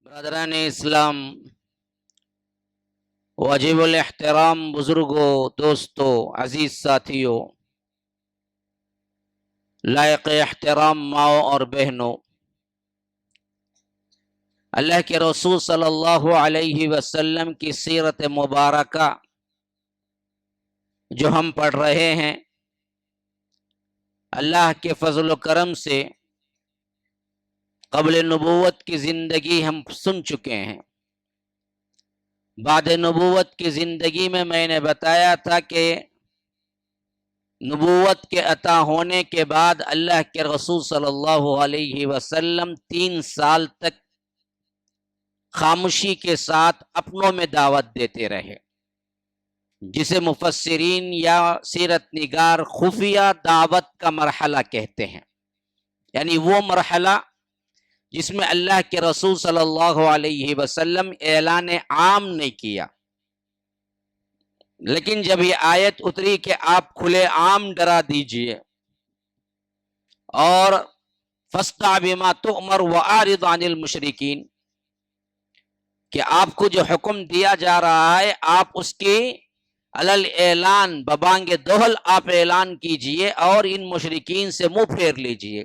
برادران اسلام، واجب الاحترام بزرگوں، دوستوں، عزیز ساتھیوں، لائق احترام ماؤں اور بہنوں، اللہ کے رسول صلی اللہ علیہ وسلم کی سیرت مبارکہ جو ہم پڑھ رہے ہیں، اللہ کے فضل و کرم سے قبل نبوت کی زندگی ہم سن چکے ہیں۔ بعد نبوت کی زندگی میں نے بتایا تھا کہ نبوت کے عطا ہونے کے بعد اللہ کے رسول صلی اللہ علیہ وسلم 3 سال تک خاموشی کے ساتھ اپنوں میں دعوت دیتے رہے، جسے مفسرین یا سیرت نگار خفیہ دعوت کا مرحلہ کہتے ہیں، یعنی وہ مرحلہ جس میں اللہ کے رسول صلی اللہ علیہ وسلم اعلان عام نہیں کیا، لیکن جب یہ آیت اتری کہ آپ کھلے عام ڈرا دیجئے اور فاصدع بما تؤمر واعرض عن المشرکین، کہ آپ کو جو حکم دیا جا رہا ہے آپ اس کی علل اعلان ببانگ دہل آپ اعلان کیجئے اور ان مشرکین سے منہ پھیر لیجئے۔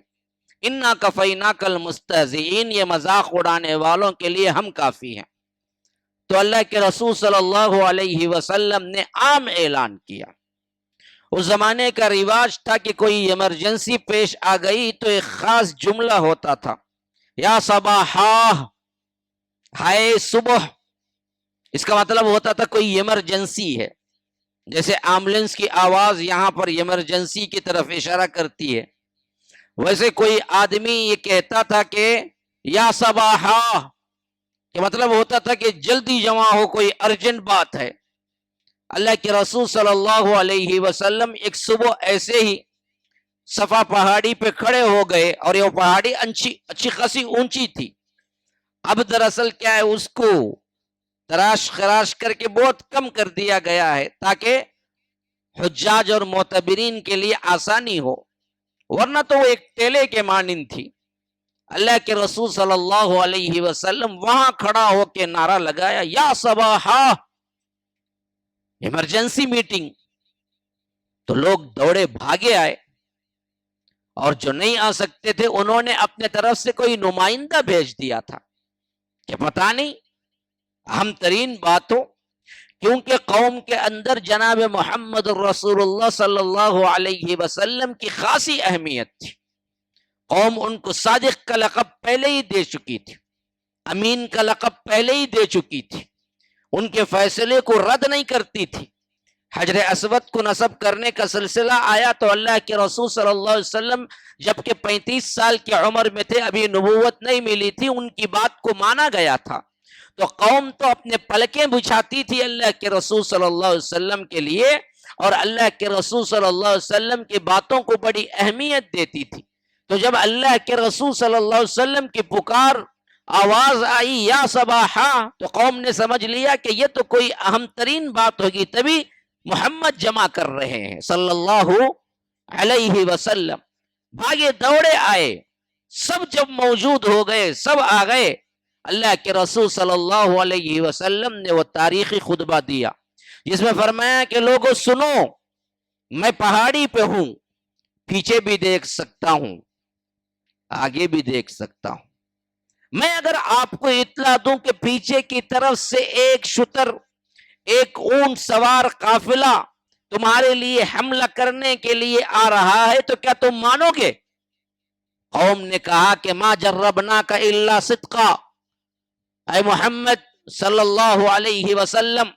انا کفیناک المستہزئین، یہ مذاق اڑانے والوں کے لیے ہم کافی ہیں۔ تو اللہ کے رسول صلی اللہ علیہ وسلم نے عام اعلان کیا۔ اس زمانے کا رواج تھا کہ کوئی ایمرجنسی پیش آ گئی تو ایک خاص جملہ ہوتا تھا، یا صباحا، ہائے صبح۔ اس کا مطلب ہوتا تھا کوئی ایمرجنسی ہے، جیسے ایمبولینس کی آواز یہاں پر ایمرجنسی کی طرف اشارہ کرتی ہے، ویسے کوئی آدمی یہ کہتا تھا کہ یا صباحا، کہ مطلب ہوتا تھا کہ جلدی جمع ہو، کوئی ارجنٹ بات ہے۔ اللہ کے رسول صلی اللہ علیہ وسلم ایک صبح ایسے ہی صفا پہاڑی پہ کھڑے ہو گئے، اور یہ پہاڑی اچھی خاصی اونچی تھی۔ اب دراصل کیا ہے، اس کو تراش خراش کر کے بہت کم کر دیا گیا ہے تاکہ حجاج اور معتبرین کے لیے آسانی ہو، ورنہ تو وہ ایک ٹیلے کے مانند تھی۔ اللہ کے رسول صلی اللہ علیہ وسلم وہاں کھڑا ہو کے نعرہ لگایا، یا صباحا، ایمرجنسی میٹنگ۔ تو لوگ دوڑے بھاگے آئے، اور جو نہیں آ سکتے تھے انہوں نے اپنے طرف سے کوئی نمائندہ بھیج دیا تھا کہ پتہ نہیں اہم ترین بات ہو، کیونکہ قوم کے اندر جناب محمد رسول اللہ صلی اللہ علیہ وسلم کی خاصی اہمیت تھی۔ قوم ان کو صادق کا لقب پہلے ہی دے چکی تھی، امین کا لقب پہلے ہی دے چکی تھی، ان کے فیصلے کو رد نہیں کرتی تھی۔ حجر اسود کو نصب کرنے کا سلسلہ آیا تو اللہ کے رسول صلی اللہ علیہ وسلم جبکہ 35 سال کی عمر میں تھے، ابھی نبوت نہیں ملی تھی، ان کی بات کو مانا گیا تھا۔ تو قوم تو اپنے پلکیں بچھاتی تھی اللہ کے رسول صلی اللہ علیہ وسلم کے لیے، اور اللہ کے رسول صلی اللہ علیہ وسلم کی باتوں کو بڑی اہمیت دیتی تھی۔ تو جب اللہ کے رسول صلی اللہ علیہ وسلم کی پکار آواز آئی یا صباحا، تو قوم نے سمجھ لیا کہ یہ تو کوئی اہم ترین بات ہوگی، تبھی محمد جمع کر رہے ہیں صلی اللہ علیہ وسلم۔ بھاگے دوڑے آئے، سب جب موجود ہو گئے، سب آ گئے، اللہ کے رسول صلی اللہ علیہ وسلم نے وہ تاریخی خطبہ دیا جس میں فرمایا کہ لوگوں سنو، میں پہاڑی پہ ہوں، پیچھے بھی دیکھ سکتا ہوں، آگے بھی دیکھ سکتا ہوں۔ میں اگر آپ کو اطلاع دوں کہ پیچھے کی طرف سے ایک شتر، ایک اونٹ سوار قافلہ تمہارے لیے حملہ کرنے کے لیے آ رہا ہے تو کیا تم مانو گے؟ قوم نے کہا کہ ما جربناک الا صدقا، اے محمد صلی اللہ علیہ وسلم،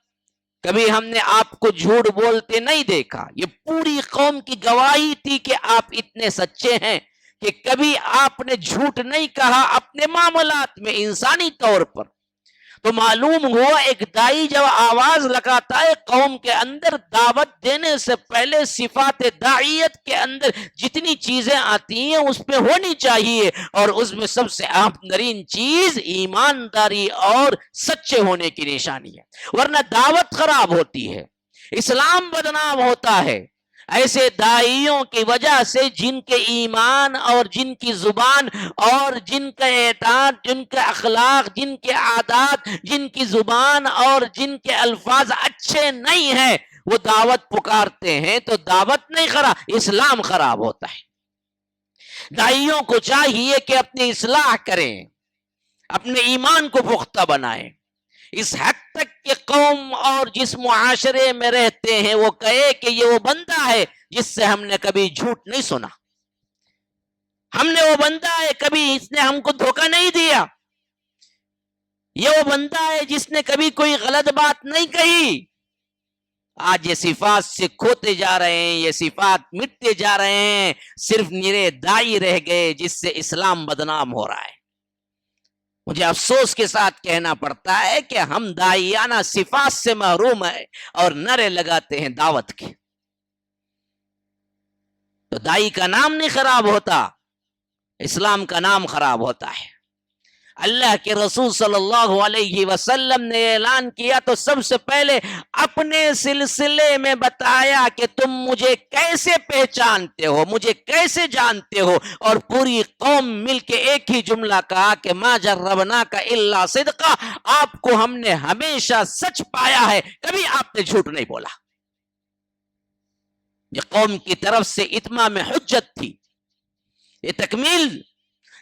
کبھی ہم نے آپ کو جھوٹ بولتے نہیں دیکھا۔ یہ پوری قوم کی گواہی تھی کہ آپ اتنے سچے ہیں کہ کبھی آپ نے جھوٹ نہیں کہا اپنے معاملات میں، انسانی طور پر۔ تو معلوم ہوا ایک دائی جب آواز لگاتا ہے قوم کے اندر، دعوت دینے سے پہلے صفات داعیت کے اندر جتنی چیزیں آتی ہیں اس پہ ہونی چاہیے، اور اس میں سب سے اہم ترین چیز ایمانداری اور سچے ہونے کی نشانی ہے، ورنہ دعوت خراب ہوتی ہے، اسلام بدنام ہوتا ہے، ایسے داعیوں کی وجہ سے جن کے ایمان اور جن کی زبان اور جن کا اعتقاد، جن کے اخلاق، جن کے عادات، جن کی زبان اور جن کے الفاظ اچھے نہیں ہیں، وہ دعوت پکارتے ہیں تو دعوت نہیں خراب، اسلام خراب ہوتا ہے۔ داعیوں کو چاہیے کہ اپنی اصلاح کریں، اپنے ایمان کو پختہ بنائیں، اس حد تک کہ قوم اور جس معاشرے میں رہتے ہیں وہ کہے کہ یہ وہ بندہ ہے جس سے ہم نے کبھی جھوٹ نہیں سنا، ہم نے وہ بندہ ہے کبھی اس نے ہم کو دھوکہ نہیں دیا، یہ وہ بندہ ہے جس نے کبھی کوئی غلط بات نہیں کہی۔ آج یہ صفات سے کھوتے جا رہے ہیں، یہ صفات مٹتے جا رہے ہیں، صرف نرے داعی رہ گئے جس سے اسلام بدنام ہو رہا ہے۔ مجھے افسوس کے ساتھ کہنا پڑتا ہے کہ ہم داعیانہ صفات سے محروم ہیں اور نعرے لگاتے ہیں دعوت کے، تو داعی کا نام نہیں خراب ہوتا، اسلام کا نام خراب ہوتا ہے۔ اللہ کے رسول صلی اللہ علیہ وسلم نے اعلان کیا تو سب سے پہلے اپنے سلسلے میں بتایا کہ تم مجھے کیسے پہچانتے ہو، مجھے کیسے جانتے ہو، اور پوری قوم مل کے ایک ہی جملہ کہا کہ ما جربناک الا صدقا، آپ کو ہم نے ہمیشہ سچ پایا ہے، کبھی آپ نے جھوٹ نہیں بولا۔ یہ قوم کی طرف سے اتمام حجت تھی، یہ تکمیل۔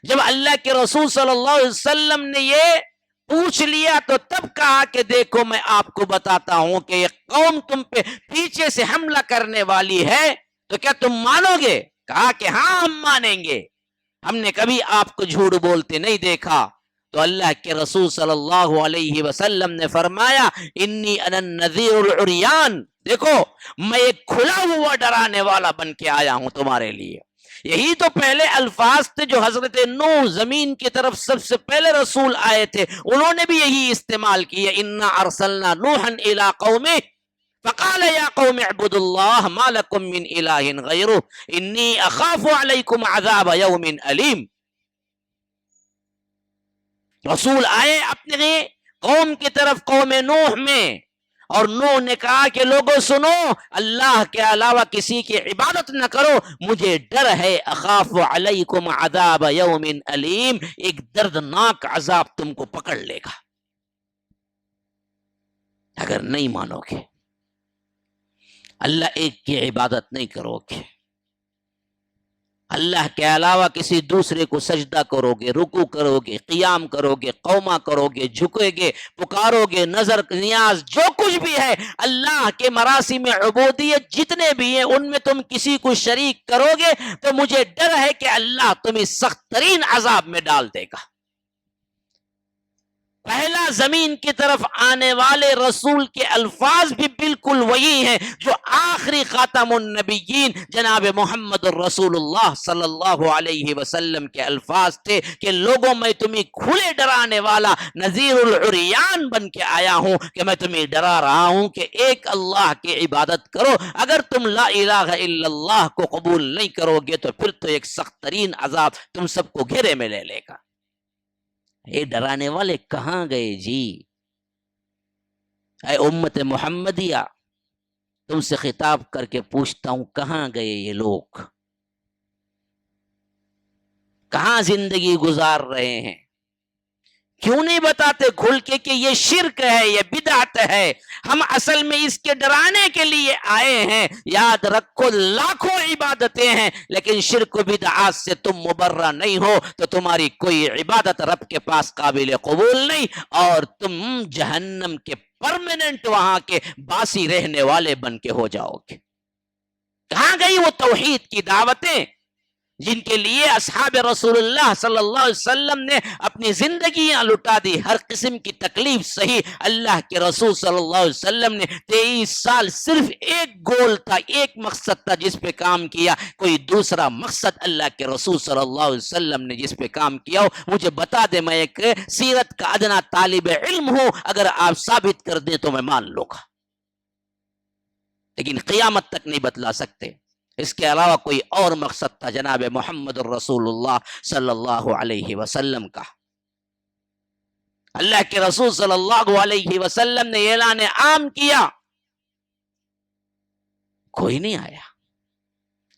جب اللہ کے رسول صلی اللہ علیہ وسلم نے یہ پوچھ لیا تو تب کہا کہ دیکھو میں آپ کو بتاتا ہوں کہ یہ قوم تم پہ پیچھے سے حملہ کرنے والی ہے تو کیا تم مانو گے؟ کہا کہ ہاں ہم مانیں گے، ہم نے کبھی آپ کو جھوٹ بولتے نہیں دیکھا۔ تو اللہ کے رسول صلی اللہ علیہ وسلم نے فرمایا انی انا النذیر العریان، دیکھو میں ایک کھلا ہوا ڈرانے والا بن کے آیا ہوں تمہارے لیے۔ یہی تو پہلے الفاظ تھے جو حضرت نوح زمین کی طرف سب سے پہلے رسول آئے تھے، انہوں نے بھی یہی استعمال کیا، انا ارسلنا نوحا الى قومه فقال یا قوم اعبدوا اللہ ما لکم من الہ غیرہ انی اخاف علیکم عذاب یوم علیم۔ رسول آئے اپنے قوم کی طرف، قوم نوح میں، اور نوح نے کہا کہ لوگوں سنو، اللہ کے علاوہ کسی کی عبادت نہ کرو، مجھے ڈر ہے، اخاف علیکم عذاب یوم علیم، ایک دردناک عذاب تم کو پکڑ لے گا اگر نہیں مانو گے، اللہ ایک کی عبادت نہیں کرو گے، اللہ کے علاوہ کسی دوسرے کو سجدہ کرو گے، رکوع کرو گے، قیام کرو گے، قومہ کرو گے، جھکو گے، پکارو گے، نظر نیاز جو کچھ بھی ہے اللہ کے مراسم عبودیت جتنے بھی ہیں ان میں تم کسی کو شریک کرو گے تو مجھے ڈر ہے کہ اللہ تمہیں سخت ترین عذاب میں ڈال دے گا۔ پہلا زمین کی طرف آنے والے رسول کے الفاظ بھی بالکل وہی ہیں جو آخری خاتم النبیین جناب محمد الرسول اللہ صلی اللہ علیہ وسلم کے الفاظ تھے کہ لوگوں میں تمہیں کھلے ڈرانے والا نذیر العریان بن کے آیا ہوں، کہ میں تمہیں ڈرا رہا ہوں کہ ایک اللہ کی عبادت کرو، اگر تم لا الہ الا اللہ کو قبول نہیں کرو گے تو پھر تو ایک سخت ترین عذاب تم سب کو گھیرے میں لے لے گا۔ یہ ڈرانے والے کہاں گئے جی؟ اے امت محمدیہ، تم سے خطاب کر کے پوچھتا ہوں کہاں گئے یہ لوگ؟ کہاں زندگی گزار رہے ہیں؟ کیوں نہیں بتاتے کھل کے کہ یہ شرک ہے، یہ بدعت ہے، ہم اصل میں اس کے ڈرانے کے لیے آئے ہیں۔ یاد رکھو لاکھوں عبادتیں ہیں لیکن شرک و بدعات سے تم مبرہ نہیں ہو تو تمہاری کوئی عبادت رب کے پاس قابل قبول نہیں، اور تم جہنم کے پرماننٹ وہاں کے باسی رہنے والے بن کے ہو جاؤ گے۔ کہاں گئی وہ توحید کی دعوتیں جن کے لیے اصحاب رسول اللہ صلی اللہ علیہ وسلم نے اپنی زندگیاں لٹا دی؟ ہر قسم کی تکلیف سہی اللہ کے رسول صلی اللہ علیہ وسلم نے 23 سال صرف ایک گول تھا، ایک مقصد تھا جس پہ کام کیا، کوئی دوسرا مقصد اللہ کے رسول صلی اللہ علیہ وسلم نے جس پہ کام کیا ہو مجھے بتا دے، میں ایک سیرت کا ادنا طالب علم ہوں، اگر آپ ثابت کر دیں تو میں مان لوں گا، لیکن قیامت تک نہیں بتلا سکتے۔ اس کے علاوہ کوئی اور مقصد تھا جناب محمد الرسول اللہ صلی اللہ علیہ وسلم کا۔ اللہ کے رسول صلی اللہ علیہ وسلم نے اعلان عام کیا، کوئی نہیں آیا۔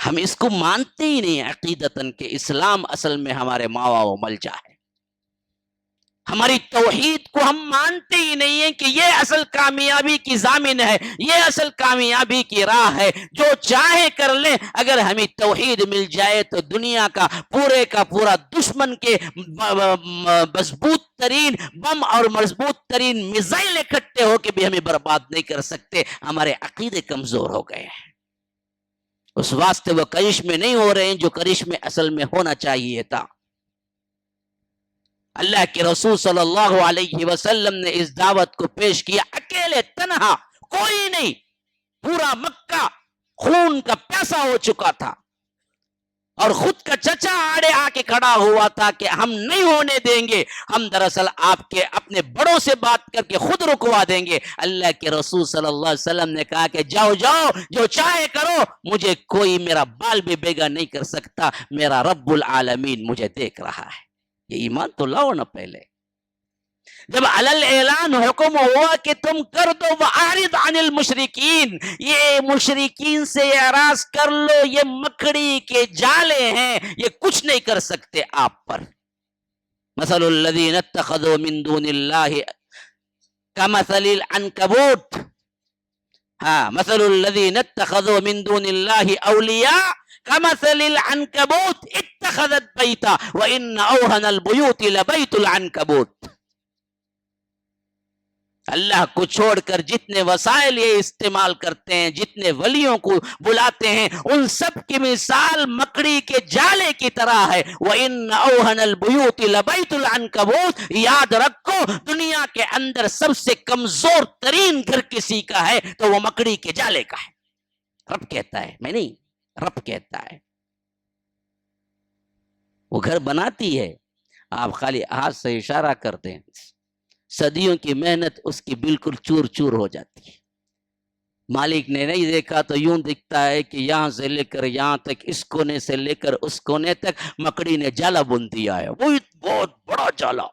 ہم اس کو مانتے ہی نہیں عقیدتاً کہ اسلام اصل میں ہمارے ماوا و ملجا ہے. ہماری توحید کو ہم مانتے ہی نہیں ہیں کہ یہ اصل کامیابی کی ضامن ہے، یہ اصل کامیابی کی راہ ہے. جو چاہے کر لیں، اگر ہمیں توحید مل جائے تو دنیا کا پورا دشمن کے مضبوط ترین بم اور مضبوط ترین میزائل اکٹھے ہو کے بھی ہمیں برباد نہیں کر سکتے. ہمارے عقیدے کمزور ہو گئے ہیں، اس واسطے وہ کرشمے نہیں ہو رہے ہیں جو کرشمے اصل میں ہونا چاہیے تھا. اللہ کے رسول صلی اللہ علیہ وسلم نے اس دعوت کو پیش کیا اکیلے، تنہا، کوئی نہیں. پورا مکہ خون کا پیاسا ہو چکا تھا اور خود کا چچا آڑے آ کے کھڑا ہوا تھا کہ ہم نہیں ہونے دیں گے، ہم دراصل آپ کے اپنے بڑوں سے بات کر کے خود رکوا دیں گے. اللہ کے رسول صلی اللہ علیہ وسلم نے کہا کہ جاؤ جاؤ، جو چاہے کرو، مجھے کوئی میرا بال بھی بیگا نہیں کر سکتا، میرا رب العالمین مجھے دیکھ رہا ہے. یہ ایمان تو لاؤ نا پہلے. جب علل اعلان حکم ہوا کہ تم کر دو وَأَعْرِضْ عَنِ الْمُشْرِكِينَ، یہ مشرکین سے اعراض کر لو، یہ مکڑی کے جالے ہیں، یہ کچھ نہیں کر سکتے آپ پر. مثل الذین اتخذوا من دون اللہ کمثل العنکبوت، مثل الذین اتخذوا من دون اللہ اولیاء کمثل العنکبوت اتخذت بیتا وان اوہن البیوت لبیت العنکبوت. اللہ کو چھوڑ کر جتنے وسائل یہ استعمال کرتے ہیں، جتنے ولیوں کو بلاتے ہیں، ان سب کی مثال مکڑی کے جالے کی طرح ہے. وَإِنَّ أَوْهَنَ الْبُيُوتِ لَبَيْتُ الْعَنْكَبُوتِ. یاد رکھو، دنیا کے اندر سب سے کمزور ترین گھر کسی کا ہے تو وہ مکڑی کے جالے کا ہے. رب کہتا ہے، میں نہیں، رب کہتا ہے. وہ گھر بناتی ہے، آپ خالی ہاتھ سے اشارہ کر دیں، صدیوں کی محنت اس کی بالکل چور چور ہو جاتی ہے. مالک نے نہیں دیکھا تو یوں دکھتا ہے کہ یہاں سے لے کر یہاں تک، اس کونے سے لے کر اس کونے تک مکڑی نے جالا بن دیا ہے. وہ بہت بڑا جالا.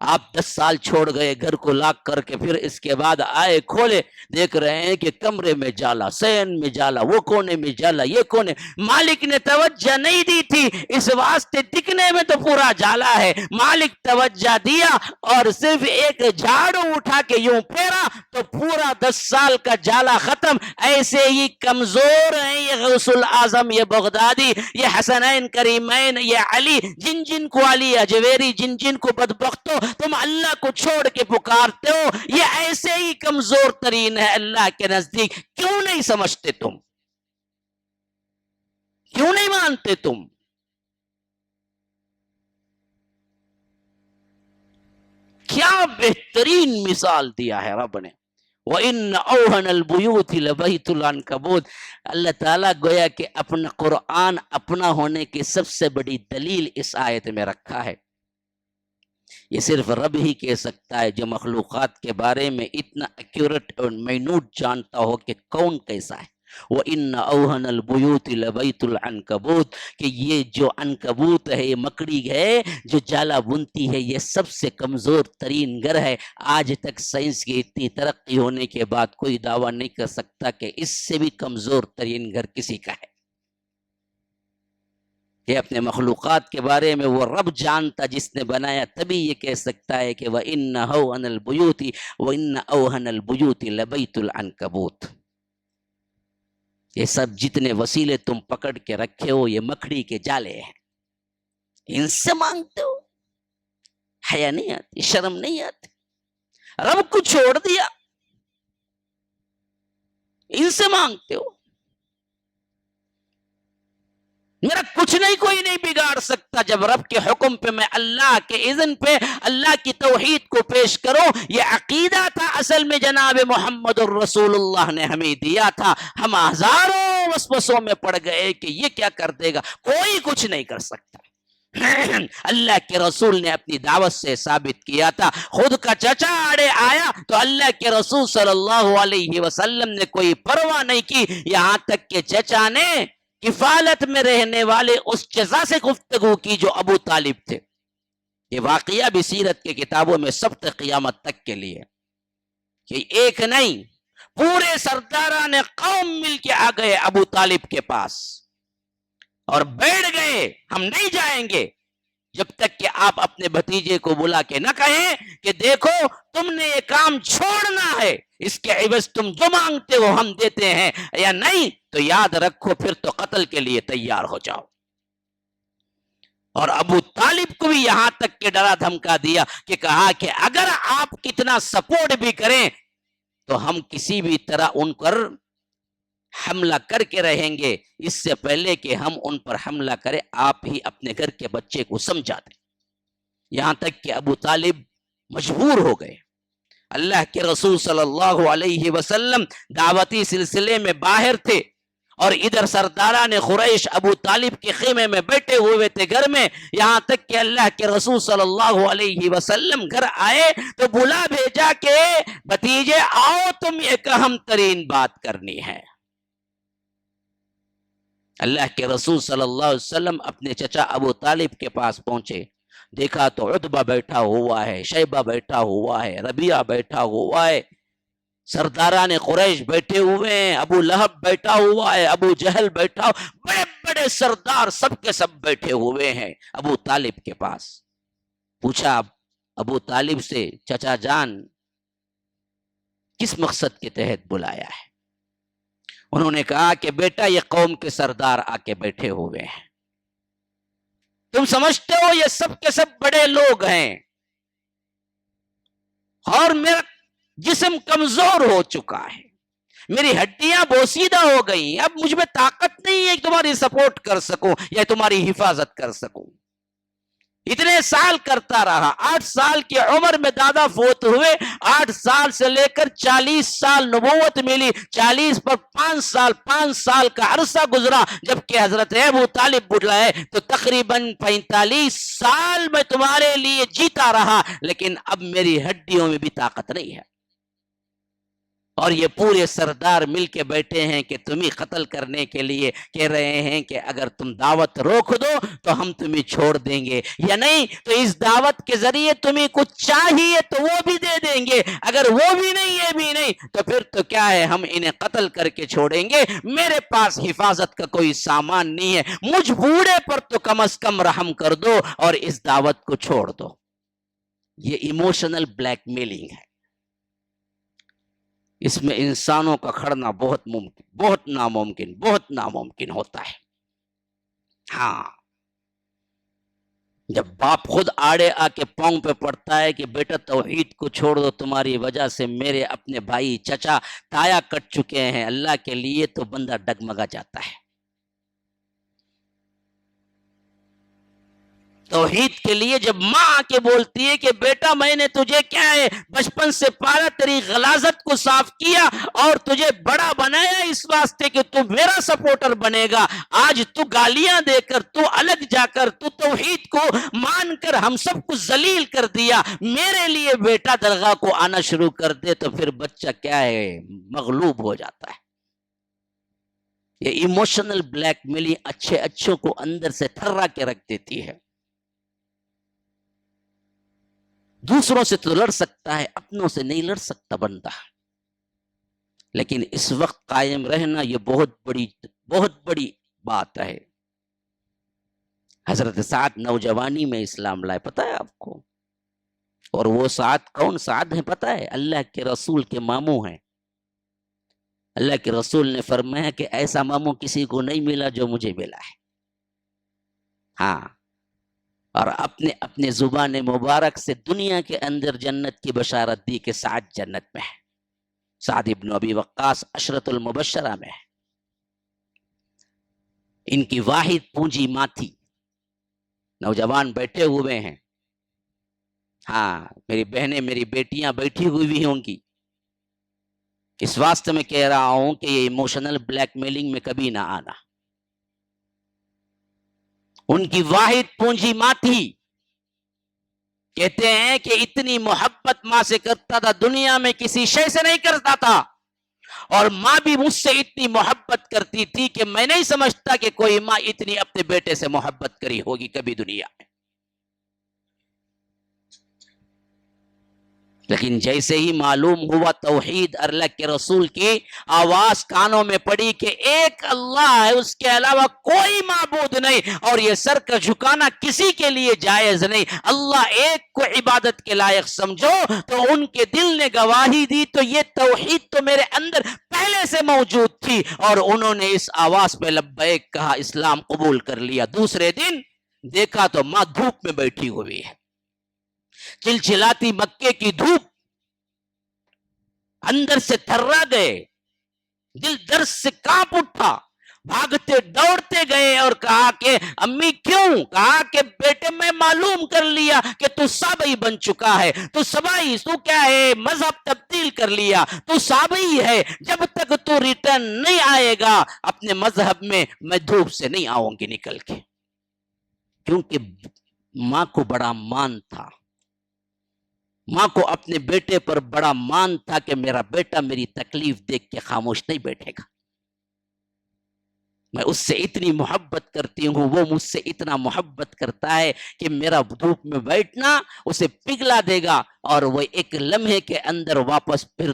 آپ 10 سال چھوڑ گئے گھر کو لاک کر کے، پھر اس کے بعد آئے کھولے، دیکھ رہے ہیں کہ کمرے میں جالا، سین میں جالا، وہ کونے میں جالا، یہ کونے. مالک نے توجہ نہیں دی تھی، اس واسطے دکھنے میں تو پورا جالا ہے. مالک توجہ دیا اور صرف ایک جھاڑو اٹھا کے یوں پھیرا تو پورا 10 سال کا جالا ختم. ایسے ہی کمزور ہیں یہ غوث الاعظم، یہ بغدادی، یہ حسنین کریمین، یہ علی، جن جن کو علی اجویری، جن جن کو بدبختو تم اللہ کو چھوڑ کے پکارتے ہو، یہ ایسے ہی کمزور ترین ہے اللہ کے نزدیک. کیوں نہیں سمجھتے تم؟ کیوں نہیں مانتے تم؟ کیا بہترین مثال دیا ہے رب نے. وَإِنَّ أَوْهَنَ الْبُيُوتِ لَبَيْتُ الْعَنْكَبُوتِ. اللہ تعالیٰ گویا کہ اپنا قرآن اپنا ہونے کی سب سے بڑی دلیل اس آیت میں رکھا ہے. یہ صرف رب ہی کہہ سکتا ہے جو مخلوقات کے بارے میں اتنا ایکوریٹ اور مینوٹ جانتا ہو کہ کون کیسا ہے. وَإِنَّ أَوْهَنَ الْبُيُوتِ لَبَيْتُ الْعَنْكَبُوتِ، کہ یہ جو عنکبوت ہے، یہ مکڑی ہے جو جالا بنتی ہے، یہ سب سے کمزور ترین گھر ہے. آج تک سائنس کی اتنی ترقی ہونے کے بعد کوئی دعویٰ نہیں کر سکتا کہ اس سے بھی کمزور ترین گھر کسی کا ہے. یہ اپنے مخلوقات کے بارے میں وہ رب جانتا جس نے بنایا، تبھی یہ کہہ سکتا ہے کہ وَإِنَّ أَوْهَنَ الْبُيُوتِ وَإِنَّ أَوْهَنَ الْبُيُوتِ لَبَيْتُ الْعَنْكَبُوتِ. یہ سب جتنے وسیلے تم پکڑ کے رکھے ہو، یہ مکڑی کے جالے ہیں. ان سے مانگتے ہو؟ حیا نہیں آتی، شرم نہیں آتی؟ رب کو چھوڑ دیا، ان سے مانگتے ہو. میرا کچھ نہیں، کوئی نہیں بگاڑ سکتا. جب رب کے حکم پہ، میں اللہ کے اذن پہ اللہ کی توحید کو پیش کروں. یہ عقیدہ تھا اصل میں جناب محمد الرسول اللہ نے ہمیں دیا تھا. ہم ہزاروں وسوسوں میں پڑ گئے کہ یہ کیا کر دے گا. کوئی کچھ نہیں کر سکتا. اللہ کے رسول نے اپنی دعوت سے ثابت کیا تھا. خود کا چچا آڑے آیا تو اللہ کے رسول صلی اللہ علیہ وسلم نے کوئی پرواہ نہیں کی، یہاں تک کہ چچا نے کفالت میں رہنے والے اس چچا سے گفتگو کی جو ابو طالب تھے. یہ واقعہ بھی سیرت کے کتابوں میں سب تک قیامت تک کے لیے، کہ ایک نہیں، پورے سرداران قوم مل کے آ گئے ابو طالب کے پاس. اور بیٹھ گئے ہم نہیں جائیں گے جب تک کہ آپ اپنے بھتیجے کو بلا کے نہ کہیں کہ دیکھو تم نے یہ کام چھوڑنا ہے، اس کے عوض تم جو مانگتے ہو ہم دیتے ہیں، یا نہیں تو یاد رکھو پھر تو قتل کے لیے تیار ہو جاؤ۔ اور ابو طالب کو بھی یہاں تک کہ ڈرا دھمکا دیا کہ کہا کہ اگر آپ کتنا سپورٹ بھی کریں تو ہم کسی بھی طرح ان پر حملہ کر کے رہیں گے، اس سے پہلے کہ ہم ان پر حملہ کریں آپ ہی اپنے گھر کے بچے کو سمجھا دیں۔ یہاں تک کہ ابو طالب مجبور ہو گئے۔ اللہ کے رسول صلی اللہ علیہ وسلم دعوتی سلسلے میں باہر تھے اور ادھر سرداران قریش ابو طالب کے خیمے میں بیٹھے ہوئے تھے گھر میں، یہاں تک کہ اللہ کے رسول صلی اللہ علیہ وسلم گھر آئے تو بلا بھیجا کہ بھتیجے آؤ تم ایک اہم ترین بات کرنی ہے۔ اللہ کے رسول صلی اللہ علیہ وسلم اپنے چچا ابو طالب کے پاس پہنچے، دیکھا تو عتبہ بیٹھا ہوا ہے، شیبہ بیٹھا ہوا ہے، ربیعہ بیٹھا ہوا ہے، سرداران قریش بیٹھے ہوئے ہیں، ابو لہب بیٹھا ہوا ہے، ابو جہل بیٹھا ہوا، بڑے بڑے سردار سب کے سب بیٹھے ہوئے ہیں ابو طالب کے پاس۔ پوچھا ابو طالب سے، چچا جان کس مقصد کے تحت بلایا ہے؟ انہوں نے کہا کہ بیٹا یہ قوم کے سردار آ کے بیٹھے ہوئے ہیں، تم سمجھتے ہو یہ سب کے سب بڑے لوگ ہیں اور میرا جسم کمزور ہو چکا ہے، میری ہڈیاں بوسیدہ ہو گئی، اب مجھ میں طاقت نہیں ہے کہ تمہاری سپورٹ کر سکوں یا تمہاری حفاظت کر سکوں۔ اتنے سال کرتا رہا، 8 سال کی عمر میں دادا فوت ہوئے، 8 سال سے لے کر 40 سال نبوت ملی، 40 پر 5 سال کا عرصہ گزرا، جبکہ حضرت ابو طالب بلائے تو تقریباً 45 سال میں تمہارے لیے جیتا رہا، لیکن اب میری ہڈیوں میں بھی طاقت نہیں ہے۔ اور یہ پورے سردار مل کے بیٹھے ہیں کہ تمہیں قتل کرنے کے لیے کہہ رہے ہیں کہ اگر تم دعوت روک دو تو ہم تمہیں چھوڑ دیں گے، یا نہیں تو اس دعوت کے ذریعے تمہیں کچھ چاہیے تو وہ بھی دے دیں گے، اگر وہ بھی نہیں یہ بھی نہیں تو پھر تو کیا ہے ہم انہیں قتل کر کے چھوڑیں گے، میرے پاس حفاظت کا کوئی سامان نہیں ہے، مجھ بوڑھے پر تو کم از کم رحم کر دو اور اس دعوت کو چھوڑ دو۔ یہ ایموشنل بلیک میلنگ ہے، اس میں انسانوں کا کھڑنا بہت ناممکن ہوتا ہے۔ ہاں، جب باپ خود آڑے آ کے پاؤں پہ پڑتا ہے کہ بیٹا توحید کو چھوڑ دو، تمہاری وجہ سے میرے اپنے بھائی چچا تایا کٹ چکے ہیں، اللہ کے لیے تو بندہ ڈگمگا جاتا ہے۔ توحید کے لیے جب ماں آ کے بولتی ہے کہ بیٹا میں نے تجھے کیا ہے بچپن سے پالا، تیری غلاظت کو صاف کیا اور تجھے بڑا بنایا اس واسطے کہ تو میرا سپورٹر بنے گا، آج تو گالیاں دے کر، تو الگ جا کر، تو توحید کو مان کر ہم سب کو ذلیل کر دیا، میرے لیے بیٹا درگاہ کو آنا شروع کر دے، تو پھر بچہ کیا ہے مغلوب ہو جاتا ہے۔ یہ ایموشنل بلیک میلنگ اچھوں کو اندر سے تھرا کے رکھ دیتی ہے۔ دوسروں سے تو لڑ سکتا ہے، اپنوں سے نہیں لڑ سکتا بندہ، لیکن اس وقت قائم رہنا یہ بہت بڑی بات ہے۔ حضرت سعد نوجوانی میں اسلام لائے، پتہ ہے آپ کو؟ اور وہ سعد کون سعد ہیں پتہ ہے؟ اللہ کے رسول کے ماموں ہیں۔ اللہ کے رسول نے فرمایا کہ ایسا ماموں کسی کو نہیں ملا جو مجھے ملا ہے۔ ہاں، اور اپنے زبان مبارک سے دنیا کے اندر جنت کی بشارت دی کہ سعد جنت میں ہے، سعد ابن ابی وقاص عشرۃ المبشرہ میں ہے۔ ان کی واحد پونجی ماں تھی، نوجوان بیٹھے ہوئے ہیں، ہاں میری بہنیں میری بیٹیاں بیٹھی ہوئی بھی ہوں گی، اس واسطے میں کہہ رہا ہوں کہ یہ ایموشنل بلیک میلنگ میں کبھی نہ آنا۔ ان کی واحد پونجی ماں تھی، کہتے ہیں کہ اتنی محبت ماں سے کرتا تھا، دنیا میں کسی شے سے نہیں کرتا تھا، اور ماں بھی مجھ سے اتنی محبت کرتی تھی کہ میں نہیں سمجھتا کہ کوئی ماں اتنی اپنے بیٹے سے محبت کری ہوگی کبھی دنیا میں۔ لیکن جیسے ہی معلوم ہوا توحید اللہ کے رسول کی آواز کانوں میں پڑی کہ ایک اللہ ہے، اس کے علاوہ کوئی معبود نہیں، اور یہ سر کا جھکانا کسی کے لیے جائز نہیں، اللہ ایک کو عبادت کے لائق سمجھو، تو ان کے دل نے گواہی دی تو یہ توحید تو میرے اندر پہلے سے موجود تھی، اور انہوں نے اس آواز پہ لبیک کہا، اسلام قبول کر لیا۔ دوسرے دن دیکھا تو ماں دھوپ میں بیٹھی ہوئی ہے، چلچلاتی مکے کی دھوپ، اندر سے تھرا گئے، دل درد سے کانپ اٹھا، بھاگتے دوڑتے گئے اور کہا کہ امی کیوں؟ کہا کہ بیٹے میں معلوم کر لیا کہ تو سابئی بن چکا ہے، تو سبائی تو کیا ہے، مذہب تبدیل کر لیا، تو سابئی ہے، جب تک تو ریٹرن نہیں آئے گا اپنے مذہب میں دھوپ سے نہیں آؤں گی نکل کے۔ کیونکہ ماں کو بڑا مان تھا، ماں کو اپنے بیٹے پر بڑا مان تھا کہ میرا بیٹا میری تکلیف دیکھ کے خاموش نہیں بیٹھے گا، میں اس سے اتنی محبت کرتی ہوں، وہ مجھ سے اتنا محبت کرتا ہے کہ میرا دھوپ میں بیٹھنا اسے پگھلا دے گا، اور وہ ایک لمحے کے اندر واپس پھر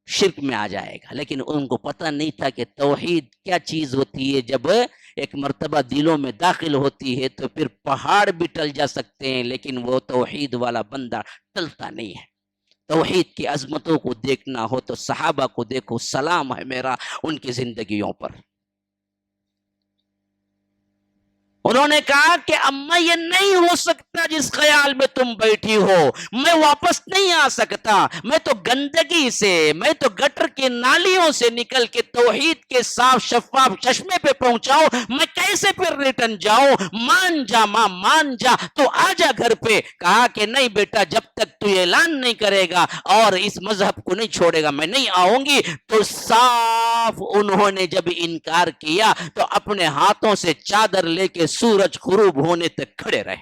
شرک میں آ جائے گا۔ لیکن ان کو پتہ نہیں تھا کہ توحید کیا چیز ہوتی ہے، جب ایک مرتبہ دلوں میں داخل ہوتی ہے تو پھر پہاڑ بھی ٹل جا سکتے ہیں، لیکن وہ توحید والا بندہ ٹلتا نہیں ہے۔ توحید کی عظمتوں کو دیکھنا ہو تو صحابہ کو دیکھو، سلام ہے میرا ان کی زندگیوں پر۔ انہوں نے کہا کہ اماں یہ نہیں ہو سکتا جس خیال میں تم بیٹھی ہو، میں واپس نہیں آ سکتا، میں تو گندگی سے، میں تو گٹر کی نالیوں سے نکل کے توحید کے صاف شفاف چشمے پہ پہنچاؤ، میں کیسے پھر ریٹرن جاؤ؟ مان جا ماں، مان جا، تو آ جا گھر پہ۔ کہا کہ نہیں بیٹا، جب تک تو اعلان نہیں کرے گا اور اس مذہب کو نہیں چھوڑے گا میں نہیں آؤں گی۔ تو صاف انہوں نے جب انکار کیا تو اپنے ہاتھوں سے چادر لے کے سورج غروب ہونے تک کھڑے رہے۔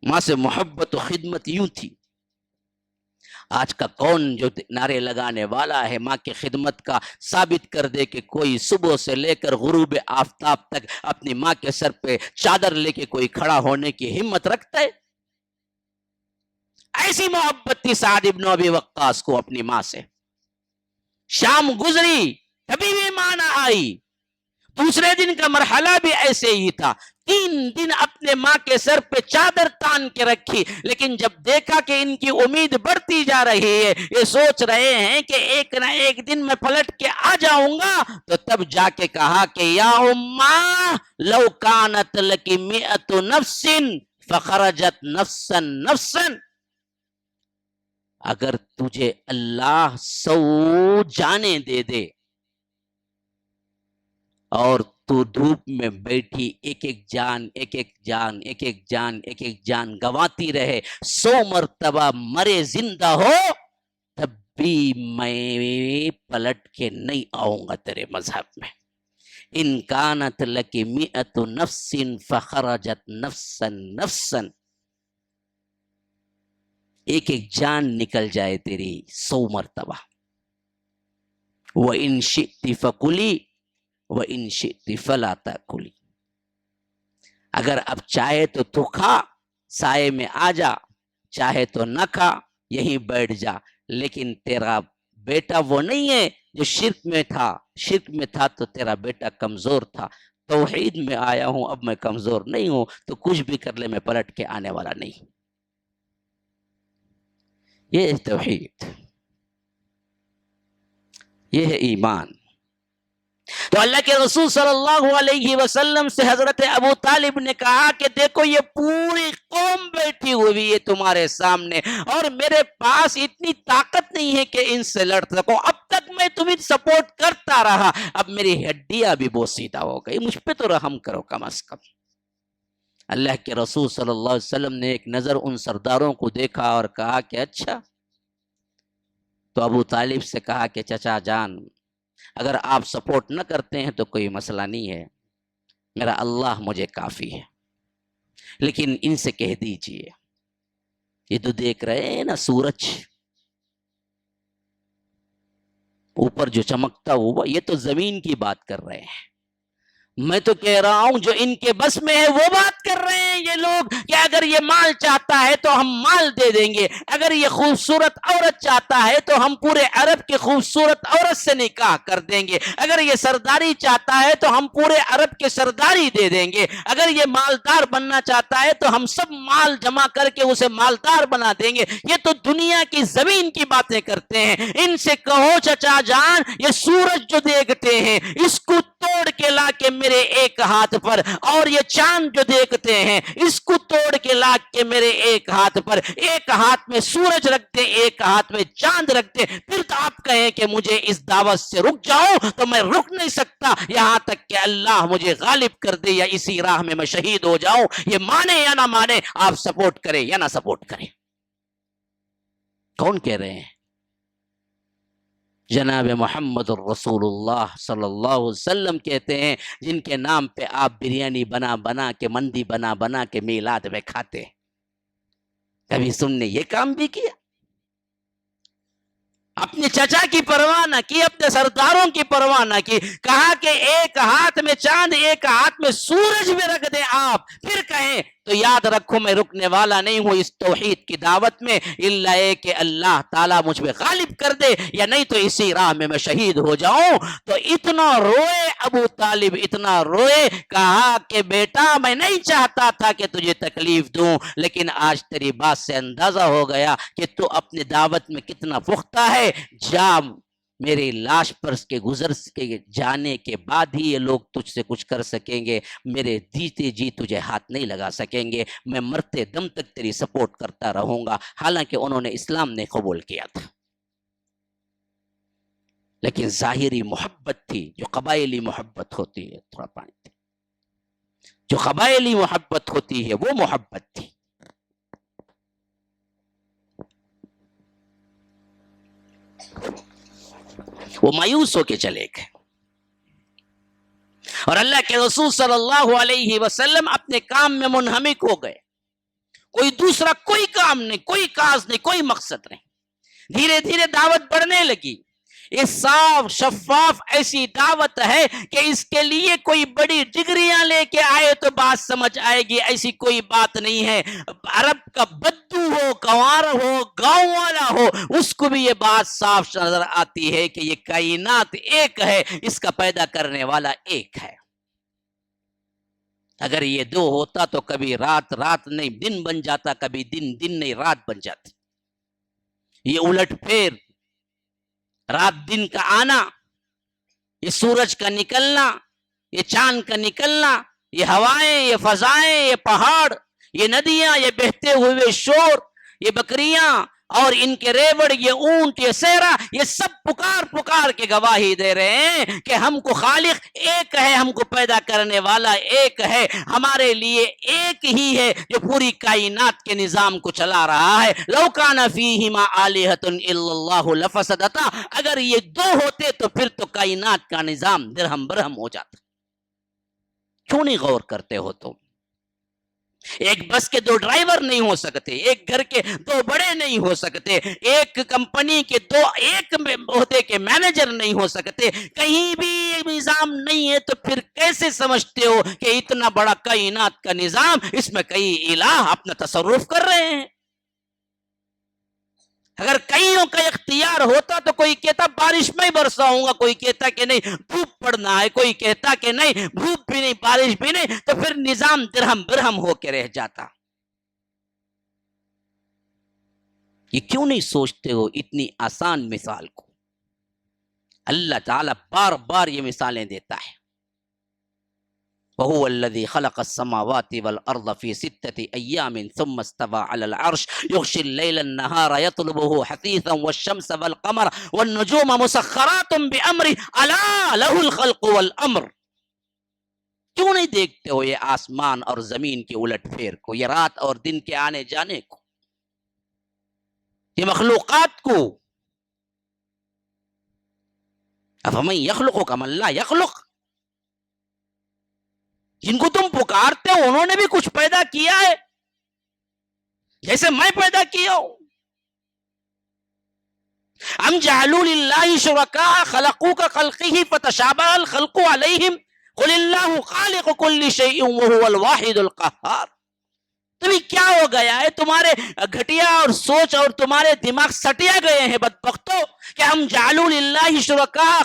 ماں سے محبت و خدمت یوں تھی۔ آج کا کون جو نعرے لگانے والا ہے ماں کی خدمت کا، ثابت کر دے کہ کوئی صبح سے لے کر غروب آفتاب تک اپنی ماں کے سر پہ چادر لے کے کوئی کھڑا ہونے کی ہمت رکھتا ہے؟ ایسی محبت تھی سعد بن ابی وقاص کو اپنی ماں سے۔ شام گزری کبھی بھی ماں نہ آئی، دوسرے دن کا مرحلہ بھی ایسے ہی تھا، 3 دن اپنے ماں کے سر پہ چادر تان کے رکھی، لیکن جب دیکھا کہ ان کی امید بڑھتی جا رہی ہے، یہ سوچ رہے ہیں کہ ایک نہ ایک دن میں پلٹ کے آ جاؤں گا، تو تب جا کے کہا کہ یا اماں لو کانت لکی مئت نفس فخرجت نفسا نفسا، اگر تجھے اللہ 100 جانیں دے دے اور تو دھوپ میں بیٹھی ایک ایک جان ایک ایک جان ایک ایک جان ایک ایک جان گواتی رہے، 100 مرتبہ مرے زندہ ہو، تب بھی میں پلٹ کے نہیں آؤں گا تیرے مذہب میں۔ ان کانت لکی مئت نفس فخرجت نفسا نفسا، ایک ایک جان نکل جائے تیری 100 مرتبہ۔ وَإِن شِئْتِ فَكُلِي وَإِن شِئْتِ فَلَا تَأْكُلِي، اگر اب چاہے تو تو کھا، سائے میں آ جا، چاہے تو نہ کھا، یہیں بیٹھ جا، لیکن تیرا بیٹا وہ نہیں ہے جو شرک میں تھا، شرک میں تھا تو تیرا بیٹا کمزور تھا، توحید میں آیا ہوں اب میں کمزور نہیں ہوں، تو کچھ بھی کر لے میں پلٹ کے آنے والا نہیں۔ یہ ہے توحید، یہ ہے ایمان۔ تو اللہ کے رسول صلی اللہ علیہ وسلم سے حضرت ابو طالب نے کہا کہ دیکھو یہ پوری قوم بیٹھی ہوئی ہے تمہارے سامنے، اور میرے پاس اتنی طاقت نہیں ہے کہ ان سے لڑ سکوں، اب تک میں تمہیں سپورٹ کرتا رہا، اب میری ہڈیاں بھی بوسیدہ ہو گئی، مجھ پہ تو رحم کرو کم از کم۔ اللہ کے رسول صلی اللہ علیہ وسلم نے ایک نظر ان سرداروں کو دیکھا اور کہا کہ اچھا، تو ابو طالب سے کہا کہ چچا جان اگر آپ سپورٹ نہ کرتے ہیں تو کوئی مسئلہ نہیں ہے، میرا اللہ مجھے کافی ہے، لیکن ان سے کہہ دیجئے یہ تو دیکھ رہے ہیں نا سورج اوپر جو چمکتا ہوا، یہ تو زمین کی بات کر رہے ہیں، میں تو کہہ رہا ہوں جو ان کے بس میں ہے وہ بات کر رہے ہیں یہ لوگ کہ اگر یہ مال چاہتا ہے تو ہم مال دے دیں گے، اگر یہ خوبصورت عورت چاہتا ہے تو ہم پورے عرب کی خوبصورت عورت سے نکاح کر دیں گے، اگر یہ سرداری چاہتا ہے تو ہم پورے عرب کے سرداری دے دیں گے، اگر یہ مالدار بننا چاہتا ہے تو ہم سب مال جمع کر کے اسے مالدار بنا دیں گے۔ یہ تو دنیا کی زمین کی باتیں کرتے ہیں۔ ان سے کہو چچا جان یہ سورج جو دیکھتے ہیں اس کو توڑ کے لا کے میرے ایک ہاتھ پر، اور یہ چاند جو دیکھتے ہیں اس کو توڑ کے لا کے میرے ایک ہاتھ پر، ایک ہاتھ میں سورج رکھ دیں ایک ہاتھ میں چاند رکھ دیں، پھر تو آپ کہیں کہ مجھے اس دعوت سے رک جاؤ تو میں رک نہیں سکتا یہاں تک کہ اللہ مجھے غالب کر دے یا اسی راہ میں شہید ہو جاؤں۔ یہ مانے یا نہ مانے، آپ سپورٹ کریں یا نہ سپورٹ کریں۔ کون کہہ رہے ہیں؟ جناب محمد الرسول اللہ صلی اللہ علیہ وسلم کہتے ہیں جن کے نام پہ آپ بریانی بنا بنا کے، مندی بنا بنا کے میلاد میں کھاتے ہیں۔ کبھی تم نے یہ کام بھی کیا؟ اپنے چچا کی پرواہ نہ کی، اپنے سرداروں کی پرواہ نہ کی، کہا کہ ایک ہاتھ میں چاند ایک ہاتھ میں سورج میں رکھ دیں آپ، پھر کہیں تو یاد رکھو میں رکنے والا نہیں ہوں اس توحید کی دعوت میں، الا کہ اللہ تعالیٰ مجھ پہ غالب کر دے یا نہیں تو اسی راہ میں میں شہید ہو جاؤں۔ تو اتنا روئے ابو طالب، اتنا روئے، کہا کہ بیٹا میں نہیں چاہتا تھا کہ تجھے تکلیف دوں، لیکن آج تیری بات سے اندازہ ہو گیا کہ تو اپنے دعوت میں کتنا پختہ ہے۔ جا، میری لاش پر کے گزر کے جانے کے بعد ہی یہ لوگ تجھ سے کچھ کر سکیں گے، میرے جیتے جی تجھے ہاتھ نہیں لگا سکیں گے، میں مرتے دم تک تیری سپورٹ کرتا رہوں گا۔ حالانکہ انہوں نے اسلام نے قبول کیا تھا، لیکن ظاہری محبت تھی، جو قبائلی محبت ہوتی ہے، تھوڑا پانی تھی، جو قبائلی محبت ہوتی ہے وہ محبت تھی۔ وہ مایوس ہو کے چلے گئے، اور اللہ کے رسول صلی اللہ علیہ وسلم اپنے کام میں منہمک ہو گئے، کوئی دوسرا کوئی کام نہیں، کوئی کاز نہیں، کوئی مقصد نہیں۔ دھیرے دھیرے دعوت بڑھنے لگی۔ یہ صاف شفاف ایسی دعوت ہے کہ اس کے لیے کوئی بڑی ڈگریاں لے کے آئے تو بات سمجھ آئے گی، ایسی کوئی بات نہیں ہے۔ عرب کا بدو ہو، گوار ہو، گاؤں والا ہو، اس کو بھی یہ بات صاف نظر آتی ہے کہ یہ کائنات ایک ہے، اس کا پیدا کرنے والا ایک ہے۔ اگر یہ دو ہوتا تو کبھی رات رات نہیں دن بن جاتا، کبھی دن دن نہیں رات بن جاتی۔ یہ الٹ پھیر، رات دن کا آنا، یہ سورج کا نکلنا، یہ چاند کا نکلنا، یہ ہوائیں، یہ فضائیں، یہ پہاڑ، یہ ندیاں، یہ بہتے ہوئے شور، یہ بکریاں اور ان کے ریوڑ، یہ اونٹ، یہ صحرا، یہ سب پکار پکار کے گواہی دے رہے ہیں کہ ہم کو خالق ایک ہے، ہم کو پیدا کرنے والا ایک ہے، ہمارے لیے ایک ہی ہے جو پوری کائنات کے نظام کو چلا رہا ہے۔ لو کان فیہما آلہۃ الا اللہ لفسدتا، اگر یہ دو ہوتے تو پھر تو کائنات کا نظام درہم برہم ہو جاتا۔ کیوں نہیں غور کرتے ہو تم؟ ایک بس کے دو ڈرائیور نہیں ہو سکتے، ایک گھر کے دو بڑے نہیں ہو سکتے، ایک کمپنی کے دو ایک عہدے کے مینیجر نہیں ہو سکتے، کہیں بھی نظام نہیں ہے تو پھر کیسے سمجھتے ہو کہ اتنا بڑا کائنات کا نظام، اس میں کئی الہ اپنا تصرف کر رہے ہیں؟ اگر کئیوں کا اختیار ہوتا تو کوئی کہتا بارش میں برساؤں گا، کوئی کہتا کہ نہیں دھوپ پڑنا ہے، کوئی کہتا کہ نہیں دھوپ بھی نہیں بارش بھی نہیں، تو پھر نظام درہم برہم ہو کے رہ جاتا۔ یہ کیوں نہیں سوچتے ہو اتنی آسان مثال کو؟ اللہ تعالیٰ بار بار یہ مثالیں دیتا ہے۔ وَهُوَ الَّذِي خَلَقَ السَّمَاوَاتِ وَالْأَرْضَ فِي سِتَّةِ أَيَّامٍ ثُمَّ اسْتَوَى عَلَى الْعَرْشِ يُغْشِي اللَّيْلَ النَّهَارَ يَطْلُبُهُ حَثِيثًا وَالشَّمْسَ وَالْقَمَرَ وَالنُّجُومَ مُسَخَّرَاتٌ بِأَمْرِهِ أَلَا لَهُ الْخَلْقُ وَالْأَمْرُ۔ کیوں نہیں دیکھتے ہو یہ آسمان اور زمین کی الٹ پھیر کو، یہ رات اور دن کے آنے جانے کو، یہ مخلوقات کو؟ أَفَمَن يَخْلُقُ كَمَن لَّا يَخْلُقُ، جن کو تم پکارتے ہو انہوں نے بھی کچھ پیدا کیا ہے جیسے میں پیدا کیا ہوں۔ ام جعلوا للہ شرکاء خلقوا کخلقہ فتشابہ الخلق علیہم قل اللہ خالق کل شیء وہو الواحد القہار۔ تمہیں کیا ہو گیا ہے؟ تمہارے گھٹیا اور سوچ اور تمہارے دماغ سٹیا گئے ہیں بدبختو، کہ ہم جعلوا للہ شرکاء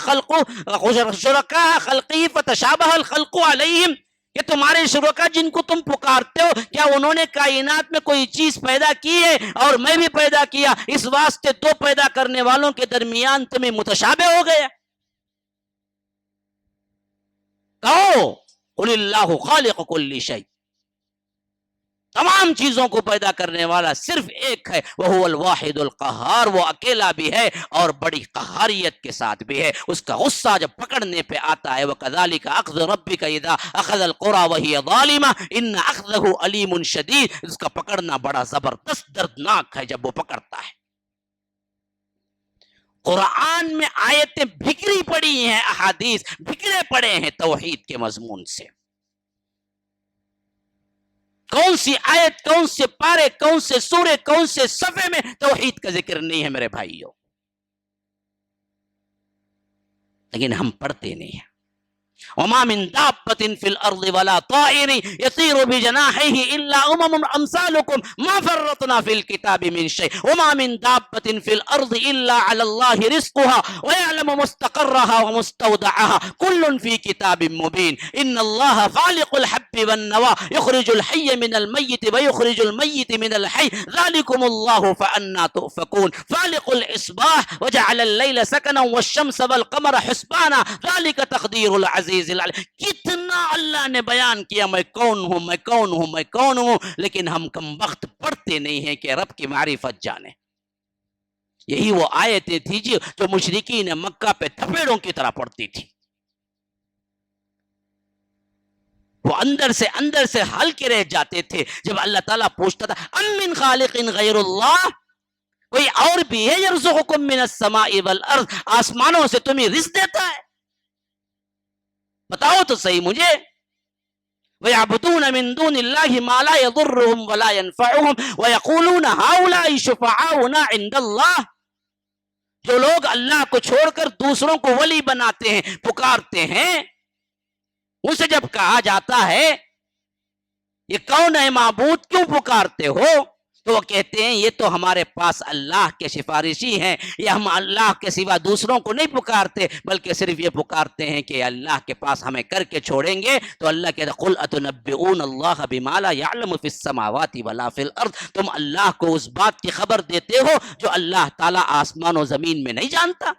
خلقی فتشابہ الخلق علیہم، کہ تمہارے شرکا جن کو تم پکارتے ہو، کیا انہوں نے کائنات میں کوئی چیز پیدا کی ہے اور میں بھی پیدا کیا، اس واسطے دو پیدا کرنے والوں کے درمیان تمہیں متشابہ ہو گیا؟ کہو قل اللہ خالق کل شیء، تمام چیزوں کو پیدا کرنے والا صرف ایک ہے، وہ الواحد القہار، وہ اکیلا بھی ہے اور بڑی قہاریت کے ساتھ بھی ہے۔ اس کا غصہ جب پکڑنے پہ آتا ہے، وَكَذَلِكَ أَخْذُ رَبِّكَ إِذَا أَخَذَ الْقُرَى وَهِيَ ظَالِمَةٌ إِنَّ أَخْذَهُ أَلِيمٌ شَدِيدٌ، اس کا پکڑنا بڑا زبردست دردناک ہے جب وہ پکڑتا ہے۔ قرآن میں آیتیں بکھری پڑی ہیں، احادیث بکھرے پڑے ہیں توحید کے مضمون سے۔ کون سی آیت، کون سے پارے، کون سے سورے، کون سے صفحے میں توحید کا ذکر نہیں ہے میرے بھائیوں؟ لیکن ہم پڑھتے نہیں ہیں۔ وما من دابة في الأرض ولا طائر يطير بجناحيه إلا أمم أمثالكم ما فرطنا في الكتاب من شيء وما من دابة في الأرض إلا على الله رزقها ويعلم مستقرها ومستودعها كل في كتاب مبين إن الله خالق الحب والنوى يخرج الحي من الميت ويخرج الميت من الحي ذلكم الله فأنا تؤفكون فالق الإصباح وجعل الليل سكنا والشمس والقمر حسبانا ذلك تقدير العزيز۔ کتنا اللہ نے بیان کیا میں کون ہوں، میں کون ہوں، میں کون ہوں، لیکن ہم کم وقت پڑھتے نہیں ہیں کہ رب کی معرفت جانے۔ یہی وہ آیتیں تھی جو مشرکین مکہ پہ تھپیڑوں کی طرح پڑھتی تھی، وہ اندر سے ہل کے رہ جاتے تھے جب اللہ تعالیٰ پوچھتا تھا ام من خالق غیر اللہ، کوئی اور بھی ہے یرزقکم من السماء والارض، آسمانوں سے تمہیں رزق دیتا ہے؟ بتاؤ تو صحیح مجھے۔ وَيَعْبُدُونَ مِن دُونِ اللَّهِ مَا لَا يَضُرُّهُمْ وَلَا يَنفَعُهُمْ وَيَقُولُونَ هَؤُلَاءِ شُفَعَاؤُنَا عِندَ اللَّهِ، جو لوگ اللہ کو چھوڑ کر دوسروں کو ولی بناتے ہیں، پکارتے ہیں، ان سے جب کہا جاتا ہے یہ کون ہے معبود، کیوں پکارتے ہو، تو وہ کہتے ہیں یہ تو ہمارے پاس اللہ کے سفارشی ہیں، یہ ہم اللہ کے سوا دوسروں کو نہیں پکارتے، بلکہ صرف یہ پکارتے ہیں کہ اللہ کے پاس ہمیں کر کے چھوڑیں گے۔ تو اللہ کہتا ہے قُلْ أَتُنَبِّئُونَ اللَّهَ بِمَا لَا يَعْلَمُ فِي السَّمَاوَاتِ وَلَا فِي الْأَرْضِ، تم اللہ کو اس بات کی خبر دیتے ہو جو اللہ تعالیٰ آسمان و زمین میں نہیں جانتا۔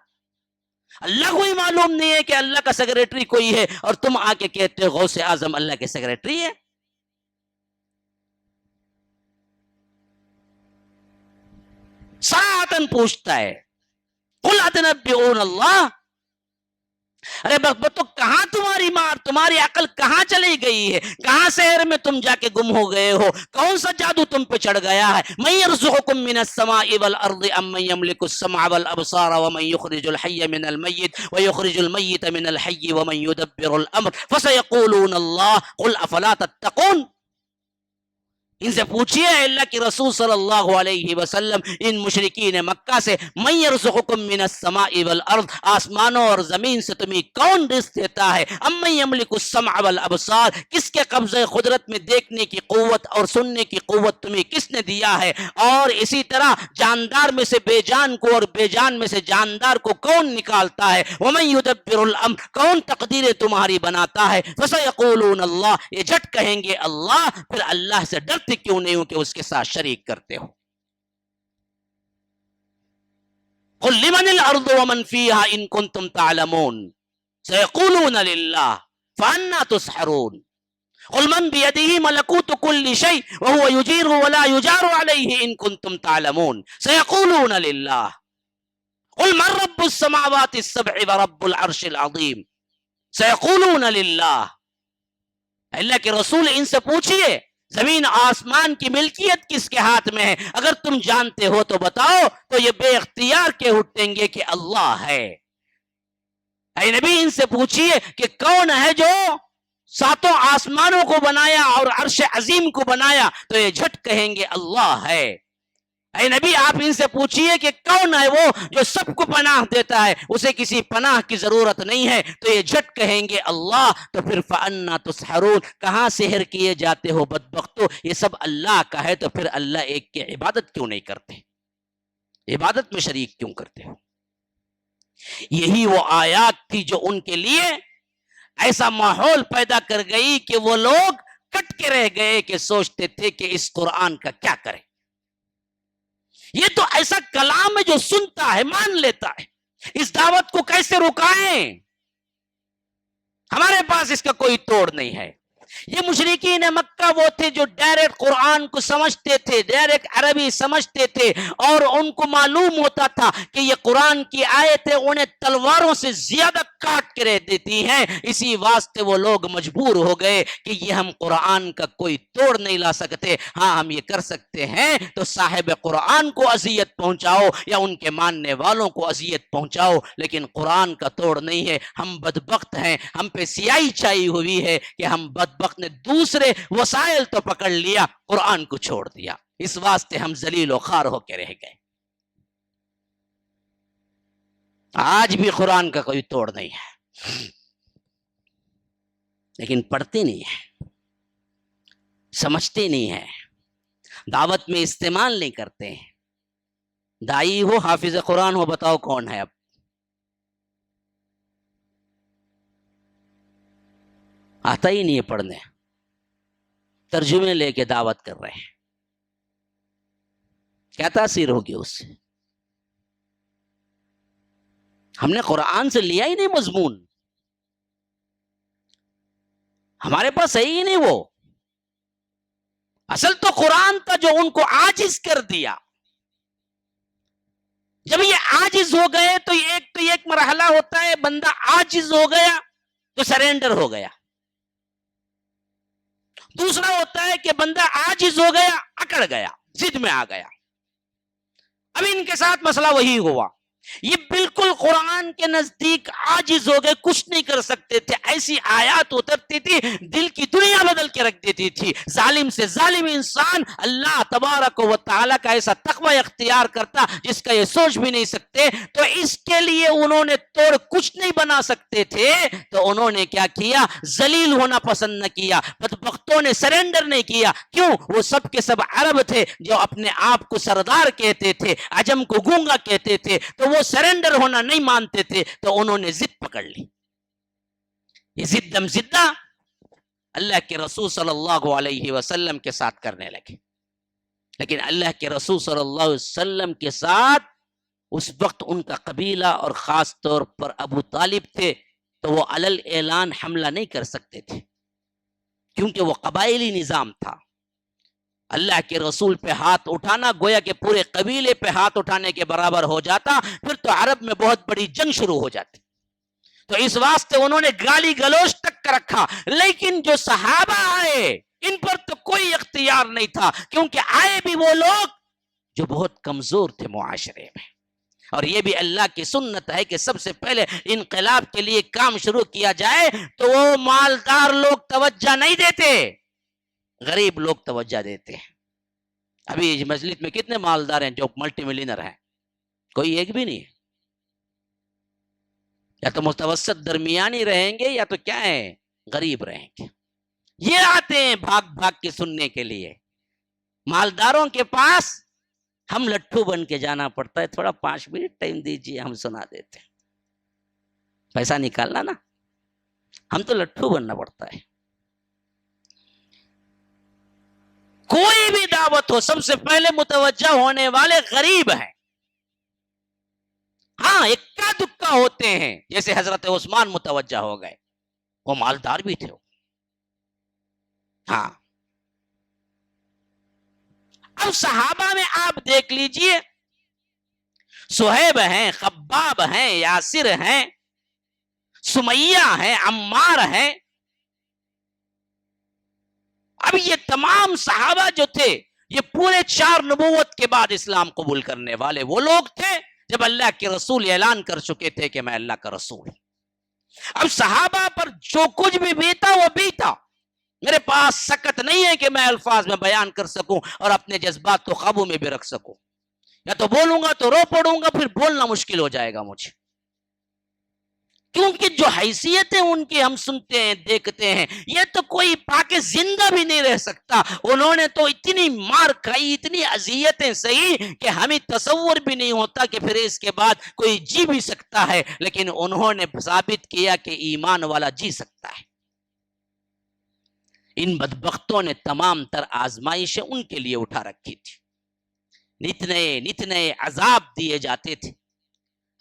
اللہ کو ہی معلوم نہیں ہے کہ اللہ کا سیکریٹری کوئی ہے، اور تم آ کے کہتے ہو غوث اعظم اللہ کے سیکریٹری ہے۔ ساتن پوچھتا ہے قُلْ أَتُنَبِّئُونَ اللَّهَ، ارے بختو کہاں تمہاری عقل کہاں چلی گئی ہے؟ کہاں شہر میں تم جا کے گم ہو گئے ہو؟ کون سا جادو تم پہ چڑھ گیا ہے؟ مَن يَرْزُقُكُم مِّنَ السَّمَاءِ وَالْأَرْضِ أَمَّن يَمْلِكُ السَّمْعَ وَالْأَبْصَارَ وَمَن يُخْرِجُ الْحَيَّ مِنَ الْمَيِّتِ وَيُخْرِجُ الْمَيِّتَ مِنَ الْحَيِّ وَمَن يُدَبِّرُ الْأَمْرَ فَسَيَقُولُونَ اللَّهُ قُلْ أَفَلَا تَتَّقُونَ۔ ان سے پوچھئے اللہ کی رسول صلی اللہ علیہ وسلم ان مشرکین مکہ سے، من یرزقکم من السماء والارض، آسمانوں اور زمین سے تمہیں کون رزق دیتا ہے؟ امن یملک السمع والابصار، کس کے قبضہ قدرت میں دیکھنے کی قوت اور سننے کی قوت تمہیں کس نے دیا ہے؟ اور اسی طرح جاندار میں سے بے جان کو اور بے جان میں سے جاندار کو کون نکالتا ہے؟ ومن یدبر الامر، کون تقدیریں تمہاری بناتا ہے؟ فسیقولون اللہ، یہ جھٹ کہیں گے اللہ، پھر اللہ سے ڈرتے کیوں نہیں ہو کہ اس کے ساتھ شریک کرتے ہو؟ قل لمن الارض ومن فيها ان كنتم تعلمون سيقولون لله فأنا تسحرون قل من بيده ملكوت كل شيء وهو يجير ولا يجار عليه ان كنتم تعلمون سيقولون لله قل من رب السماوات السبع ورب العرش العظيم سيقولون لله۔ اللہ کے رسول ان سے پوچھئے زمین آسمان کی ملکیت کس کے ہاتھ میں ہے؟ اگر تم جانتے ہو تو بتاؤ، تو یہ بے اختیار کے اٹھیں گے کہ اللہ ہے۔ اے نبی ان سے پوچھئے کہ کون ہے جو ساتوں آسمانوں کو بنایا اور عرش عظیم کو بنایا؟ تو یہ جھٹ کہیں گے اللہ ہے۔ اے نبی آپ ان سے پوچھئے کہ کون ہے وہ جو سب کو پناہ دیتا ہے، اسے کسی پناہ کی ضرورت نہیں ہے، تو یہ جھٹ کہیں گے اللہ، تو پھر فَأَنَّا تُسْحَرُونَ، کہاں سحر کیے جاتے ہو بدبختو، یہ سب اللہ کا ہے، تو پھر اللہ ایک کی عبادت کیوں نہیں کرتے، عبادت میں شریک کیوں کرتے ہو؟ یہی وہ آیات تھی جو ان کے لیے ایسا ماحول پیدا کر گئی کہ وہ لوگ کٹ کے رہ گئے کہ سوچتے تھے کہ اس قرآن کا کیا کریں، یہ تو ایسا کلام ہے جو سنتا ہے مان لیتا ہے، اس دعوت کو کیسے رکائیں، ہمارے پاس اس کا کوئی توڑ نہیں ہے۔ یہ مشرکین مکہ وہ تھے جو ڈائریکٹ قرآن کو سمجھتے تھے، ڈائریکٹ عربی سمجھتے تھے، اور ان کو معلوم ہوتا تھا کہ یہ قرآن کی آیتیں انہیں تلواروں سے زیادہ کاٹ کے رہ دیتی ہیں، اسی واسطے وہ لوگ مجبور ہو گئے کہ یہ ہم قرآن کا کوئی توڑ نہیں لا سکتے، ہاں ہم یہ کر سکتے ہیں تو صاحب قرآن کو اذیت پہنچاؤ یا ان کے ماننے والوں کو اذیت پہنچاؤ، لیکن قرآن کا توڑ نہیں ہے۔ ہم بدبخت ہیں، ہم پہ سیاہی چھائی ہوئی ہے کہ ہم بدبخت نے دوسرے وسائل تو پکڑ لیا، قرآن کو چھوڑ دیا، اس واسطے ہم ذلیل و خوار ہو کے رہ گئے۔ آج بھی قرآن کا کوئی توڑ نہیں ہے، لیکن پڑھتے نہیں ہیں، سمجھتے نہیں ہیں، دعوت میں استعمال نہیں کرتے ہیں۔ دائی ہو، حافظ قرآن ہو، بتاؤ کون ہے اب؟ آتا ہی نہیں ہے پڑھنے، ترجمے لے کے دعوت کر رہے ہیں، کیا تاثیر ہوگی اس سے؟ ہم نے قرآن سے لیا ہی نہیں مضمون، ہمارے پاس ہے ہی نہیں وہ اصل تو قرآن تھا جو ان کو عاجز کر دیا۔ جب یہ عاجز ہو گئے تو ایک مرحلہ ہوتا ہے، بندہ عاجز ہو گیا تو سرینڈر ہو گیا، دوسرا ہوتا ہے کہ بندہ عاجز ہو گیا، اکڑ گیا، ضد میں آ گیا۔ اب ان کے ساتھ مسئلہ وہی ہوا، یہ بالکل قرآن کے نزدیک عاجز ہو گئے، کچھ نہیں کر سکتے تھے، ایسی آیات اترتی تھی دل کی دنیا بدل کے رکھ دیتی تھی۔ ظالم سے ظالم انسان اللہ تبارک و تعالیٰ کا ایسا تقوی اختیار کرتا جس کا یہ سوچ بھی نہیں سکتے، تو اس کے لیے انہوں نے توڑ کچھ نہیں بنا سکتے تھے، تو انہوں نے کیا کیا؟ ذلیل ہونا پسند نہ کیا، بدبختوں نے سرنڈر نہیں کیا۔ کیوں؟ وہ سب کے سب عرب تھے جو اپنے آپ کو سردار کہتے تھے، عجم کو گونگا کہتے تھے، تو وہ سرنڈر ہونا نہیں مانتے تھے، تو انہوں نے ضد پکڑ لی۔ یہ ضدم زدہ اللہ کے رسول صلی اللہ علیہ وسلم کے ساتھ کرنے لگے، لیکن اللہ کے رسول صلی اللہ علیہ وسلم کے ساتھ اس وقت ان کا قبیلہ اور خاص طور پر ابو طالب تھے، تو وہ علل اعلان حملہ نہیں کر سکتے تھے، کیونکہ وہ قبائلی نظام تھا۔ اللہ کے رسول پہ ہاتھ اٹھانا گویا کہ پورے قبیلے پہ ہاتھ اٹھانے کے برابر ہو جاتا، پھر تو عرب میں بہت بڑی جنگ شروع ہو جاتی۔ تو اس واسطے انہوں نے گالی گلوچ تک کا رکھا، لیکن جو صحابہ آئے ان پر تو کوئی اختیار نہیں تھا، کیونکہ آئے بھی وہ لوگ جو بہت کمزور تھے معاشرے میں۔ اور یہ بھی اللہ کی سنت ہے کہ سب سے پہلے انقلاب کے لیے کام شروع کیا جائے تو وہ مالدار لوگ توجہ نہیں دیتے، غریب لوگ توجہ دیتے ہیں۔ ابھی مجلس میں کتنے مالدار ہیں جو ملٹی ملینر ہیں؟ کوئی ایک بھی نہیں ہے، یا تو متوسط درمیانی رہیں گے یا تو کیا ہے، غریب رہیں گے۔ یہ آتے ہیں بھاگ بھاگ کے سننے کے لیے، مالداروں کے پاس ہم لٹھو بن کے جانا پڑتا ہے، تھوڑا 5 منٹ ٹائم دیجیے، ہم سنا دیتے ہیں، پیسہ نکالنا نا، ہم تو لٹھو بننا پڑتا ہے۔ کوئی بھی دعوت ہو سب سے پہلے متوجہ ہونے والے غریب ہیں۔ ہاں اکا دکا ہوتے ہیں، جیسے حضرت عثمان متوجہ ہو گئے، وہ مالدار بھی تھے۔ ہاں اب صحابہ میں آپ دیکھ لیجئے، صہیب ہیں، خباب ہیں، یاسر ہیں، سمیہ ہیں، عمار ہیں۔ اب یہ تمام صحابہ جو تھے یہ پورے 4 نبوت کے بعد اسلام قبول کرنے والے وہ لوگ تھے جب اللہ کے رسول اعلان کر چکے تھے کہ میں اللہ کا رسول ہوں۔ اب صحابہ پر جو کچھ بھی بیتا وہ بیتا، میرے پاس سکت نہیں ہے کہ میں الفاظ میں بیان کر سکوں اور اپنے جذبات کو قابو میں بھی رکھ سکوں۔ یا تو بولوں گا تو رو پڑوں گا، پھر بولنا مشکل ہو جائے گا مجھے، کیونکہ جو حیثیتیں ان کی ہم سنتے ہیں دیکھتے ہیں، یہ تو کوئی پاکے زندہ بھی نہیں رہ سکتا. انہوں نے تو اتنی مار کھائی، اتنی اذیتیں سہی کہ ہمیں تصور بھی نہیں ہوتا کہ پھر اس کے بعد کوئی جی بھی سکتا ہے، لیکن انہوں نے ثابت کیا کہ ایمان والا جی سکتا ہے. ان بدبختوں نے تمام تر آزمائشیں ان کے لیے اٹھا رکھی تھی، نت نئے عذاب دیے جاتے تھے.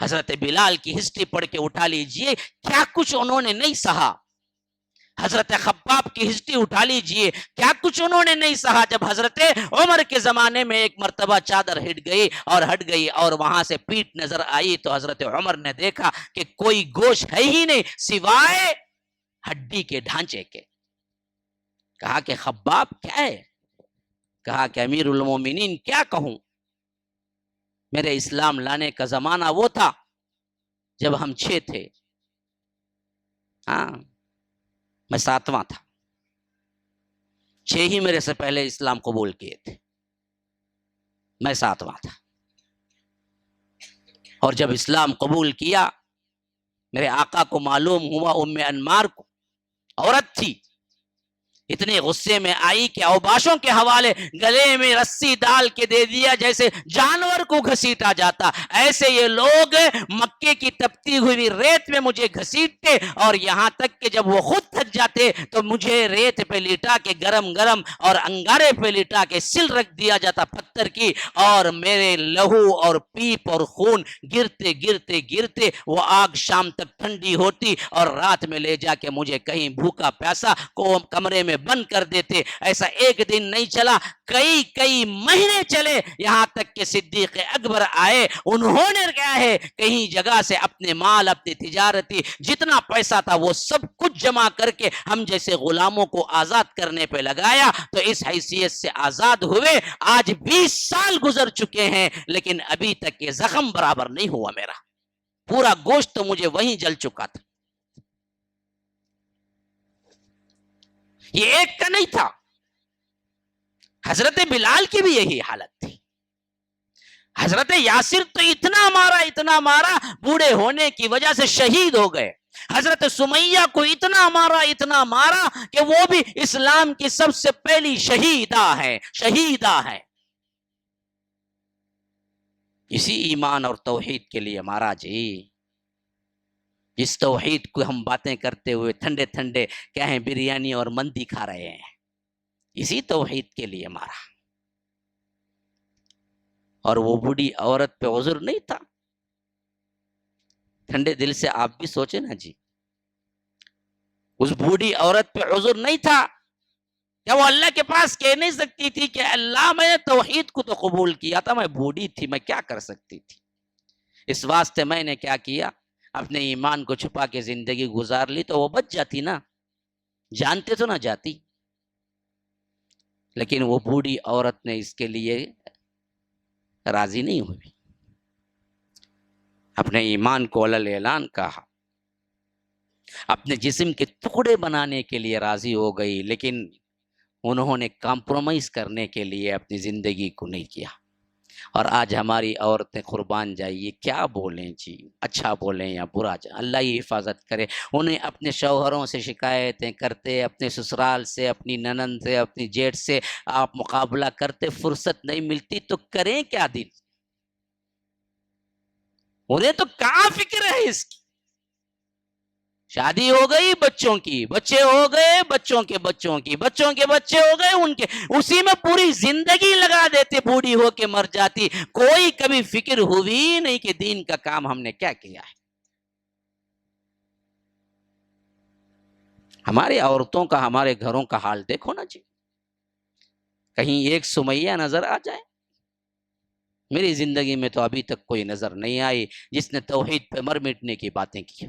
حضرت بلال کی ہسٹری پڑھ کے اٹھا لیجئے، کیا کچھ انہوں نے نہیں سہا. حضرت خباب کی ہسٹری اٹھا لیجئے، کیا کچھ انہوں نے نہیں سہا. جب حضرت عمر کے زمانے میں ایک مرتبہ چادر ہٹ گئی اور وہاں سے پیٹ نظر آئی تو حضرت عمر نے دیکھا کہ کوئی گوشت ہے ہی نہیں سوائے ہڈی کے ڈھانچے کے. کہا کہ خباب کیا ہے؟ کہا کہ امیر المومنین کیا کہوں، میرے اسلام لانے کا زمانہ وہ تھا جب ہم 6 تھے، ہاں میں 7واں تھا، 6 ہی میرے سے پہلے اسلام قبول کیے تھے، میں 7واں تھا. اور جب اسلام قبول کیا میرے آقا کو معلوم ہوا ام انمار کو عورت تھی، اتنے غصے میں آئی کہ اوباشوں کے حوالے گلے میں رسی ڈال کے دے دیا جیسے جانور کو گھسیٹا جاتا. ایسے یہ لوگ مکے کی تپتی ہوئی ریت میں مجھے گھسیٹتے، اور یہاں تک کہ جب وہ خود تھک جاتے تو مجھے ریت پہ لٹا کے گرم گرم اور انگارے پہ لٹا کے سل رکھ دیا جاتا پتھر کی، اور میرے لہو اور پیپ اور خون گرتے گرتے گرتے وہ آگ شام تک ٹھنڈی ہوتی، اور رات میں لے جا کے مجھے کہیں بھوکا پیاسا کو کمرے میں بند کر دیتے. ایسا ایک دن نہیں چلا، کئی مہینے چلے، یہاں تک کہ صدیق اکبر آئے. انہوں نے کیا ہے کہیں جگہ سے اپنے مال، اپنی تجارتی جتنا پیسہ تھا وہ سب کچھ جمع کر کے ہم جیسے غلاموں کو آزاد کرنے پہ لگایا. تو اس حیثیت سے آزاد ہوئے. آج 20 سال گزر چکے ہیں لیکن ابھی تک یہ زخم برابر نہیں ہوا میرا. پورا گوشت تو مجھے وہیں جل چکا تھا. یہ ایک کا نہیں تھا، حضرت بلال کی بھی یہی حالت تھی. حضرت یاسر تو اتنا مارا بوڑھے ہونے کی وجہ سے شہید ہو گئے. حضرت سمیہ کو اتنا مارا کہ وہ بھی اسلام کی سب سے پہلی شہیدہ ہے. اسی ایمان اور توحید کے لیے مارا جی. اس توحید کو ہم باتیں کرتے ہوئے ٹھنڈے کیا ہیں بریانی اور مندی کھا رہے ہیں، اسی توحید کے لیے مارا. اور وہ بوڑھی عورت پہ عذر نہیں تھا. ٹھنڈے دل سے آپ بھی سوچیں نا جی، اس بوڑھی عورت پہ عذر نہیں تھا کیا وہ اللہ کے پاس کہہ نہیں سکتی تھی کہ اللہ میں نے توحید کو تو قبول کیا تھا، میں بوڑھی تھی، میں کیا کر سکتی تھی. اس واسطے میں نے کیا کیا، اپنے ایمان کو چھپا کے زندگی گزار لی تو وہ بچ جاتی نا، جانتے تو نہ جاتی. لیکن وہ بوڑھی عورت نے اس کے لیے راضی نہیں ہوئی، اپنے ایمان کو علل اعلان کہا، اپنے جسم کے ٹکڑے بنانے کے لیے راضی ہو گئی، لیکن انہوں نے کمپرومائز کرنے کے لیے اپنی زندگی کو نہیں کیا. اور آج ہماری عورتیں قربان جائیے کیا بولیں جی، اچھا بولیں یا برا، اللہ ہی حفاظت کرے. انہیں اپنے شوہروں سے شکایتیں کرتے، اپنے سسرال سے، اپنی ننند سے، اپنی جیٹھ سے آپ مقابلہ کرتے، فرصت نہیں ملتی تو کریں کیا دن. انہیں تو کہاں فکر ہے اس کی. شادی ہو گئی بچوں کی، بچے ہو گئے بچوں کے بچوں کی، بچوں کے بچے ہو گئے ان کے، اسی میں پوری زندگی لگا دیتے، بوڑھی ہو کے مر جاتی. کوئی کبھی فکر ہوئی نہیں کہ دین کا کام ہم نے کیا کیا ہے. ہماری عورتوں کا، ہمارے گھروں کا حال دیکھو نا جی. کہیں ایک سمیہ نظر آ جائے؟ میری زندگی میں تو ابھی تک کوئی نظر نہیں آئی جس نے توحید پہ مر مٹنے کی باتیں کی.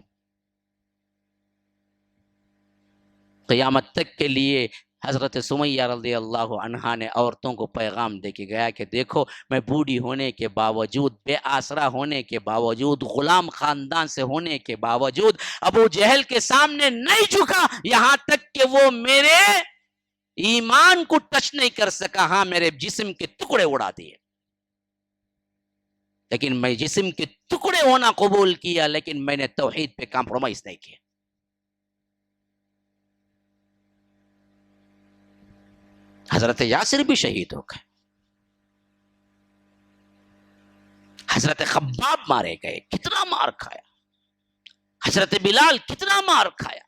قیامت تک کے لیے حضرت سمیہ رضی اللہ عنہا نے عورتوں کو پیغام دے کے گیا کہ دیکھو میں بوڑھی ہونے کے باوجود، بے آسرا ہونے کے باوجود، غلام خاندان سے ہونے کے باوجود ابو جہل کے سامنے نہیں جھکا، یہاں تک کہ وہ میرے ایمان کو ٹچ نہیں کر سکا. ہاں میرے جسم کے ٹکڑے اڑا دیے. لیکن میں جسم کے ٹکڑے ہونا قبول کیا لیکن میں نے توحید پہ کمپرومائز نہیں کیا. حضرت یاسر بھی شہید ہو گئے, حضرت خباب مارے گئے, کتنا مار کھایا, حضرت بلال کتنا مار کھایا.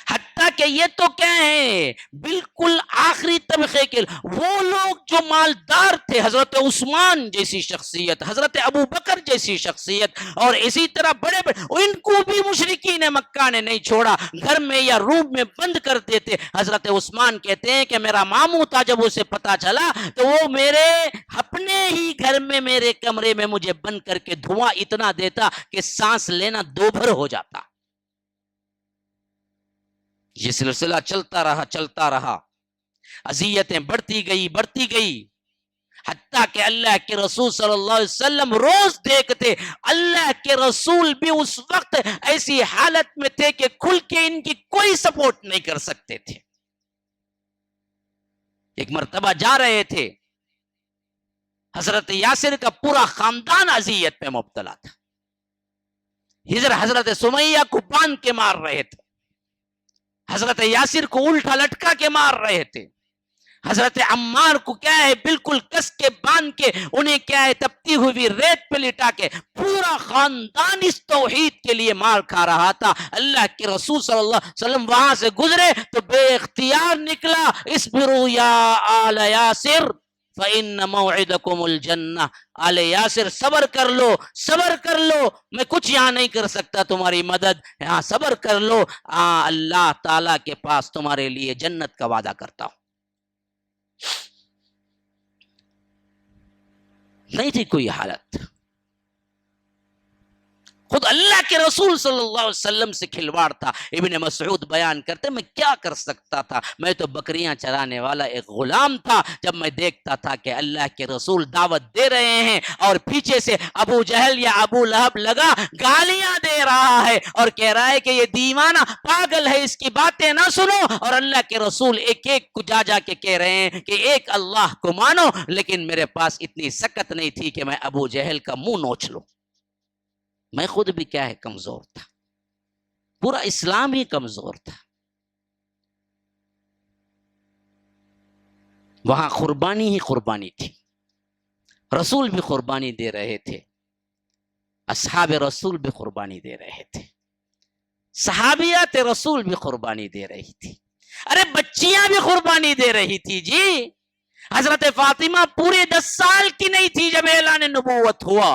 حتیٰ کہ یہ تو کیا ہے بالکل آخری طبقے کے وہ لوگ جو مالدار تھے, حضرت عثمان جیسی شخصیت, حضرت ابو بکر جیسی شخصیت, اور اسی طرح بڑے بڑے, ان کو بھی مشرکین مکہ نے نہیں چھوڑا, گھر میں یا روم میں بند کر دیتے. حضرت عثمان کہتے ہیں کہ میرا ماموں تھا, جب اسے پتا چلا تو وہ میرے اپنے ہی گھر میں میرے کمرے میں مجھے بند کر کے دھواں اتنا دیتا کہ سانس لینا دوبھر ہو جاتا. یہ سلسلہ چلتا رہا, اذیتیں بڑھتی گئی, حتیٰ کہ اللہ کے رسول صلی اللہ علیہ وسلم روز دیکھتے, اللہ کے رسول بھی اس وقت ایسی حالت میں تھے کہ کھل کے ان کی کوئی سپورٹ نہیں کر سکتے تھے. ایک مرتبہ جا رہے تھے, حضرت یاسر کا پورا خاندان اذیت میں مبتلا تھا. حضرت سمیہ کو باندھ کے مار رہے تھے, حضرت یاسر کو الٹا لٹکا کے مار رہے تھے, حضرت عمار کو کیا ہے بالکل کس کے باندھ کے انہیں کیا ہے تپتی ہوئی ریت پہ لٹا کے, پورا خاندان اس توحید کے لیے مار کھا رہا تھا. اللہ کے رسول صلی اللہ علیہ وسلم وہاں سے گزرے تو بے اختیار نکلا, اصبروا یا آل یاسر فَإِنَّ مَوْعِدَكُمُ الْجَنَّةُ, آل یاسر صبر کر لو, میں کچھ یہاں نہیں کر سکتا تمہاری مدد, یہاں صبر کر لو, اللہ تعالیٰ کے پاس تمہارے لیے جنت کا وعدہ کرتا ہوں. نہیں تھی کوئی حالت, خود اللہ کے رسول صلی اللہ علیہ وسلم سے کھلواڑ تھا. ابن مسعود بیان کرتے میں کیا کر سکتا تھا, میں تو بکریاں چرانے والا ایک غلام تھا. جب میں دیکھتا تھا کہ اللہ کے رسول دعوت دے رہے ہیں اور پیچھے سے ابو جہل یا ابو لہب لگا گالیاں دے رہا ہے اور کہہ رہا ہے کہ یہ دیوانہ پاگل ہے, اس کی باتیں نہ سنو, اور اللہ کے رسول ایک ایک کو جا کے کہہ رہے ہیں کہ ایک اللہ کو مانو, لیکن میرے پاس اتنی سکت نہیں تھی کہ میں ابو جہل کا منہ نوچ لوں. میں خود بھی کیا ہے کمزور تھا, پورا اسلام ہی کمزور تھا. وہاں قربانی ہی قربانی تھی, رسول بھی قربانی دے رہے تھے, اصحاب رسول بھی قربانی دے رہے تھے, صحابیات رسول بھی قربانی دے رہی تھی, ارے بچیاں بھی قربانی دے رہی تھی. جی حضرت فاطمہ پورے 10 سال کی نہیں تھی جب اعلان نبوت ہوا,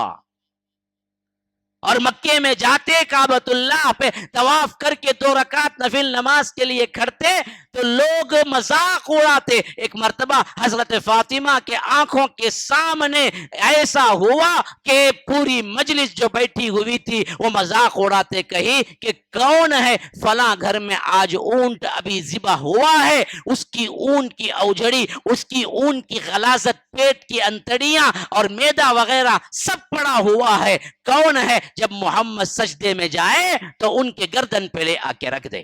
اور مکے میں جاتے کعبۃ اللہ پہ طواف کر کے 2 رکعت نفل نماز کے لیے کھڑتے تو لوگ مذاق اڑاتے. ایک مرتبہ حضرت فاطمہ کے آنکھوں کے سامنے ایسا ہوا کہ پوری مجلس جو بیٹھی ہوئی تھی وہ مذاق اڑاتے کہی کہ کون ہے فلاں گھر میں آج اونٹ ابھی ذبح ہوا ہے, اس کی اون کی اوجڑی, اس کی اون کی غلاظت, پیٹ کی انتڑیاں اور میدا وغیرہ سب پڑا ہوا ہے, کون ہے جب محمد سجدے میں جائے تو ان کے گردن پہ لے آ کے رکھ دے.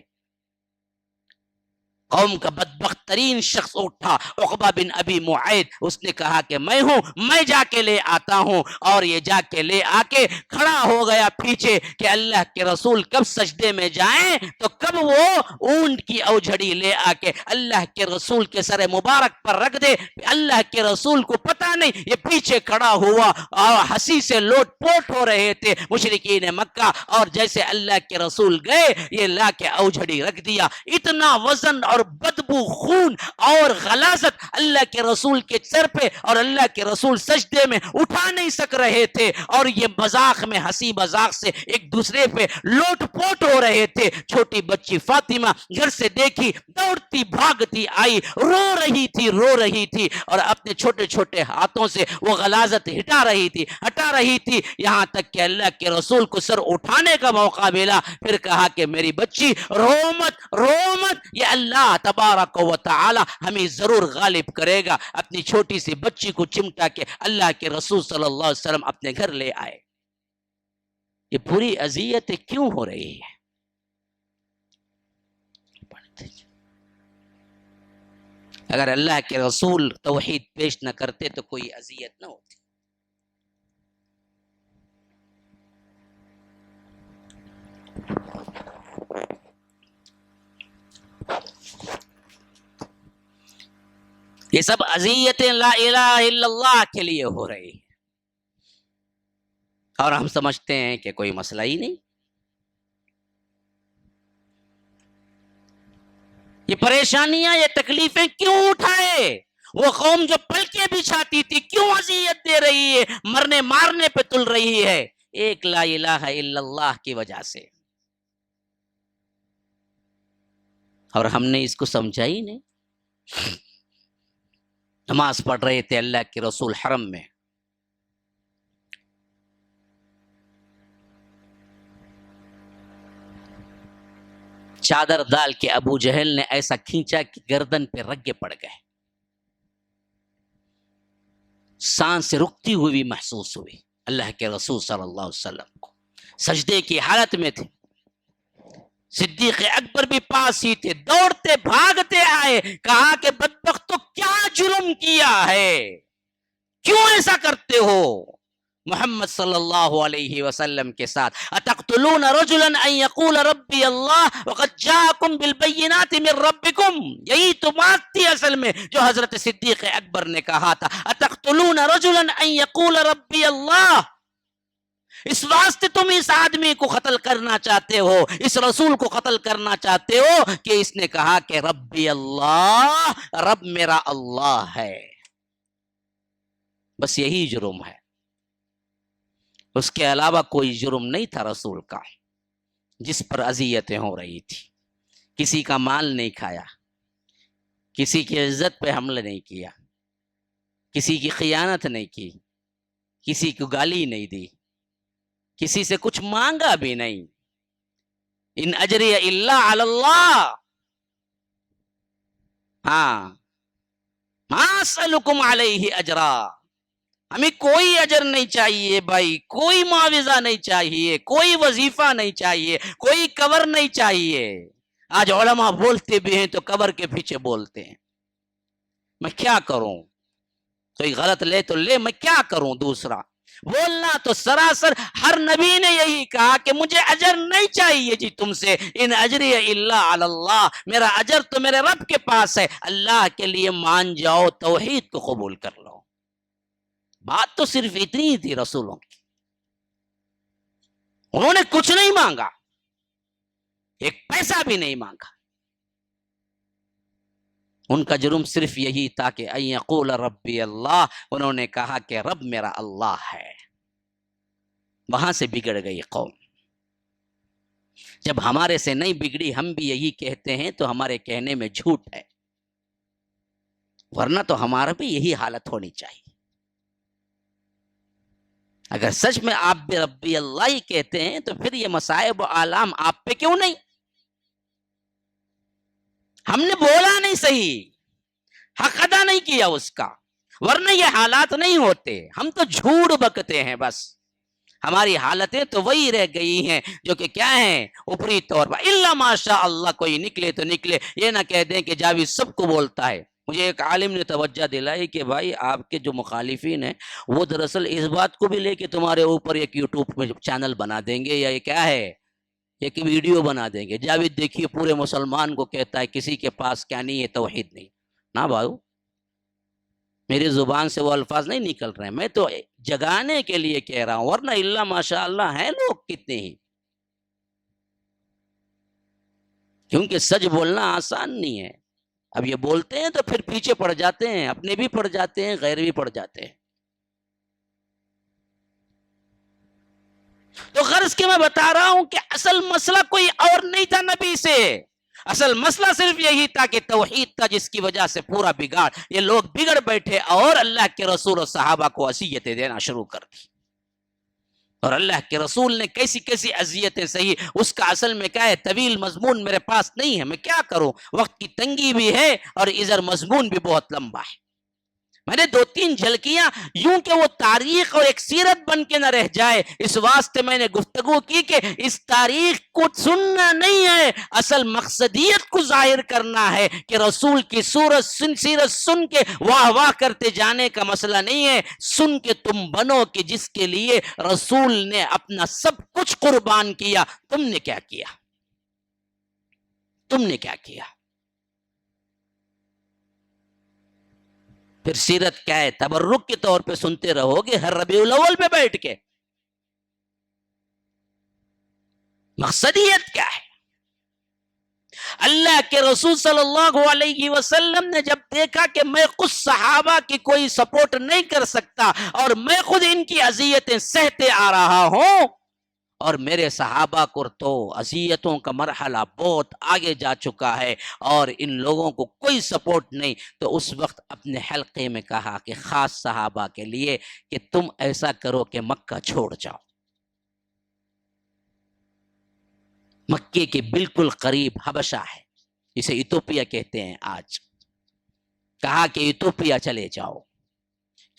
قوم کا بدبخت ترین شخص اٹھا, عقبہ بن ابی معیط, اس نے کہا کہ میں ہوں, میں جا کے لے آتا ہوں, اور یہ جا کے لے آ کے کھڑا ہو گیا پیچھے کہ اللہ کے رسول کب سجدے میں جائیں تو کب وہ اونٹ کی اوجھڑی لے آ کے اللہ کے رسول کے سر مبارک پر رکھ دے. اللہ کے رسول کو پتا نہیں, یہ پیچھے کھڑا ہوا اور ہنسی سے لوٹ پوٹ ہو رہے تھے مشرکین مکہ, اور جیسے اللہ کے رسول گئے یہ لا کے اوجھڑی رکھ دیا. اتنا وزن اور بدبو, خون اور غلاظت اللہ کے رسول کے سر پہ, اور اللہ کے رسول سجدے میں اٹھا نہیں سک رہے تھے, اور یہ مذاق میں ہنسی مذاق سے ایک دوسرے پہ لوٹ پوٹ ہو رہے تھے. چھوٹی بچی فاطمہ گھر سے دیکھی, دوڑتی بھاگتی آئی, رو رہی تھی اور اپنے چھوٹے چھوٹے ہاتھوں سے وہ غلاظت ہٹا رہی تھی یہاں تک کہ اللہ کے رسول کو سر اٹھانے کا موقع ملا. پھر کہا کہ میری بچی رو مت, یہ اللہ تبارک و تعالی ہمیں ضرور غالب کرے گا. اپنی چھوٹی سی بچی کو چمٹا کے اللہ کے رسول صلی اللہ علیہ وسلم اپنے گھر لے آئے. یہ پوری اذیت کیوں ہو رہی ہے؟ اگر اللہ کے رسول توحید پیش نہ کرتے تو کوئی اذیت نہ ہوتی. یہ سب اذیتیں لا الہ الا اللہ کے لیے ہو رہی ہے، اور ہم سمجھتے ہیں کہ کوئی مسئلہ ہی نہیں۔ یہ پریشانیاں، یہ تکلیفیں کیوں اٹھائے؟ وہ قوم جو پلکیں بچھاتی تھی کیوں اذیت دے رہی ہے، مرنے مارنے پہ تل رہی ہے؟ ایک لا الہ الا اللہ کی وجہ سے۔ اور ہم نے اس کو سمجھا ہی نہیں۔ نماز پڑھ رہے تھے اللہ کے رسول حرم میں، چادر ڈال کے ابو جہل نے ایسا کھینچا کہ گردن پہ رگے پڑ گئے، سانس رکتی ہوئی محسوس ہوئی۔ اللہ کے رسول صلی اللہ علیہ وسلم کو سجدے کی حالت میں تھے، صدیق اکبر بھی پاس ہی تھے، دوڑتے بھاگتے آئے، کہا کہ بدبختو کیا جرم کیا ہے، کیوں ایسا کرتے ہو محمد صلی اللہ علیہ وسلم کے ساتھ؟ اتقتلون رجلا ان یقول ربی اللہ وقد جاءکم بالبینات من ربکم، یہی تو بات تھی اصل میں جو حضرت صدیق اکبر نے کہا تھا، اتقتلون رجلا ان یقول ربی اللہ، اس واسطے تم اس آدمی کو قتل کرنا چاہتے ہو، اس رسول کو قتل کرنا چاہتے ہو کہ اس نے کہا کہ ربی اللہ، رب میرا اللہ ہے، بس یہی جرم ہے، اس کے علاوہ کوئی جرم نہیں تھا رسول کا جس پر اذیتیں ہو رہی تھی۔ کسی کا مال نہیں کھایا، کسی کی عزت پہ حملہ نہیں کیا، کسی کی خیانت نہیں کی، کسی کو گالی نہیں دی، کسی سے کچھ مانگا بھی نہیں۔ ان اجری الا علی اللہ، ہاں، ما اسألکم علیہ اجرا، ہمیں کوئی اجر نہیں چاہیے بھائی، کوئی معاوضہ نہیں چاہیے، کوئی وظیفہ نہیں چاہیے، کوئی کور نہیں چاہیے۔ آج علماء بولتے بھی ہیں تو کور کے پیچھے بولتے ہیں، میں کیا کروں؟ کوئی غلط لے تو لے، میں کیا کروں؟ دوسرا بولنا تو سراسر ہر نبی نے یہی کہا کہ مجھے اجر نہیں چاہیے جی تم سے، ان اجری الا علی اللہ، میرا اجر تو میرے رب کے پاس ہے، اللہ کے لیے مان جاؤ، توحید کو قبول کر لو۔ بات تو صرف اتنی ہی تھی رسولوں کی، انہوں نے کچھ نہیں مانگا، ایک پیسہ بھی نہیں مانگا، ان کا جرم صرف یہی تھا کہ ان یقول ربی اللہ، انہوں نے کہا کہ رب میرا اللہ ہے۔ وہاں سے بگڑ گئی قوم۔ جب ہمارے سے نہیں بگڑی، ہم بھی یہی کہتے ہیں تو ہمارے کہنے میں جھوٹ ہے، ورنہ تو ہمارا بھی یہی حالت ہونی چاہیے۔ اگر سچ میں آپ بھی ربی اللہ ہی کہتے ہیں تو پھر یہ مصائب و آلام آپ پہ کیوں نہیں؟ ہم نے بولا نہیں صحیح، حق ادا نہیں کیا اس کا، ورنہ یہ حالات نہیں ہوتے۔ ہم تو جھوٹ بکتے ہیں، بس ہماری حالتیں تو وہی رہ گئی ہیں جو کہ کیا ہیں، اوپری طور پر الا ماشاء اللہ، کوئی نکلے تو نکلے، یہ نہ کہہ دیں کہ جاوید سب کو بولتا ہے۔ مجھے ایک عالم نے توجہ دلائی کہ بھائی آپ کے جو مخالفین ہیں وہ دراصل اس بات کو بھی لے کے تمہارے اوپر ایک یوٹیوب میں چینل بنا دیں گے، یا یہ کیا ہے، ایک ویڈیو بنا دیں گے، جاوید دیکھیے پورے مسلمان کو کہتا ہے کسی کے پاس کیا نہیں ہے، توحید نہیں۔ نہ بھاؤ، میری زبان سے وہ الفاظ نہیں نکل رہے ہیں، میں تو جگانے کے لیے کہہ رہا ہوں، ورنہ اللہ ماشاء اللہ ہیں لوگ کتنے ہی۔ کیونکہ سچ بولنا آسان نہیں ہے، اب یہ بولتے ہیں تو پھر پیچھے پڑ جاتے ہیں، اپنے بھی پڑ جاتے ہیں، غیر بھی پڑ جاتے ہیں۔ تو غرض کہ میں بتا رہا ہوں کہ اصل مسئلہ کوئی اور نہیں تھا نبی سے، اصل مسئلہ صرف یہی تھا کہ توحید تھا، جس کی وجہ سے پورا بگاڑ، یہ لوگ بگڑ بیٹھے اور اللہ کے رسول اور صحابہ کو اذیتیں دینا شروع کر دی۔ اور اللہ کے رسول نے کیسی کیسی اذیتیں سہی، اس کا اصل میں کیا ہے، طویل مضمون میرے پاس نہیں ہے، میں کیا کروں، وقت کی تنگی بھی ہے اور ادھر مضمون بھی بہت لمبا ہے۔ میں نے دو تین جھلکیاں یوں کہ وہ تاریخ اور ایک سیرت بن کے نہ رہ جائے، اس واسطے میں نے گفتگو کی کہ اس تاریخ کو سننا نہیں ہے، اصل مقصدیت کو ظاہر کرنا ہے کہ رسول کی سیرت سن کے واہ واہ کرتے جانے کا مسئلہ نہیں ہے، سن کے تم بنو کہ جس کے لیے رسول نے اپنا سب کچھ قربان کیا، تم نے کیا کیا، تم نے کیا کیا؟ پھر سیرت کیا ہے تبرک کے طور پہ سنتے رہو گے ہر ربیع الاول پہ بیٹھ کے؟ مقصدیت کیا ہے؟ اللہ کے رسول صلی اللہ علیہ وسلم نے جب دیکھا کہ میں خود صحابہ کی کوئی سپورٹ نہیں کر سکتا اور میں خود ان کی اذیتیں سہتے آ رہا ہوں اور میرے صحابہ کو تو اذیتوں کا مرحلہ بہت آگے جا چکا ہے اور ان لوگوں کو کوئی سپورٹ نہیں، تو اس وقت اپنے حلقے میں کہا کہ خاص صحابہ کے لیے کہ تم ایسا کرو کہ مکہ چھوڑ جاؤ، مکے کے بالکل قریب حبشہ ہے، اسے ایتھوپیا کہتے ہیں آج، کہا کہ ایتھوپیا چلے جاؤ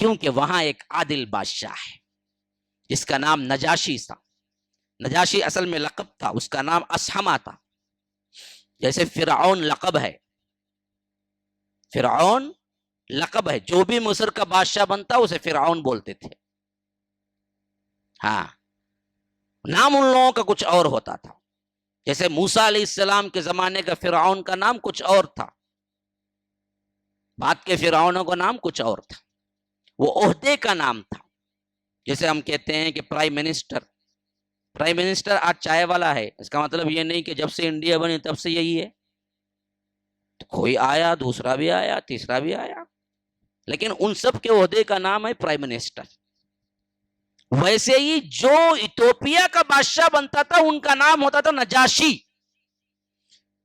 کیونکہ وہاں ایک عادل بادشاہ ہے جس کا نام نجاشی تھا۔ نجاشی اصل میں لقب تھا، اس کا نام اسحمہ تھا، جیسے فرعون لقب ہے، فرعون لقب ہے، جو بھی مصر کا بادشاہ بنتا اسے فرعون بولتے تھے، ہاں نام ان لوگوں کا کچھ اور ہوتا تھا، جیسے موسیٰ علیہ السلام کے زمانے کا فرعون کا نام کچھ اور تھا، بعد کے فرعونوں کا نام کچھ اور تھا، وہ عہدے کا نام تھا، جیسے ہم کہتے ہیں کہ پرائم منسٹر آج چائے والا ہے، اس کا مطلب یہ نہیں کہ جب سے انڈیا بنی تب سے یہی ہے، کوئی آیا دوسرا بھی آیا تیسرا بھی آیا، لیکن ان سب کے عہدے کا نام ہے پرائم منسٹر۔ ویسے ہی جو ایتھوپیا کا بادشاہ بنتا تھا ان کا نام ہوتا تھا نجاشی،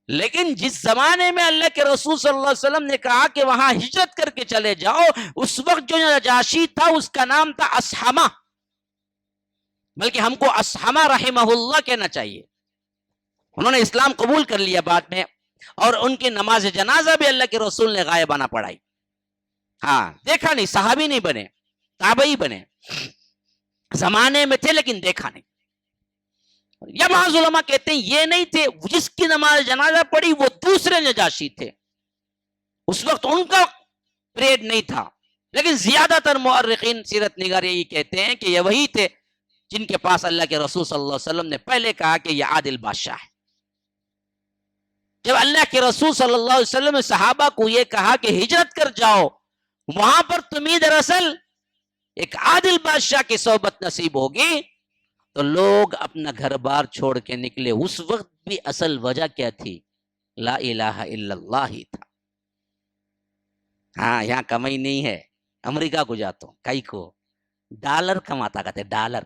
لیکن جس زمانے میں اللہ کے رسول صلی اللہ علیہ وسلم نے کہا کہ وہاں ہجرت کر کے چلے جاؤ، اس وقت جو نجاشی تھا اس کا نام تھا اسحمہ، بلکہ ہم کو اسحمہ رحمہ اللہ کہنا چاہیے، انہوں نے اسلام قبول کر لیا بعد میں، اور ان کی نماز جنازہ بھی اللہ کے رسول نے غائبانہ پڑھائی، ہاں دیکھا نہیں، صحابی نہیں بنے، تابعی بنے، زمانے میں تھے لیکن دیکھا نہیں۔ یا بعض علماء کہتے ہیں یہ نہیں تھے، جس کی نماز جنازہ پڑھی وہ دوسرے نجاشی تھے، اس وقت ان کا پریڈ نہیں تھا، لیکن زیادہ تر مؤرخین سیرت نگار یہی کہتے ہیں کہ یہ وہی تھے جن کے پاس اللہ کے رسول صلی اللہ علیہ وسلم نے پہلے کہا کہ یہ عادل بادشاہ ہے۔ جب اللہ کے رسول صلی اللہ علیہ وسلم نے صحابہ کو یہ کہا کہ ہجرت کر جاؤ، وہاں پر تمہیں دراصل ایک عادل بادشاہ کی صحبت نصیب ہوگی، تو لوگ اپنا گھر بار چھوڑ کے نکلے۔ اس وقت بھی اصل وجہ کیا تھی؟ لا الہ الا اللہ ہی تھا۔ ہاں یہاں کمائی نہیں ہے، امریکہ کو جاتا ہوں کئی کو ڈالر کماتا کہتے ڈالر،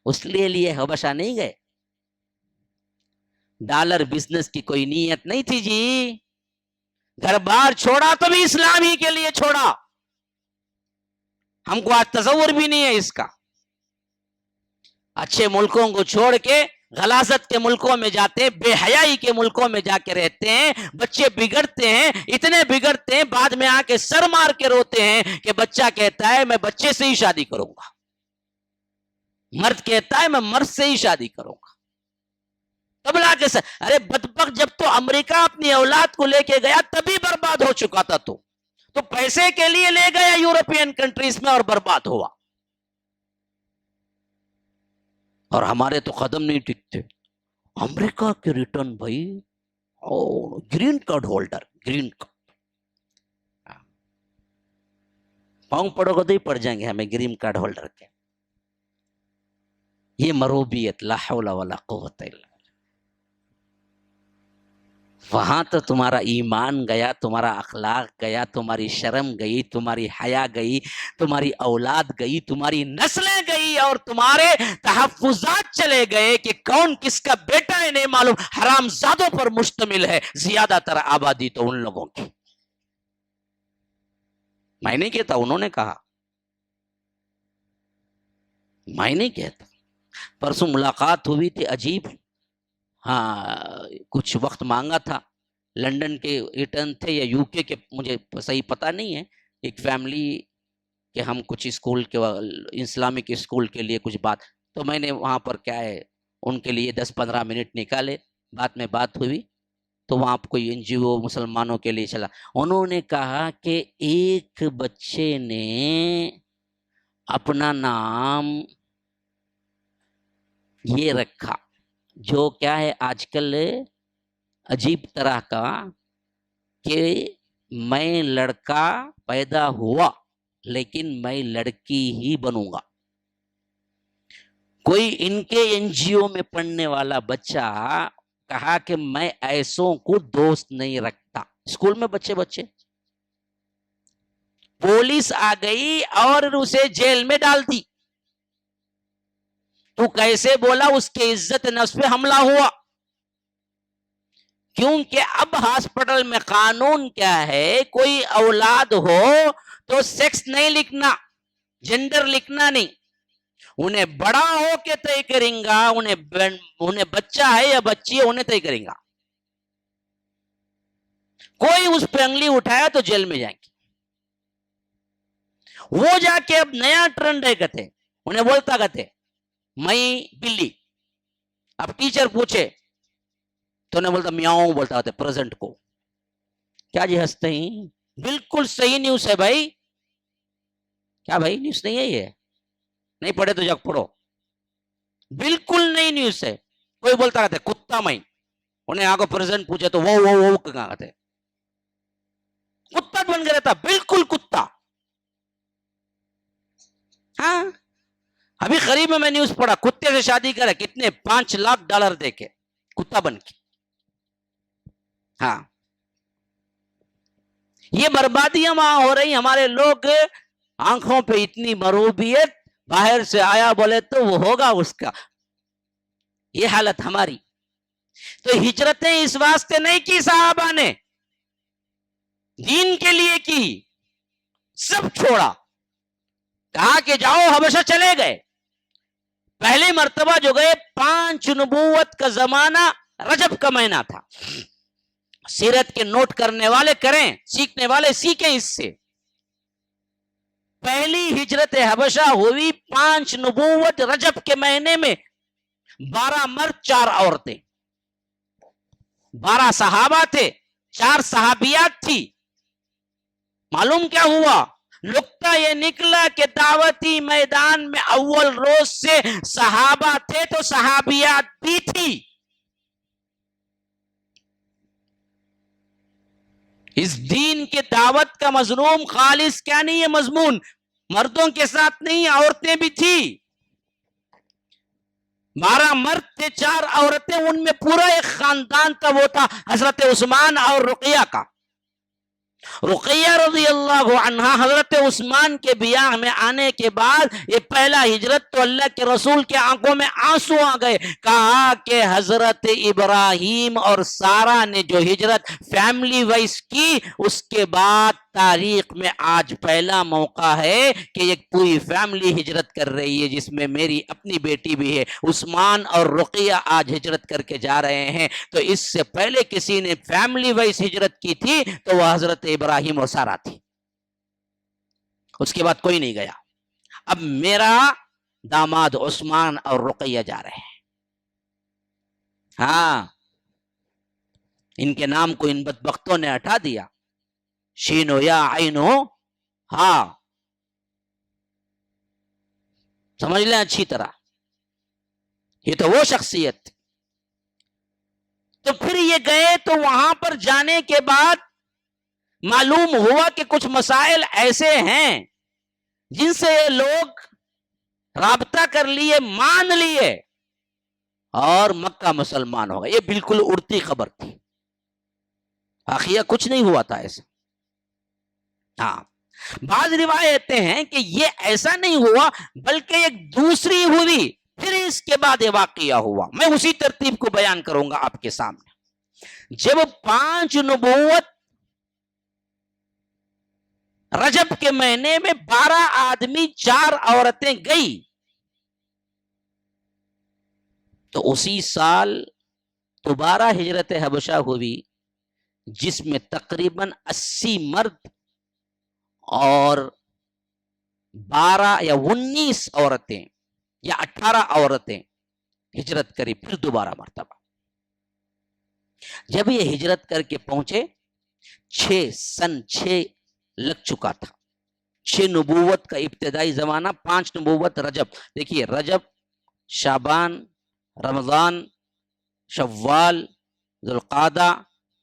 اس لیے حبشہ نہیں گئے، ڈالر بزنس کی کوئی نیت نہیں تھی جی، گھر بار چھوڑا تو بھی اسلام ہی کے لیے چھوڑا، ہم کو آج تصور بھی نہیں ہے اس کا، اچھے ملکوں کو چھوڑ کے غلاظت کے ملکوں میں جاتے ہیں، بے حیائی کے ملکوں میں جا کے رہتے ہیں، بچے بگڑتے ہیں، اتنے بگڑتے ہیں بعد میں آ کے سر مار کے روتے ہیں کہ بچہ کہتا ہے میں بچے سے ہی شادی کروں گا، مرد کہتا ہے میں مرد سے ہی شادی کروں گا، تب لا کے ارے بدبخت جب تو امریکہ اپنی اولاد کو لے کے گیا تبھی برباد ہو چکا تھا، تو پیسے کے لیے لے گیا یورپین کنٹریز میں اور برباد ہوا، اور ہمارے تو قدم نہیں ٹکتے، امریکہ کے ریٹرن بھائی، green card holder, green card پاؤں پڑو گے تو ہی پڑ جائیں گے ہمیں گرین کارڈ ہولڈر کے، یہ مروبیت، لا حول ولا قوت الا باللہ۔ وہاں تو تمہارا ایمان گیا، تمہارا اخلاق گیا، تمہاری شرم گئی، تمہاری حیا گئی، تمہاری اولاد گئی، تمہاری نسلیں گئی، اور تمہارے تحفظات چلے گئے کہ کون کس کا بیٹا ہے نہیں معلوم، حرام زادوں پر مشتمل ہے زیادہ تر آبادی تو ان لوگوں کی۔ میں نہیں کہتا، انہوں نے کہا، میں نہیں کہتا۔ پرسوں ملاقات ہوئی تھی، عجیب، ہاں کچھ وقت مانگا تھا، لندن کے ریٹرن تھے یا یو کے مجھے صحیح پتہ نہیں ہے، ایک فیملی کہ ہم کچھ اسکول کے اسلامک اسکول کے لیے کچھ بات، تو میں نے وہاں پر کیا ہے ان کے لیے 10-15 منٹ نکالے، بعد میں بات ہوئی تو وہاں کوئی این جی او مسلمانوں کے لیے چلا، انہوں نے کہا کہ ایک بچے نے اپنا نام یہ رکھا جو کیا ہے آج کل عجیب طرح کا، کہ میں لڑکا پیدا ہوا لیکن میں لڑکی ہی بنوں گا. کوئی ان کے این جی او میں پڑھنے والا بچہ کہا کہ میں ایسوں کو دوست نہیں رکھتا. اسکول میں بچے پولیس آ گئی اور اسے جیل میں ڈال دی. تو کیسے بولا؟ اس کے عزت نفس پہ حملہ ہوا. کیونکہ اب ہاسپٹل میں قانون کیا ہے، کوئی اولاد ہو تو سیکس نہیں لکھنا، جینڈر لکھنا نہیں. انہیں بڑا ہو کے طے کریں گا، انہیں بچہ ہے یا بچی ہے انہیں طے کریں گا. کوئی اس پہ انگلی اٹھایا تو جیل میں جائیں گے. وہ جا کے اب نیا ٹرینڈ ہے کہتے، انہیں بولتا کہتے میں بلی. اب ٹیچر پوچھے تو انہیں بولتا میاؤں بولتا کہتے پریزنٹ کو. کیا جی ہنستے ہیں؟ بالکل صحیح نیوز ہے بھائی. کیا بھائی نیوز نہیں ہے؟ یہ نہیں پڑھے تو جا پڑھو. بالکل نئی نیوز ہے. کوئی بولتا کہتے کتا میں، انہیں آگے پریزنٹ پوچھے تو وہ کہاں کہتے کتا بن گیا تھا. بالکل کتا. ہاں ابھی قریب میں نیوز پڑھا، کتے سے شادی کرے کتنے $5 لاکھ دے کے کتا بن کے. ہاں یہ بربادیاں وہاں ہو رہی. ہمارے لوگ آنکھوں پہ اتنی مروبیت، باہر سے آیا بولے تو وہ ہوگا اس کا. یہ حالت ہماری. تو ہجرتیں اس واسطے نہیں کی صحابہ نے، دین کے لیے کی. سب چھوڑا، کہا کہ جاؤ حبشہ. چلے گئے. پہلی مرتبہ جو گئے 5 نبوت کا زمانہ رجب کا مہینہ تھا. سیرت کے نوٹ کرنے والے کریں، سیکھنے والے سیکھیں اس سے. پہلی ہجرت حبشہ ہوئی 5 نبوت رجب کے مہینے میں. 12 مرد 4 عورتیں. 12 صحابہ تھے، 4 صحابیات تھی. معلوم کیا ہوا؟ نقطہ یہ نکلا کہ دعوتی میدان میں اول روز سے صحابہ تھے تو صحابیات بھی تھی. اس دین کے دعوت کا مضمون خالص کیا نہیں ہے؟ مضمون مردوں کے ساتھ نہیں، عورتیں بھی تھی. 12 مرد تھے، 4 عورتیں. ان میں پورا ایک خاندان تھا، وہ تھا حضرت عثمان اور رقیہ کا. رقیہ رضی اللہ عنہا حضرت عثمان کے بیاہ میں آنے کے بعد یہ پہلا ہجرت تو اللہ کے رسول کے آنکھوں میں آنسو آ گئے. کہا کہ حضرت ابراہیم اور سارا نے جو ہجرت فیملی وائز کی، اس کے بعد تاریخ میں آج پہلا موقع ہے کہ ایک پوری فیملی ہجرت کر رہی ہے، جس میں میری اپنی بیٹی بھی ہے. عثمان اور رقیہ آج ہجرت کر کے جا رہے ہیں. تو اس سے پہلے کسی نے فیملی وائز ہجرت کی تھی تو وہ حضرت ابراہیم اور سارا تھی. اس کے بعد کوئی نہیں گیا. اب میرا داماد عثمان اور رقیہ جا رہے ہیں. ہاں ان کے نام کو ان بدبختوں نے ہٹا دیا. شینو یا عینو، ہاں سمجھ لیں اچھی طرح. یہ تو وہ شخصیت. تو پھر یہ گئے تو وہاں پر جانے کے بعد معلوم ہوا کہ کچھ مسائل ایسے ہیں جن سے یہ لوگ رابطہ کر لیے، مان لیے اور مکہ مسلمان ہو گئے. یہ بالکل اڑتی خبر تھی. آخیہ کچھ نہیں ہوا تھا ایسا. ہاں بعض روایتیں ہیں کہ یہ ایسا نہیں ہوا بلکہ ایک دوسری ہوئی، پھر اس کے بعد یہ واقعہ ہوا. میں اسی ترتیب کو بیان کروں گا آپ کے سامنے. جب 5 نبوت رجب کے مہینے میں 12 آدمی 4 عورتیں گئی تو اسی سال دوبارہ ہجرت حبشہ ہوئی، جس میں تقریباً 80 مرد اور 12 یا 19 عورتیں یا 18 عورتیں ہجرت کری. پھر دوبارہ مرتبہ جب یہ ہجرت کر کے پہنچے 6 لگ چکا تھا. 6 نبوت کا ابتدائی زمانہ، 5 نبوت رجب. دیکھیے رجب، شعبان، رمضان، شوال، ذوالقعدہ،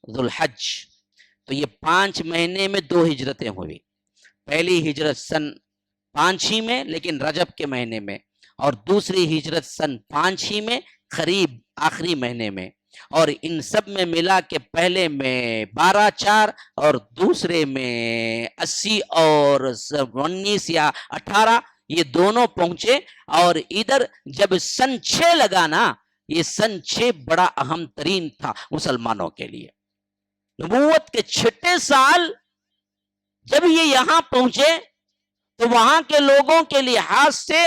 ذوالحج، تو یہ 5 مہینے میں 2 ہجرتیں ہوئی. پہلی ہجرت سن 5 میں لیکن رجب کے مہینے میں، اور دوسری ہجرت سن 5 میں قریب آخری مہینے میں، اور ان سب میں ملا کے پہلے میں 12/4 اور دوسرے میں 80 اور 19 یا 18، یہ دونوں پہنچے۔ اور ادھر جب سن 6 لگا نا، یہ سن 6 بڑا اہم ترین تھا مسلمانوں کے لیے۔ نبوت کے 6 سال جب یہ یہاں پہنچے تو وہاں کے لوگوں کے لحاظ سے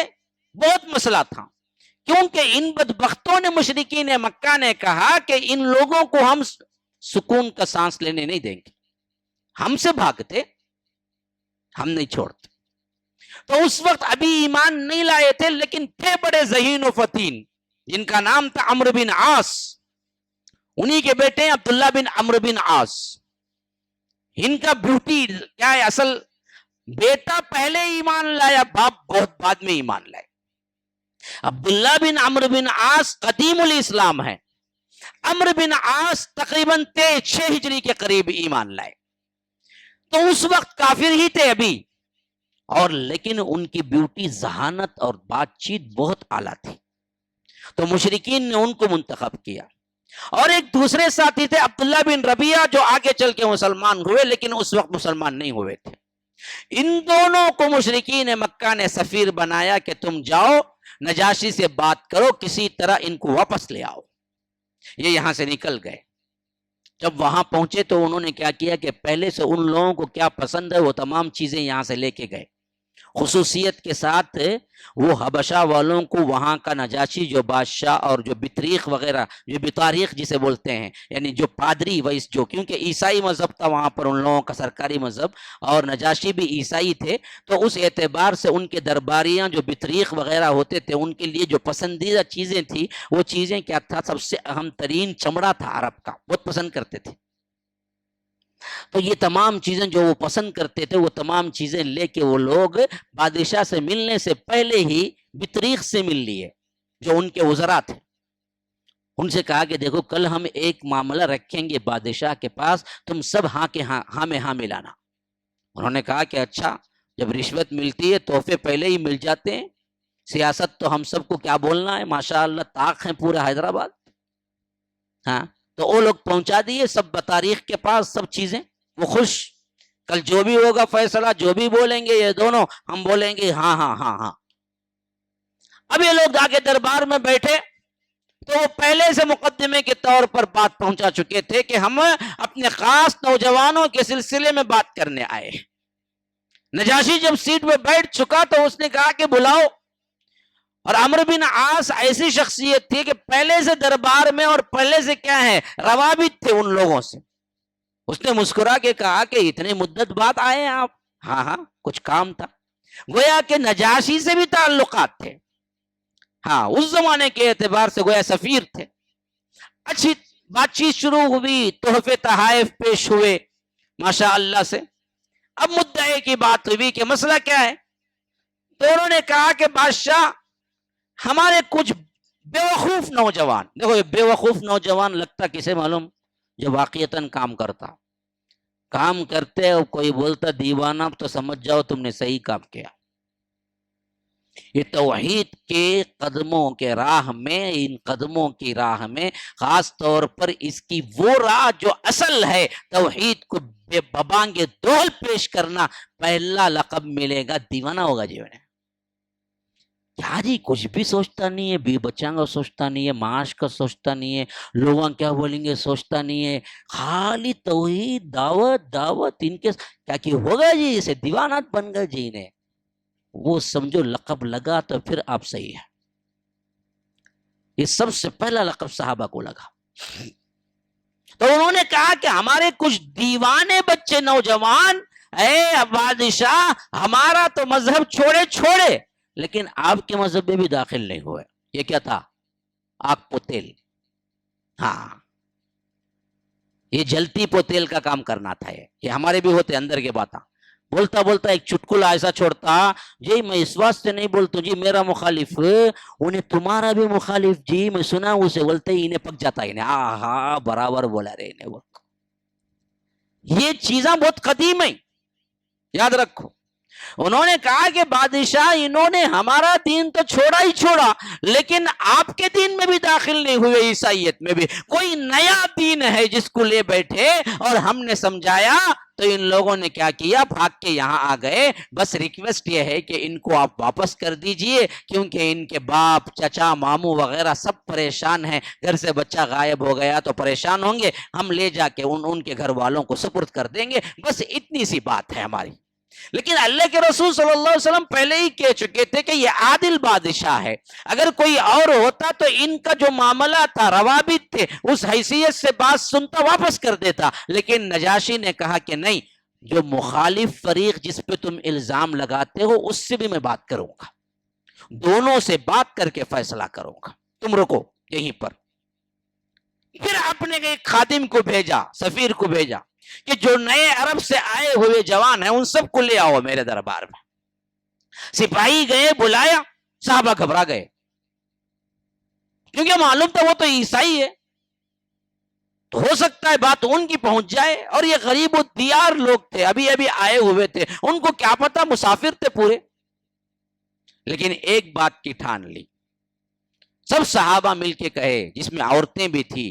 بہت مسئلہ تھا، کیونکہ ان بدبختوں نے، مشرکین مکہ نے کہا کہ ان لوگوں کو ہم سکون کا سانس لینے نہیں دیں گے، ہم سے بھاگتے، ہم نہیں چھوڑتے۔ تو اس وقت ابھی ایمان نہیں لائے تھے، لیکن تھے بڑے ذہین و فتین، جن کا نام تھا عمرو بن عاص، انہی کے بیٹے عبداللہ بن عمرو بن عاص۔ ان کا بیوٹی کیا ہے، اصل بیٹا پہلے ایمان لایا، باپ بہت بعد میں ایمان لائے۔ عبداللہ بن عمرو بن عاص قدیم الاسلام ہے، عمرو بن عاص تقریباً 6 ہجری کے قریب ایمان لائے، تو اس وقت کافر ہی تھے ابھی، اور لیکن ان کی بیوٹی، ذہانت اور بات چیت بہت اعلیٰ تھی، تو مشرکین نے ان کو منتخب کیا۔ اور ایک دوسرے ساتھی تھے عبداللہ بن ربیعہ، جو آگے چل کے مسلمان ہوئے لیکن اس وقت مسلمان نہیں ہوئے تھے۔ ان دونوں کو مشرکین مکہ نے سفیر بنایا کہ تم جاؤ نجاشی سے بات کرو، کسی طرح ان کو واپس لے آؤ۔ یہ یہاں سے نکل گئے۔ جب وہاں پہنچے تو انہوں نے کیا کیا کہ پہلے سے ان لوگوں کو کیا پسند ہے وہ تمام چیزیں یہاں سے لے کے گئے، خصوصیت کے ساتھ وہ حبشہ والوں کو وہاں کا نجاشی جو بادشاہ اور جو بطریق وغیرہ، جو بطاریق جسے بولتے ہیں، یعنی جو پادری ویس، جو کیونکہ عیسائی مذہب تھا وہاں پر ان لوگوں کا سرکاری مذہب، اور نجاشی بھی عیسائی تھے، تو اس اعتبار سے ان کے درباریاں جو بطریق وغیرہ ہوتے تھے ان کے لیے جو پسندیدہ چیزیں تھیں، وہ چیزیں کیا تھا، سب سے اہم ترین چمڑا تھا عرب کا، بہت پسند کرتے تھے۔ تو یہ تمام چیزیں جو وہ پسند کرتے تھے، وہ تمام چیزیں لے کے وہ لوگ بادشاہ سے ملنے سے پہلے ہی بطریق سے مل لیے، جو ان کے وزراء تھے۔ ان سے کہا کہ دیکھو کل ہم ایک معاملہ رکھیں گے بادشاہ کے پاس، تم سب ہاں کے ہاں میں ہاں ملانا۔ انہوں نے کہا کہ اچھا، جب رشوت ملتی ہے تحفے پہلے ہی مل جاتے ہیں، سیاست تو ہم سب کو کیا بولنا ہے، ماشاءاللہ طاق ہیں پورا حیدرآباد۔ ہاں، تو وہ لوگ پہنچا دیے سب بطاریق کے پاس سب چیزیں، وہ خوش، کل جو بھی ہوگا فیصلہ، جو بھی بولیں گے یہ دونوں، ہم بولیں گے ہاں ہاں ہاں ہاں۔ اب یہ لوگ آگے دربار میں بیٹھے تو وہ پہلے سے مقدمے کے طور پر بات پہنچا چکے تھے کہ ہم اپنے خاص نوجوانوں کے سلسلے میں بات کرنے آئے۔ نجاشی جب سیٹ پہ بیٹھ چکا تو اس نے کہا کہ بلاؤ، اور عمرو بن عاص ایسی شخصیت تھی کہ پہلے سے دربار میں اور پہلے سے کیا ہے روابط تھے ان لوگوں سے۔ اس نے مسکرا کے کہا کہ اتنے مدت بعد آئے ہیں آپ؟ ہاں ہاں، کچھ کام تھا۔ گویا کہ نجاشی سے بھی تعلقات تھے، ہاں اس زمانے کے اعتبار سے گویا سفیر تھے۔ اچھی بات چیت شروع ہوئی، تحفے تحائف پیش ہوئے ماشاء اللہ سے۔ اب مدعے کی بات ہوئی کہ مسئلہ کیا ہے، تو انہوں نے کہا کہ بادشاہ ہمارے کچھ بیوقوف نوجوان، دیکھو یہ بیوقوف نوجوان لگتا کسے معلوم، جو واقعتاً کام کرتا، کام کرتے اور کوئی بولتا دیوانہ تو سمجھ جاؤ تم نے صحیح کام کیا۔ یہ توحید کے قدموں کے راہ میں، ان قدموں کی راہ میں خاص طور پر اس کی وہ راہ جو اصل ہے، توحید کو بے ببانگ دول پیش کرنا، پہلا لقب ملے گا دیوانہ ہوگا جی میں نے۔ کیا جی کچھ بھی سوچتا نہیں ہے، بی بچوں کا سوچتا نہیں ہے، معاش کا سوچتا نہیں ہے، لوگوں کیا بولیں گے سوچتا نہیں ہے، خالی توحید، دعوت دعوت، ان کے کیا کی ہوگا جی، اسے دیوانات بن گئے جی انہیں۔ وہ سمجھو لقب لگا تو پھر آپ صحیح ہے۔ یہ سب سے پہلا لقب صحابہ کو لگا۔ تو انہوں نے کہا کہ ہمارے کچھ دیوانے بچے نوجوان، اے بادشاہ ہمارا تو مذہب چھوڑے لیکن آپ کے مذہب میں بھی داخل نہیں ہوئے۔ یہ کیا تھا؟ آگ پوتیل، ہاں یہ جلتی پوتیل کا کام کرنا تھا۔ یہ ہمارے بھی ہوتے اندر کے باتاں، بولتا بولتا ایک چٹکلا ایسا چھوڑتا، جی میں اس واسطے نہیں بولتا جی میرا مخالف، انہیں تمہارا بھی مخالف جی میں سنا، اسے بولتے ہی انہیں پک جاتا، انہیں ہاں برابر بولا رہے انہیں۔ وہ یہ چیزاں بہت قدیم ہیں، یاد رکھو۔ انہوں نے کہا کہ بادشاہ انہوں نے ہمارا دین تو چھوڑا ہی چھوڑا، لیکن آپ کے دین میں بھی داخل نہیں ہوئے، عیسائیت میں بھی کوئی نیا دین ہے جس کو لے بیٹھے، اور ہم نے سمجھایا تو ان لوگوں نے کیا کیا، بھاگ کے یہاں آ گئے۔ بس ریکویسٹ یہ ہے کہ ان کو آپ واپس کر دیجئے، کیونکہ ان کے باپ چچا ماموں وغیرہ سب پریشان ہیں، گھر سے بچہ غائب ہو گیا تو پریشان ہوں گے، ہم لے جا کے ان کے گھر والوں کو سپرد کر دیں گے، بس اتنی سی بات ہے ہماری۔ لیکن اللہ کے رسول صلی اللہ علیہ وسلم پہلے ہی کہہ چکے تھے کہ یہ عادل بادشاہ ہے، اگر کوئی اور ہوتا تو ان کا جو معاملہ تھا، روابط تھے، اس حیثیت سے بات سنتا واپس کر دیتا، لیکن نجاشی نے کہا کہ نہیں، جو مخالف فریق جس پہ تم الزام لگاتے ہو اس سے بھی میں بات کروں گا، دونوں سے بات کر کے فیصلہ کروں گا، تم رکو یہیں پر۔ پھر آپ نے ایک خادم کو بھیجا، سفیر کو بھیجا کہ جو نئے عرب سے آئے ہوئے جوان ہیں ان سب کو لے آؤ میرے دربار میں۔ سپاہی گئے، بلایا، صحابہ گھبرا گئے، کیونکہ معلوم تھا وہ تو عیسائی ہے، تو ہو سکتا ہے بات ان کی پہنچ جائے، اور یہ غریب الدیار لوگ تھے، ابھی ابھی آئے ہوئے تھے، ان کو کیا پتا، مسافر تھے پورے۔ لیکن ایک بات کی ٹھان لی، سب صحابہ مل کے کہے، جس میں عورتیں بھی تھی،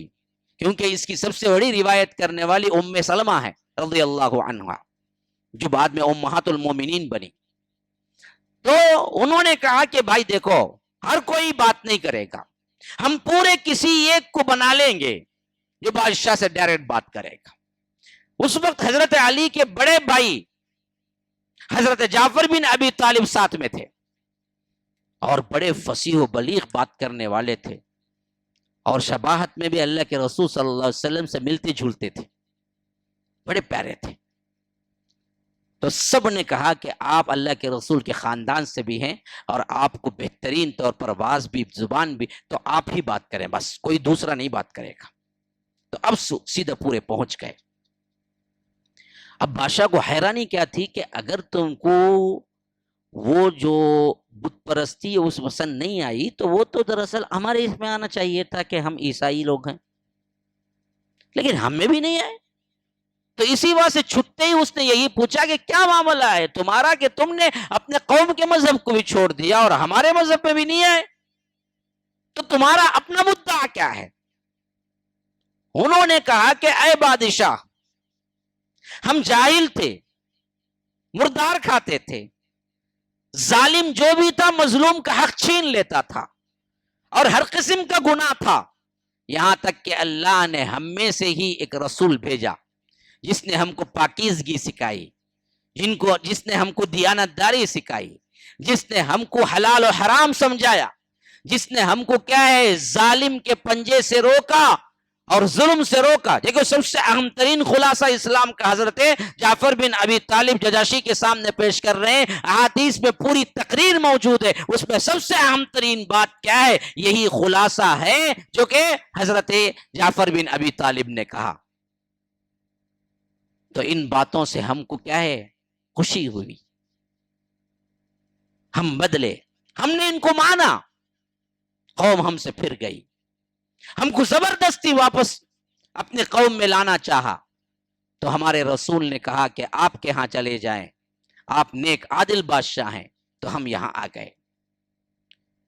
کیونکہ اس کی سب سے بڑی روایت کرنے والی ام سلمہ ہے رضی اللہ عنہا، جو بعد میں امہات المومنین بنی۔ تو انہوں نے کہا کہ بھائی دیکھو، ہر کوئی بات نہیں کرے گا، ہم پورے کسی ایک کو بنا لیں گے جو بادشاہ سے ڈائریکٹ بات کرے گا۔ اس وقت حضرت علی کے بڑے بھائی حضرت جعفر بن ابی طالب ساتھ میں تھے، اور بڑے فصیح و بلیغ بات کرنے والے تھے، اور شباہت میں بھی اللہ کے رسول صلی اللہ علیہ وسلم سے ملتے جھولتے تھے، بڑے پیارے تھے۔ تو سب نے کہا کہ آپ اللہ کے رسول کے خاندان سے بھی ہیں، اور آپ کو بہترین طور پر آواز بھی، زبان بھی، تو آپ ہی بات کریں، بس کوئی دوسرا نہیں بات کرے گا۔ تو اب سیدھا پورے پہنچ گئے۔ اب بادشاہ کو حیرانی کیا تھی کہ اگر تم کو وہ جو بت پرستی ہے اس پسند نہیں آئی، تو وہ تو دراصل ہمارے اس میں آنا چاہیے تھا کہ ہم عیسائی لوگ ہیں، لیکن ہم میں بھی نہیں آئے۔ تو اسی وجہ سے چھٹتے ہی اس نے یہی پوچھا کہ کیا معاملہ ہے تمہارا کہ تم نے اپنے قوم کے مذہب کو بھی چھوڑ دیا اور ہمارے مذہب میں بھی نہیں آئے، تو تمہارا اپنا مدعا کیا ہے؟ انہوں نے کہا کہ اے بادشاہ، ہم جاہل تھے، مردار کھاتے تھے، ظالم جو بھی تھا مظلوم کا حق چھین لیتا تھا، اور ہر قسم کا گناہ تھا، یہاں تک کہ اللہ نے ہم میں سے ہی ایک رسول بھیجا جس نے ہم کو پاکیزگی سکھائی، جس نے ہم کو دیانتداری سکھائی، جس نے ہم کو حلال و حرام سمجھایا، جس نے ہم کو کیا ہے ظالم کے پنجے سے روکا اور ظلم سے روکا۔ دیکھو سب سے اہم ترین خلاصہ اسلام کا حضرت جعفر بن ابی طالب ججاشی کے سامنے پیش کر رہے ہیں، احادیث میں پوری تقریر موجود ہے، اس میں سب سے اہم ترین بات کیا ہے؟ یہی خلاصہ ہے جو کہ حضرت جعفر بن ابی طالب نے کہا۔ تو ان باتوں سے ہم کو کیا ہے، خوشی ہوئی، ہم بدلے، ہم نے ان کو مانا، قوم ہم سے پھر گئی، ہم کو زبردستی واپس اپنے قوم میں لانا چاہا، تو ہمارے رسول نے کہا کہ آپ کے ہاں چلے جائیں، آپ نیک عادل بادشاہ ہیں، تو ہم یہاں آ گئے۔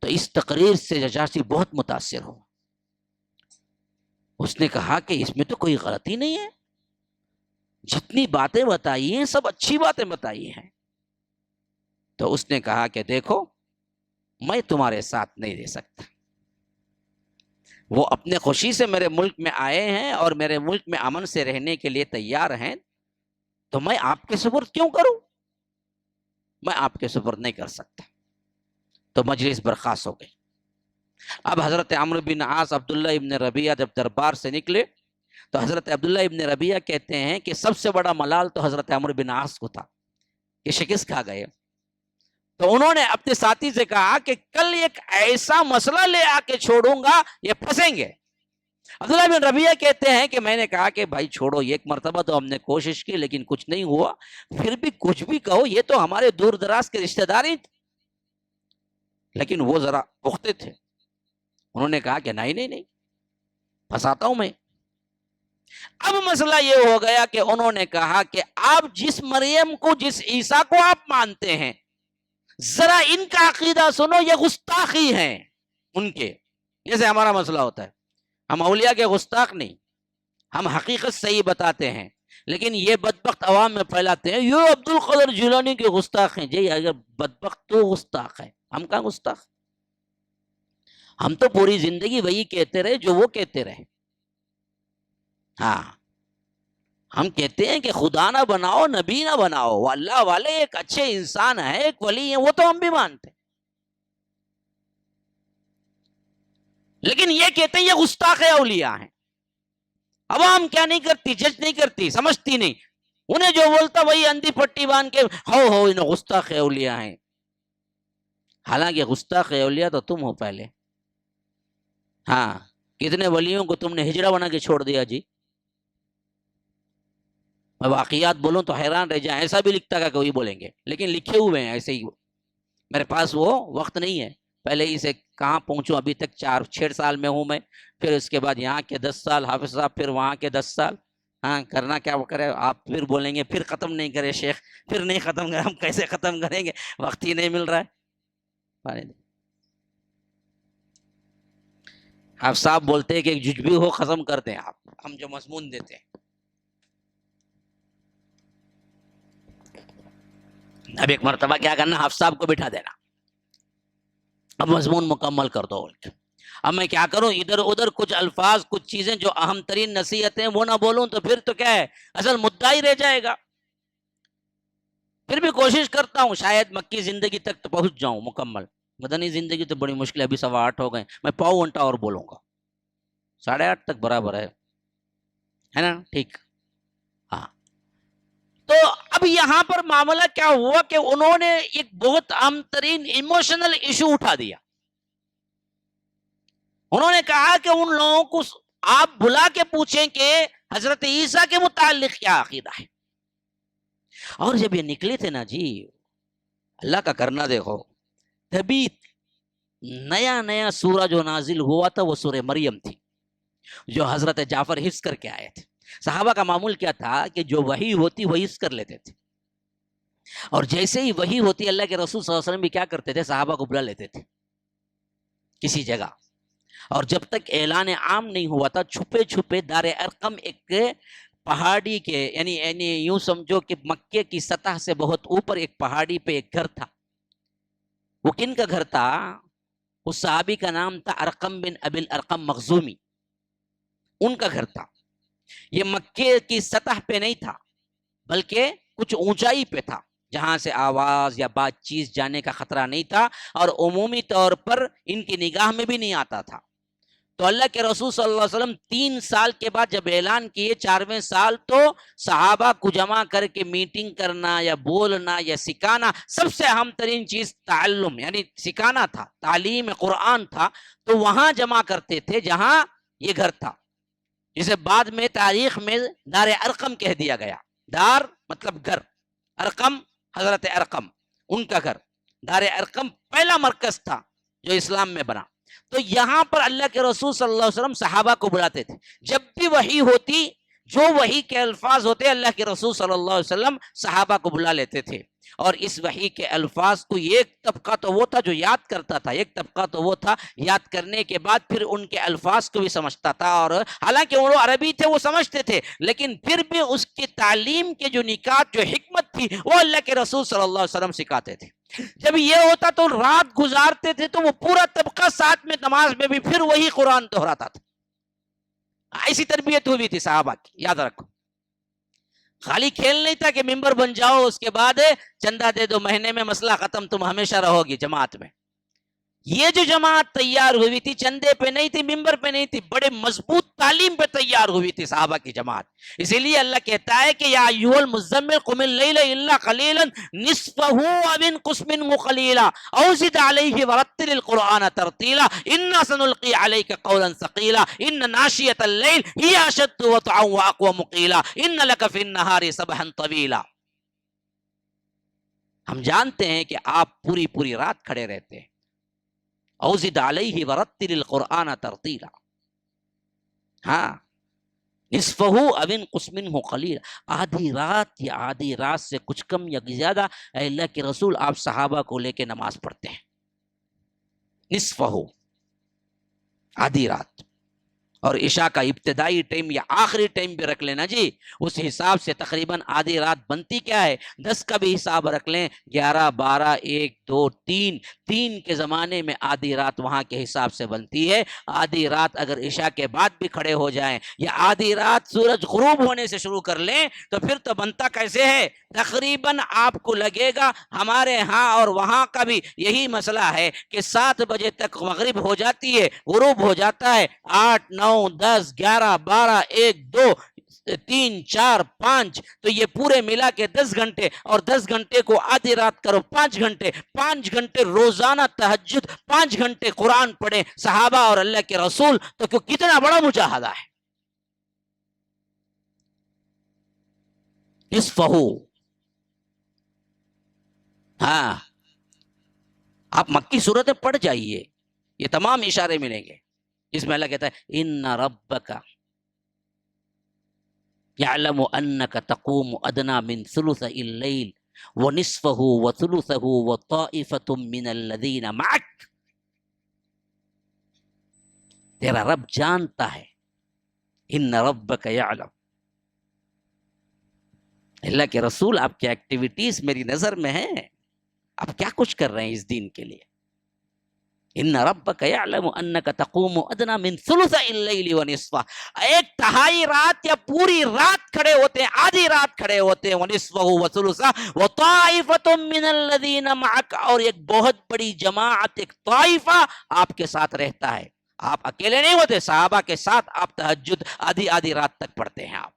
تو اس تقریر سے ججاشی بہت متاثر ہو، اس نے کہا کہ اس میں تو کوئی غلطی نہیں ہے، جتنی باتیں بتائی ہیں سب اچھی باتیں بتائی ہیں۔ تو اس نے کہا کہ دیکھو، میں تمہارے ساتھ نہیں رہ سکتا، وہ اپنے خوشی سے میرے ملک میں آئے ہیں اور میرے ملک میں امن سے رہنے کے لیے تیار ہیں، تو میں آپ کے سپرد کیوں کروں؟ میں آپ کے سپرد نہیں کر سکتا۔ تو مجلس برخاست ہو گئی۔ اب حضرت عمرو بن عاص، عبداللہ ابن ربیعہ جب دربار سے نکلے تو حضرت عبداللہ ابن ربیعہ کہتے ہیں کہ سب سے بڑا ملال تو حضرت عمرو بن عاص کو تھا کہ شکست کھا گئے۔ تو انہوں نے اپنے ساتھی سے کہا کہ کل ایک ایسا مسئلہ لے آ کے چھوڑوں گا، یہ پھنسیں گے۔ عبداللہ بن ربیعہ کہتے ہیں کہ میں نے کہا کہ بھائی چھوڑو، ایک مرتبہ تو ہم نے کوشش کی لیکن کچھ نہیں ہوا، پھر بھی کچھ بھی کہو، یہ تو ہمارے دور دراز کے رشتہ دار ہی تھے۔ لیکن وہ ذرا پختے تھے، انہوں نے کہا کہ نہیں نہیں نہیں، پھنساتا ہوں میں۔ اب مسئلہ یہ ہو گیا کہ انہوں نے کہا کہ آپ جس مریم کو جس عیسیٰ کو آپ مانتے ہیں ذرا ان کا عقیدہ سنو، یہ گستاخی ہیں ان کے، جیسے ہمارا مسئلہ ہوتا ہے، ہم اولیاء کے گستاخ نہیں، ہم حقیقت صحیح بتاتے ہیں، لیکن یہ بدبخت عوام میں پھیلاتے ہیں یہ عبد القادر جیلانی کے گستاخ ہیں۔ جی اگر بدبخت تو گستاخ ہے، ہم کہاں گستاخ؟ ہم تو پوری زندگی وہی کہتے رہے جو وہ کہتے رہے۔ ہاں ہم کہتے ہیں کہ خدا نہ بناؤ، نبی نہ بناؤ، وہ اللہ والے ایک اچھے انسان ہیں، ایک ولی ہیں، وہ تو ہم بھی مانتے ہیں، لیکن یہ کہتے ہیں یہ گستاخ اولیاء ہیں۔ عوام کیا نہیں کرتی، جج نہیں کرتی، سمجھتی نہیں، انہیں جو بولتا وہی اندھی پٹی باندھ کے ہو انہیں گستاخ اولیاء ہیں، حالانکہ گستاخ اولیاء تو تم ہو پہلے۔ ہاں کتنے ولیوں کو تم نے ہجڑا بنا کے چھوڑ دیا جی، میں واقعات بولوں تو حیران رہ جائیں، ایسا بھی لکھتا کہ کوئی بولیں گے، لیکن لکھے ہوئے ہیں ایسے ہی، میرے پاس وہ وقت نہیں ہے، پہلے ہی سے کہاں پہنچوں، ابھی تک 4-6 سال میں ہوں میں، پھر اس کے بعد یہاں کے 10 سال حافظ صاحب، پھر وہاں کے 10 سال، ہاں کرنا کیا کرے، آپ پھر بولیں گے پھر ختم نہیں کرے شیخ، پھر نہیں ختم کرے، ہم کیسے ختم کریں گے، وقت ہی نہیں مل رہا ہے۔ آپ صاحب بولتے ہیں کہ ایک جج بھی ہو ختم کرتے ہیں آپ، ہم جو مضمون دیتے ہیں۔ اب ایک مرتبہ کیا کرنا، حافظ صاحب کو بٹھا دینا، اب مضمون مکمل کر دو۔ اب میں کیا کروں، ادھر ادھر کچھ الفاظ، کچھ چیزیں جو اہم ترین نصیحتیں وہ نہ بولوں تو پھر تو کیا ہے، اصل مدعا ہی رہ جائے گا۔ پھر بھی کوشش کرتا ہوں شاید مکی زندگی تک تو پہنچ جاؤں مکمل، مدنی زندگی تو بڑی مشکل ہے، ابھی 8:15 ہو گئے، میں پاؤں گھنٹہ اور بولوں گا، 8:30 تک برابر ہے نا، ٹھیک۔ ہاں تو اب یہاں پر معاملہ کیا ہوا کہ انہوں نے ایک بہت اہم ترین ایموشنل ایشو اٹھا دیا۔ انہوں نے کہا کہ ان لوگوں کو آپ بلا کے پوچھیں کہ حضرت عیسیٰ کے متعلق کیا عقیدہ ہے، اور جب یہ نکلے تھے نا جی، اللہ کا کرنا دیکھو، تبھی نیا نیا سورہ جو نازل ہوا تھا وہ سورہ مریم تھی، جو حضرت جعفر حفظ کر کے آئے تھے۔ صحابہ کا معمول کیا تھا کہ جو وحی ہوتی وہ حفظ کر لیتے تھے، اور جیسے ہی وحی ہوتی اللہ کے رسول صلی اللہ علیہ وسلم بھی کیا کرتے تھے، صحابہ کو بلا لیتے تھے کسی جگہ، اور جب تک اعلان عام نہیں ہوا تھا چھپے چھپے دار ارقم ایک پہاڑی کے یعنی یوں سمجھو کہ مکے کی سطح سے بہت اوپر ایک پہاڑی پہ ایک گھر تھا۔ وہ کن کا گھر تھا؟ اس صحابی کا نام تھا ارقم بن ابی الارقم مخزومی، ان کا گھر تھا۔ یہ مکے کی سطح پہ نہیں تھا بلکہ کچھ اونچائی پہ تھا، جہاں سے آواز یا بات چیت جانے کا خطرہ نہیں تھا، اور عمومی طور پر ان کی نگاہ میں بھی نہیں آتا تھا۔ تو اللہ کے رسول صلی اللہ علیہ وسلم 3 سال کے بعد جب اعلان کیے، 4ویں سال، تو صحابہ کو جمع کر کے میٹنگ کرنا یا بولنا یا سکھانا، سب سے اہم ترین چیز تعلم یعنی سکھانا تھا، تعلیم قرآن تھا، تو وہاں جمع کرتے تھے جہاں یہ گھر تھا، جسے بعد میں تاریخ میں دار ارقم کہہ دیا گیا۔ دار مطلب گھر، ارقم حضرت ارقم ان کا گھر، دار ارقم پہلا مرکز تھا جو اسلام میں بنا۔ تو یہاں پر اللہ کے رسول صلی اللہ علیہ وسلم صحابہ کو بلاتے تھے، جب بھی وحی ہوتی، جو وحی کے الفاظ ہوتے، اللہ کے رسول صلی اللہ علیہ وسلم صحابہ کو بلا لیتے تھے، اور اس وحی کے الفاظ کو ایک طبقہ تو وہ تھا جو یاد کرتا تھا، ایک طبقہ تو وہ تھا یاد کرنے کے بعد پھر ان کے الفاظ کو بھی سمجھتا تھا، اور حالانکہ وہ عربی تھے وہ سمجھتے تھے، لیکن پھر بھی اس کی تعلیم کے جو نکات، جو حکمت تھی، وہ اللہ کے رسول صلی اللہ علیہ وسلم سکھاتے تھے۔ جب یہ ہوتا تو رات گزارتے تھے، تو وہ پورا طبقہ ساتھ میں نماز میں بھی پھر وہی قرآن دہراتا تھا۔ ایسی تربیت ہوئی تھی صحابہ کی، یاد رکھو۔ خالی کھیل نہیں تھا کہ ممبر بن جاؤ اس کے بعد چندہ دے دو، مہینے میں مسئلہ ختم، تم ہمیشہ رہو گی جماعت میں۔ یہ جو جماعت تیار ہوئی تھی چندے پہ نہیں تھی، ممبر پہ نہیں تھی، بڑے مضبوط تعلیم پہ تیار ہوئی تھی صحابہ کی جماعت۔ اسی لیے اللہ کہتا ہے کہ یا ایھا المزمل قم اللیل الا قلیلا نصفہ او انقص منہ قلیلا او زد علیہ ورتل القرآن ترتیلا انا سنلقی علیک قولا ثقیلا ان ناشئۃ اللیل ہی اشد وطئا واقوم قیلا ان لک فی النہار سبحا طویلا۔ ہم جانتے ہیں کہ آپ پوری رات کھڑے رہتے ہیں، اوزد علیہ ورتل القرآن ترتیلا۔ ہاں نصفہ او انقص منہ قلیلا، آدھی رات یا آدھی رات سے کچھ کم یا زیادہ اے اللہ کے رسول آپ صحابہ کو لے کے نماز پڑھتے ہیں، نصفہ، آدھی رات، اور عشاء کا ابتدائی ٹائم یا آخری ٹائم بھی رکھ لینا جی، اس حساب سے تقریباً آدھی رات بنتی کیا ہے، 10 کا بھی حساب رکھ لیں، 11 12 1 2 3 کے زمانے میں آدھی رات وہاں کے حساب سے بنتی ہے۔ آدھی رات اگر عشاء کے بعد بھی کھڑے ہو جائیں یا آدھی رات سورج غروب ہونے سے شروع کر لیں تو پھر تو بنتا کیسے ہے، تقریباً آپ کو لگے گا، ہمارے ہاں اور وہاں کا بھی یہی مسئلہ ہے کہ 7 بجے تک مغرب ہو جاتی ہے، غروب ہو جاتا ہے، 8 9 10 11 12 1 2 3 4 5، تو یہ پورے ملا کے 10 گھنٹے، اور 10 گھنٹے کو آدھی رات کرو 5 گھنٹے، 5 گھنٹے روزانہ تہجد، 5 گھنٹے قرآن پڑھیں صحابہ اور اللہ کے رسول، تو کتنا بڑا مجاہدہ ہے۔ نصفہ، ہاں آپ مکی صورتیں پڑھ جائیے، یہ تمام اشارے ملیں گے جس میں اللہ کہتا ہے ان ربک یعلم انک تقوم ادنی من ثلثی اللیل ونصفہ وثلثہ وطائفۃ من الذین معک، تیرا رب جانتا ہے، ان ربک یعلم، اللہ کے رسول آپ کی ایکٹیویٹیز میری نظر میں ہیں، آپ کیا کچھ کر رہے ہیں اس دین کے لیے، ان ربک یعلم انک تقوم ادنی من ثلثی اللیل ونصفہ، ایک تہائی رات یا پوری رات کھڑے ہوتے ہیں، آدھی رات کھڑے ہوتے ہیں، ونصفہ وثلثہ وطائفۃ من الذین معک، اور ایک بہت بڑی جماعت، ایک طائفہ آپ کے ساتھ رہتا ہے، آپ اکیلے نہیں ہوتے، صحابہ کے ساتھ آپ تہجد آدھی آدھی رات تک پڑھتے ہیں آپ۔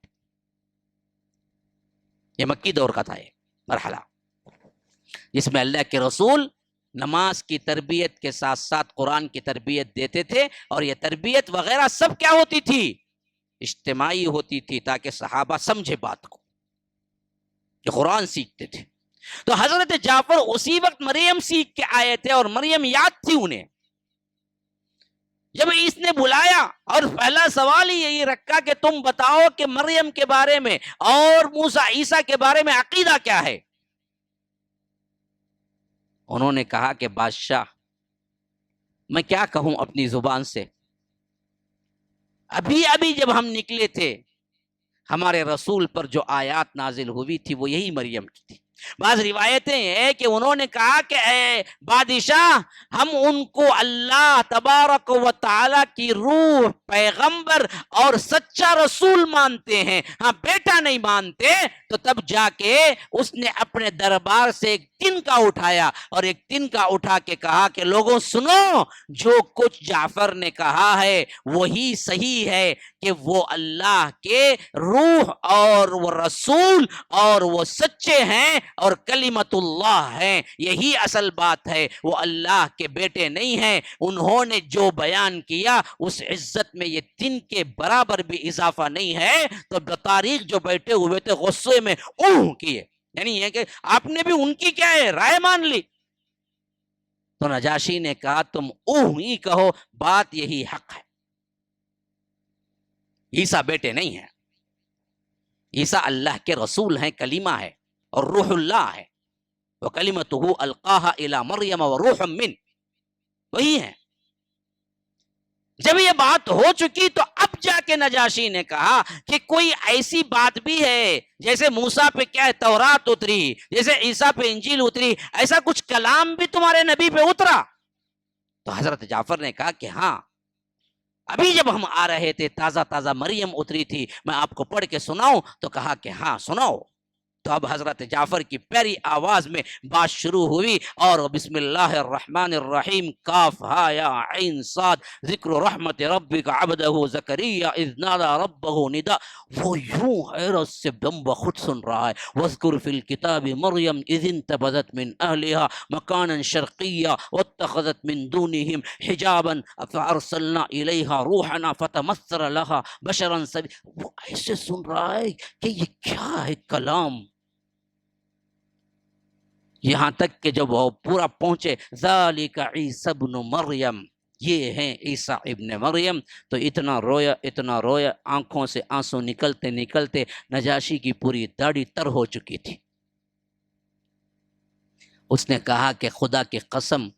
یہ مکی دور کا تھا ایک مرحلہ جس میں اللہ کے رسول نماز کی تربیت کے ساتھ ساتھ قرآن کی تربیت دیتے تھے، اور یہ تربیت وغیرہ سب کیا ہوتی تھی، اجتماعی ہوتی تھی، تاکہ صحابہ سمجھے بات کو، کہ قرآن سیکھتے تھے۔ تو حضرت جعفر اسی وقت مریم سیکھ کے آئے تھے، اور مریم یاد تھی انہیں، جب اس نے بلایا اور پہلا سوال ہی یہی رکھا کہ تم بتاؤ کہ مریم کے بارے میں اور موسیٰ عیسیٰ کے بارے میں عقیدہ کیا ہے، انہوں نے کہا کہ بادشاہ میں کیا کہوں اپنی زبان سے، ابھی ابھی جب ہم نکلے تھے ہمارے رسول پر جو آیات نازل ہوئی تھی وہ یہی مریم کی تھی۔ بعض روایتیں ہیں کہ انہوں نے کہا کہ اے بادشاہ، ہم ان کو اللہ تبارک و تعالی کی روح، پیغمبر اور سچا رسول مانتے ہیں، ہاں بیٹا نہیں مانتے۔ تو تب جا کے اس نے اپنے دربار سے ایک تنکا اٹھایا، اور ایک تنکا اٹھا کے کہا کہ لوگوں سنو، جو کچھ جعفر نے کہا ہے وہی صحیح ہے، کہ وہ اللہ کے روح اور وہ رسول اور وہ سچے ہیں اور کلمت اللہ ہیں، یہی اصل بات ہے، وہ اللہ کے بیٹے نہیں ہیں۔ انہوں نے جو بیان کیا اس عزت میں یہ تن کے برابر بھی اضافہ نہیں ہے۔ تو تاریخ جو بیٹھے ہوئے تھے غصے میں اوہ کیے، یعنی یہ کہ آپ نے بھی ان کی کیا ہے رائے مان لی۔ تو نجاشی نے کہا تم اوہ ہی کہو، بات یہی حق ہے، عیسیٰ بیٹے نہیں ہیں، عیسیٰ اللہ کے رسول ہیں، کلیمہ ہے اور روح اللہ ہے، وَكَلِمَتُهُ أَلْقَاهَا إِلَى مَرْيَمَ وَرُوحٌ مِّنْ، وہی ہیں۔ جب یہ بات ہو چکی تو اب جا کے نجاشی نے کہا کہ کوئی ایسی بات بھی ہے، جیسے موسیٰ پہ کیا ہے تورات اتری، جیسے عیسیٰ پہ انجیل اتری، ایسا کچھ کلام بھی تمہارے نبی پہ اترا؟ تو حضرت جعفر نے کہا کہ ہاں، ابھی جب ہم آ رہے تھے تازہ تازہ مریم اتری تھی، میں آپ کو پڑھ کے سناؤں؟ تو کہا کہ ہاں سناؤ۔ تو اب حضرت جعفر کی پیاری آواز میں بات شروع ہوئی، اور بسم اللہ الرحمن الرحیم، کاف ہا یا عین صاد، ذکر رحمت ربک عبدہ زکریا اذ نادى ربہ ندا، وہ یوں حیرت سے دم بخود سن رہا ہے، واذکر فی الکتاب مریم اذ انتبذت من اہلها مکانا شرقیا واتخذت من دونہم حجابا فارسلنا الیہا روحنا فتمثل لها بشرا سویا۔ وہ ایسے سن رہا ہے کہ یہ کیا ہے کلام، یہاں تک کہ جب وہ پورا پہنچے ذالک عیسی ابن مریم، یہ ہیں عیسیٰ ابن مریم. تو اتنا رویا, آنکھوں سے آنسو نکلتے نکلتے نجاشی کی پوری داڑھی تر ہو چکی تھی. اس نے کہا کہ خدا کی قسم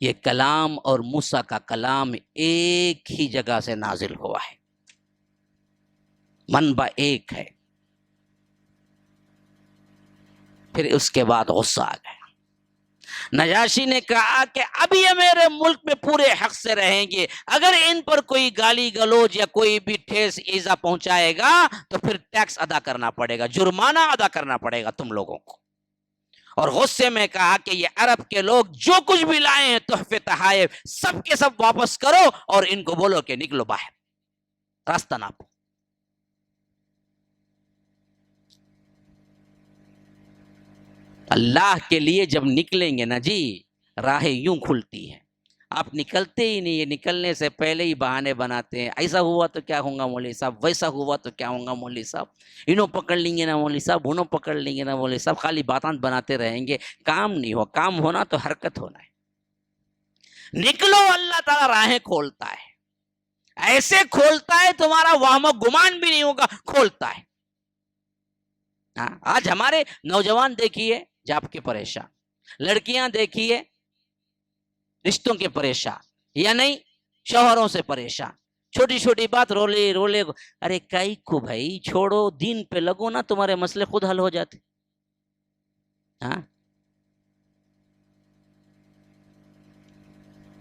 یہ کلام اور موسیٰ کا کلام ایک ہی جگہ سے نازل ہوا ہے, منبع ایک ہے. پھر اس کے بعد غصہ آ گیا. نجاشی نے کہا کہ اب یہ میرے ملک میں پورے حق سے رہیں گے, اگر ان پر کوئی گالی گلوچ یا کوئی بھی ٹھیس ایذا پہنچائے گا تو پھر ٹیکس ادا کرنا پڑے گا, جرمانہ ادا کرنا پڑے گا تم لوگوں کو. اور غصے میں کہا کہ یہ عرب کے لوگ جو کچھ بھی لائے ہیں تحفے تحائف سب کے سب واپس کرو اور ان کو بولو کہ نکلو باہر, راستہ ناپو. اللہ کے لیے جب نکلیں گے نا جی, راہیں یوں کھلتی ہیں. آپ نکلتے ہی نہیں, یہ نکلنے سے پہلے ہی بہانے بناتے ہیں. ایسا ہوا تو کیا ہوگا مولوی صاحب, ویسا ہوا تو کیا ہوگا مولوی صاحب, انہوں پکڑ لیں گے نا مولوی صاحب, انہوں پکڑ لیں گے نا مولوی صاحب. خالی باتاں بناتے رہیں گے, کام نہیں ہو. کام ہونا تو حرکت ہونا ہے. نکلو, اللہ تعالیٰ راہیں کھولتا ہے, ایسے کھولتا ہے تمہارا وہم و گمان بھی نہیں ہوگا, کھولتا ہے. آج ہمارے نوجوان دیکھیے جاب کے پریشان, لڑکیاں دیکھیے رشتوں کے پریشان, یا نہیں شوہروں سے پریشان, چھوٹی چھوٹی بات رولے رولے. ارے کئی کو بھائی چھوڑو, دین پہ لگو نا, تمہارے مسئلے خود حل ہو جاتے. ہاں,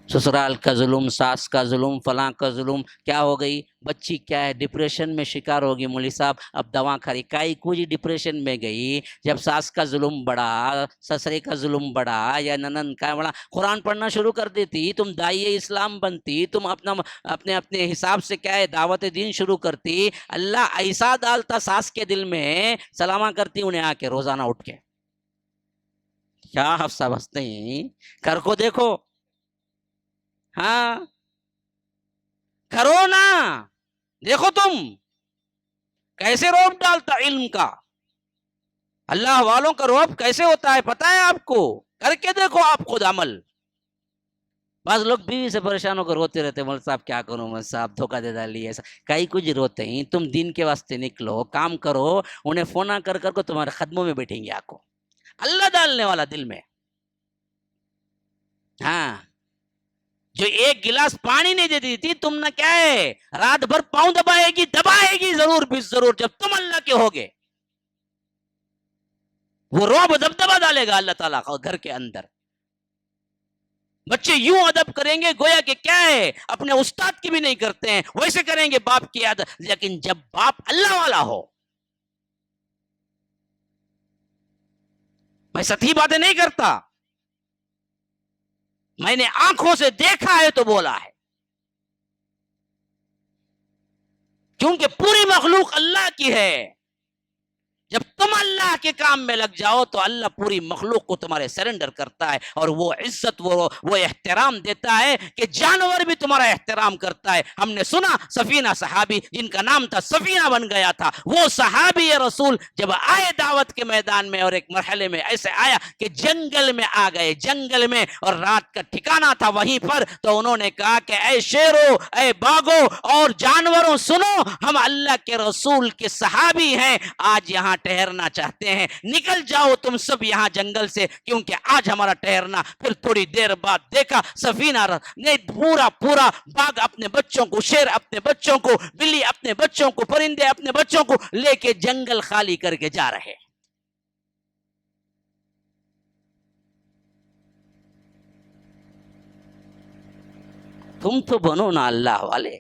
سسرال کا ظلم, ساس کا ظلم, فلاں کا ظلم, کیا ہو گئی بچی, کیا ہے ڈپریشن میں شکار ہوگی مولوی صاحب, اب دوا کھاری. کائی کو جی ڈپریشن میں گئی جب ساس کا ظلم بڑھا, سسرے کا ظلم بڑھا, یا ننن کا بڑھا, قرآن پڑھنا شروع کر دیتی, تم داعیہ اسلام بنتی, تم اپنے حساب سے کیا ہے دعوت دین شروع کرتی. اللہ ایسا ڈالتا ساس کے دل میں, سلامہ کرتی انہیں آ کے روزانہ اٹھ کے. کیا حفصہ بستے ہیں, کر کو دیکھو. ہاں کرو نا, دیکھو تم کیسے روب ڈالتا علم کا, اللہ والوں کا روب کیسے ہوتا ہے پتہ ہے آپ کو, کر کے دیکھو آپ خود عمل. بعض لوگ بیوی سے پریشان ہو کر روتے رہتے, مول صاحب کیا کروں, مول صاحب دھوکہ دے ڈالی, ایسا کئی کچھ روتے ہیں. تم دین کے واسطے نکلو, کام کرو. انہیں فونا کر کر کو تمہارے قدموں میں بیٹھیں گے, آپ کو اللہ ڈالنے والا دل میں. ہاں, جو ایک گلاس پانی نہیں دیتی تھی, تم نہ کیا ہے رات بھر پاؤں دبائے گی ضرور بھی ضرور. جب تم اللہ کے ہوگے وہ رعب دبدبا ڈالے گا اللہ تعالیٰ گھر کے اندر. بچے یوں ادب کریں گے گویا کہ کیا ہے اپنے استاد کی بھی نہیں کرتے ہیں, ویسے کریں گے باپ کی ادب. لیکن جب باپ اللہ والا ہو, میں سطحی باتیں نہیں کرتا, میں نے آنکھوں سے دیکھا ہے تو بولا ہے, کیونکہ پوری مخلوق اللہ کی ہے. جب تم اللہ کے کام میں لگ جاؤ تو اللہ پوری مخلوق کو تمہارے سرنڈر کرتا ہے, اور وہ عزت وہ احترام دیتا ہے کہ جانور بھی تمہارا احترام کرتا ہے. ہم نے سنا سفینہ صحابی جن کا نام تھا سفینہ بن گیا تھا, وہ صحابی رسول جب آئے دعوت کے میدان میں, اور ایک مرحلے میں ایسے آیا کہ جنگل میں آ گئے, جنگل میں, اور رات کا ٹھکانہ تھا وہیں پر, تو انہوں نے کہا کہ اے شیرو, اے باغو اور جانوروں سنو, ہم اللہ کے رسول کے صحابی ہیں, آج یہاں ٹھہرنا چاہتے ہیں, نکل جاؤ تم سب یہاں جنگل سے, کیونکہ آج ہمارا ٹھہرنا. پھر تھوڑی دیر بعد دیکھا سفینہ نے پورا باغ اپنے بچوں کو, شیر اپنے بچوں کو, بلی اپنے بچوں کو, پرندے اپنے بچوں کو لے کے جنگل خالی کر کے جا رہے. تم تو بنو نا اللہ والے,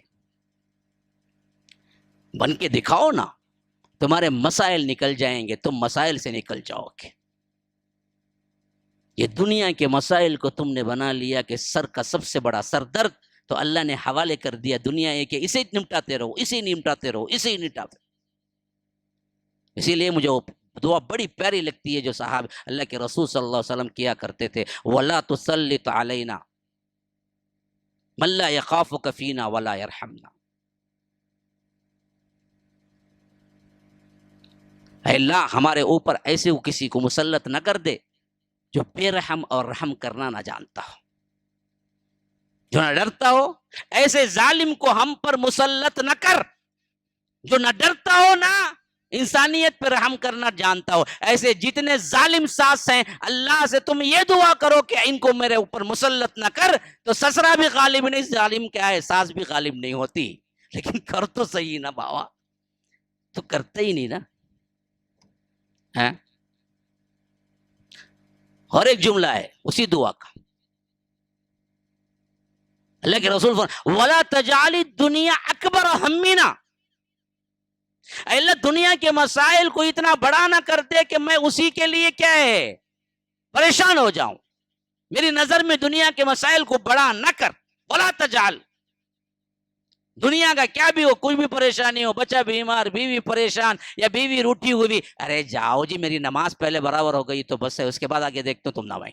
بن کے دکھاؤ نا, تمہارے مسائل نکل جائیں گے, تم مسائل سے نکل جاؤ گے. یہ دنیا کے مسائل کو تم نے بنا لیا کہ سر کا سب سے بڑا سر درد, تو اللہ نے حوالے کر دیا دنیا ہے کہ اسے نمٹاتے رہو, اسے نمٹاتے رہو, اسے ہی نمٹاتے. اسی لیے مجھے وہ دعا بڑی پیاری لگتی ہے جو صحابہ اللہ کے رسول صلی اللہ علیہ وسلم کیا کرتے تھے, وَلَا تُسَلِّطْ عَلَيْنَا مَن لَا يَخَافُكَ فِينَا وَلَا يَرْحَمْنَا. اے اللہ ہمارے اوپر ایسے کسی کو مسلط نہ کر دے جو بے رحم اور رحم کرنا نہ جانتا ہو, جو نہ ڈرتا ہو، ایسے ظالم کو ہم پر مسلط نہ کر جو نہ ڈرتا ہو نہ انسانیت پر رحم کرنا جانتا ہو. ایسے جتنے ظالم ساس ہیں اللہ سے تم یہ دعا کرو کہ ان کو میرے اوپر مسلط نہ کر، تو سسرا بھی غالب نہیں، ظالم کیا ہے ساس بھی غالب نہیں ہوتی. لیکن کر تو صحیح نا باوا، تو کرتے ہی نہیں نا. اور ایک جملہ ہے اسی دعا کا، اللہ کے رسول فرماتے وَلَا تَجْعَلِ الدُّنْيَا أَكْبَرَ هَمِّنَا، اے اللہ دنیا کے مسائل کو اتنا بڑا نہ کر دے کہ میں اسی کے لیے کیا ہے پریشان ہو جاؤں. میری نظر میں دنیا کے مسائل کو بڑا نہ کر. وَلَا تَجْعَلْ، دنیا کا کیا بھی ہو، کوئی بھی پریشانی ہو، بچہ بیمار، بیوی پریشان یا بیوی روٹھی ہوئی، ارے جاؤ جی میری نماز پہلے برابر ہو گئی تو بس ہے، اس کے بعد آگے دیکھتے ہو تم نہ بھائی.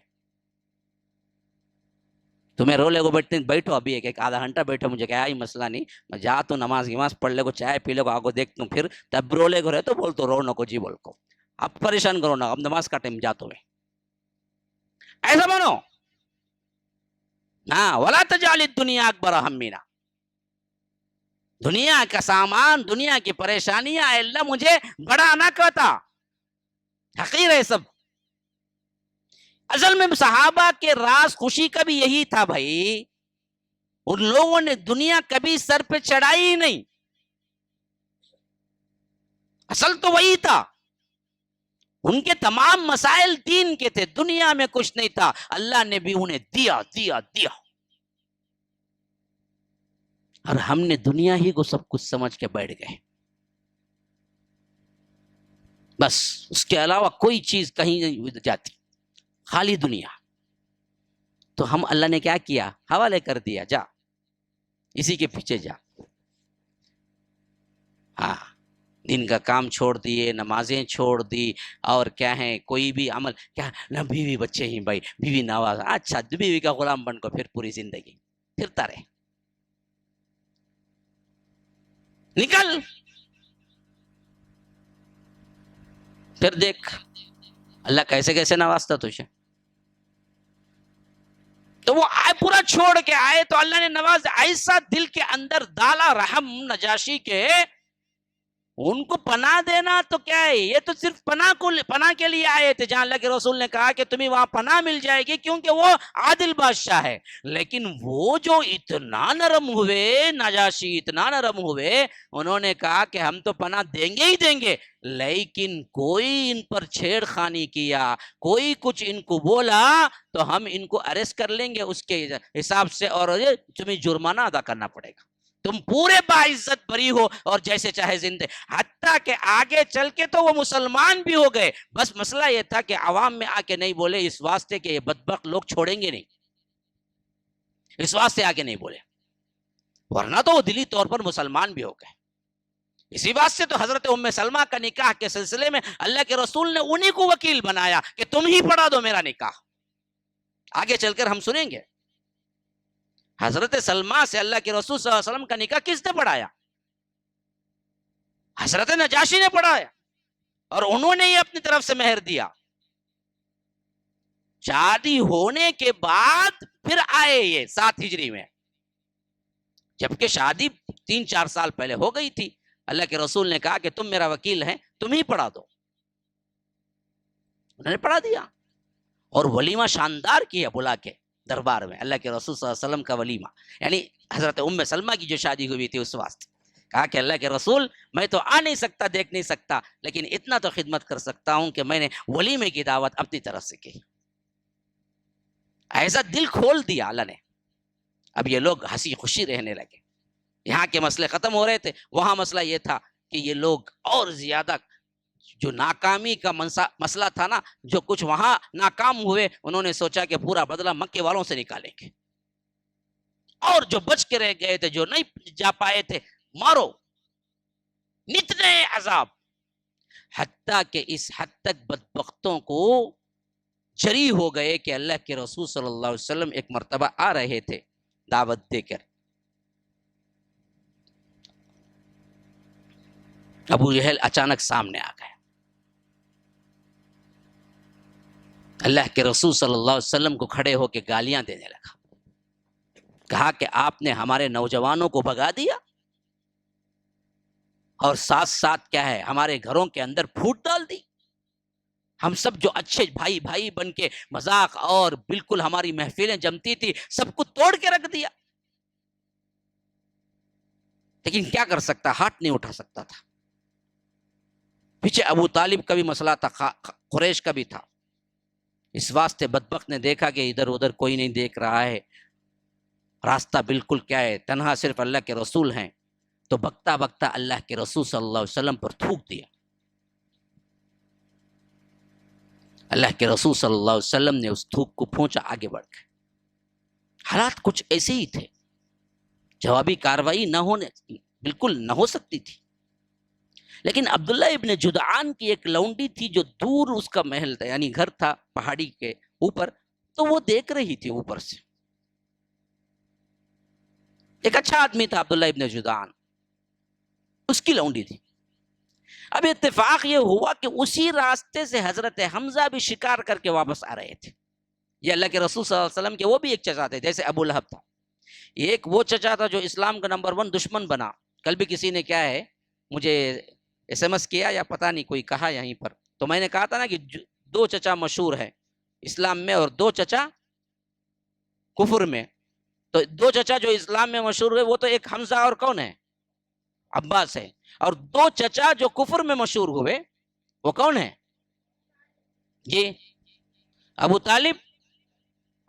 تمہیں رو لے کو بیٹھو ابھی ایک آدھا گھنٹہ بیٹھو، مجھے کیا ہی مسئلہ نہیں، میں جا تو نماز پڑھ لے کو، چائے پی لے کو، آگے دیکھتا ہوں، پھر تب رو لے کو رہے تو بول تو رو نہ کو جی بول کو، اب پریشان کرو نا، اب نماز کا ٹائم جاتا ہے. ایسا بنو. ہاں وَلَا تَجْعَلِ الدُّنْيَا أَكْبَرَ هَمِّنَا، دنیا کا سامان، دنیا کی پریشانیاں اے اللہ مجھے بڑا نہ کہتا، حقیر ہے سب. اصل میں صحابہ کے راز خوشی کا بھی یہی تھا بھائی، ان لوگوں نے دنیا کبھی سر پہ چڑھائی ہی نہیں، اصل تو وہی تھا. ان کے تمام مسائل دین کے تھے، دنیا میں کچھ نہیں تھا. اللہ نے بھی انہیں دیا دیا دیا، اور ہم نے دنیا ہی کو سب کچھ سمجھ کے بیٹھ گئے، بس اس کے علاوہ کوئی چیز کہیں نہیں جاتی، خالی دنیا. تو ہم اللہ نے کیا کیا، حوالے کر دیا، جا اسی کے پیچھے جا. ہاں دن کا کام چھوڑ دیے، نمازیں چھوڑ دی، اور کیا ہے کوئی بھی عمل کیا نہ، بیوی بچے ہی بھائی، بیوی نواز، اچھا بیوی کا غلام بن کو پھر پوری زندگی پھرتا رہے. نکل پھر دیکھ اللہ کیسے کیسے نوازتا تجھے. تو وہ آئے پورا چھوڑ کے آئے تو اللہ نے نواز، ایسا دل کے اندر ڈالا رحم نجاشی کے، ان کو پناہ دینا تو کیا ہے، یہ تو صرف پناہ کے لیے آئے تھے، جہاں اللہ کے رسول نے کہا کہ تمہیں وہاں پناہ مل جائے گی کیونکہ وہ عادل بادشاہ ہے. لیکن وہ جو اتنا نرم ہوئے، نجاشی اتنا نرم ہوئے، انہوں نے کہا کہ ہم تو پناہ دیں گے ہی دیں گے، لیکن کوئی ان پر چھیڑ خانی کیا، کوئی کچھ ان کو بولا تو ہم ان کو اریسٹ کر لیں گے اس کے حساب سے، اور تمہیں جرمانہ ادا کرنا پڑے گا، تم پورے باعزت بری ہو اور جیسے چاہے زندے. حتیٰ کہ آگے چل کے تو وہ مسلمان بھی ہو گئے، بس مسئلہ یہ تھا کہ عوام میں آ کے نہیں بولے، اس واسطے کہ یہ بدبخت لوگ چھوڑیں گے نہیں، اس واسطے آگے نہیں بولے، ورنہ تو وہ دلی طور پر مسلمان بھی ہو گئے. اسی بات سے تو حضرت ام سلمہ کا نکاح کے سلسلے میں اللہ کے رسول نے انہی کو وکیل بنایا کہ تم ہی پڑھا دو میرا نکاح. آگے چل کر ہم سنیں گے حضرت سلمہ سے اللہ کے رسول صلی اللہ علیہ وسلم کا نکاح کس نے پڑھایا، حضرت نجاشی نے پڑھایا، اور انہوں نے یہ اپنی طرف سے مہر دیا. شادی ہونے کے بعد پھر آئے یہ 7 ہجری میں، جبکہ شادی 3-4 سال پہلے ہو گئی تھی. اللہ کے رسول نے کہا کہ تم میرا وکیل ہیں، تم ہی پڑھا دو. انہوں نے پڑھا دیا، اور ولیمہ شاندار کیا بلا کے دربار میں، اللہ کے رسول صلی اللہ علیہ وسلم کا ولیمہ، یعنی حضرت ام سلمہ کی جو شادی ہوئی تھی اس واسطے. کہا کہ اللہ کے رسول میں تو آ نہیں سکتا، دیکھ نہیں سکتا، لیکن اتنا تو خدمت کر سکتا ہوں کہ میں نے ولیمے کی دعوت اپنی طرف سے کی. ایسا دل کھول دیا اللہ نے. اب یہ لوگ ہنسی خوشی رہنے لگے، یہاں کے مسئلے ختم ہو رہے تھے، وہاں مسئلہ یہ تھا کہ یہ لوگ اور زیادہ جو ناکامی کا مسئلہ تھا نا، جو کچھ وہاں ناکام ہوئے، انہوں نے سوچا کہ پورا بدلہ مکے والوں سے نکالیں گے، اور جو بچ کے رہ گئے تھے، جو نہیں جا پائے تھے، مارو، نتنے عذاب. حتیٰ کہ اس حد تک بدبختوں کو جری ہو گئے کہ اللہ کے رسول صلی اللہ علیہ وسلم ایک مرتبہ آ رہے تھے دعوت دے کر، ابو جہل اچانک سامنے آ گئے، اللہ کے رسول صلی اللہ علیہ وسلم کو کھڑے ہو کے گالیاں دینے لگا. کہا کہا کہ آپ نے ہمارے نوجوانوں کو بھگا دیا اور ساتھ ساتھ کیا ہے ہمارے گھروں کے اندر پھوٹ ڈال دی. ہم سب جو اچھے بھائی بھائی بن کے مذاق اور بالکل ہماری محفلیں جمتی تھی سب کو توڑ کے رکھ دیا. لیکن کیا کر سکتا, ہاتھ نہیں اٹھا سکتا تھا. پیچھے ابو طالب کا بھی مسئلہ تھا, قریش کا بھی تھا. اس واسطے بدبخت نے دیکھا کہ ادھر ادھر کوئی نہیں دیکھ رہا ہے, راستہ بالکل کیا ہے تنہا صرف اللہ کے رسول ہیں, تو بکتا بکتا اللہ کے رسول صلی اللہ علیہ وسلم پر تھوک دیا. اللہ کے رسول صلی اللہ علیہ وسلم نے اس تھوک کو پھونچا, آگے بڑھ گئے. حالات کچھ ایسے ہی تھے, جوابی کاروائی بالکل نہ ہو سکتی تھی. لیکن عبداللہ ابن جدعان کی ایک لونڈی تھی جو دور اس کا محل تھا, یعنی گھر تھا پہاڑی کے اوپر, تو وہ دیکھ رہی تھی اوپر سے. ایک اچھا آدمی تھا عبداللہ ابن جدعان, اس کی لونڈی تھی. اب اتفاق یہ ہوا کہ اسی راستے سے حضرت حمزہ بھی شکار کر کے واپس آ رہے تھے. یہ اللہ کے رسول صلی اللہ علیہ وسلم کے وہ بھی ایک چچا تھے, جیسے ابو لہب تھا. ایک وہ چچا تھا جو اسلام کا نمبر 1 دشمن بنا. کل بھی کسی نے کیا ہے مجھے SMS کیا یا پتہ نہیں کوئی کہا یہیں پر, تو میں نے کہا تھا نا کہ 2 چچا مشہور ہیں اسلام میں اور 2 چچا کفر میں. تو 2 چچا جو اسلام میں مشہور ہوئے وہ تو ایک حمزہ اور کون ہے, عباس ہے, اور 2 چچا جو کفر میں مشہور ہوئے وہ کون ہے, یہ ابو طالب.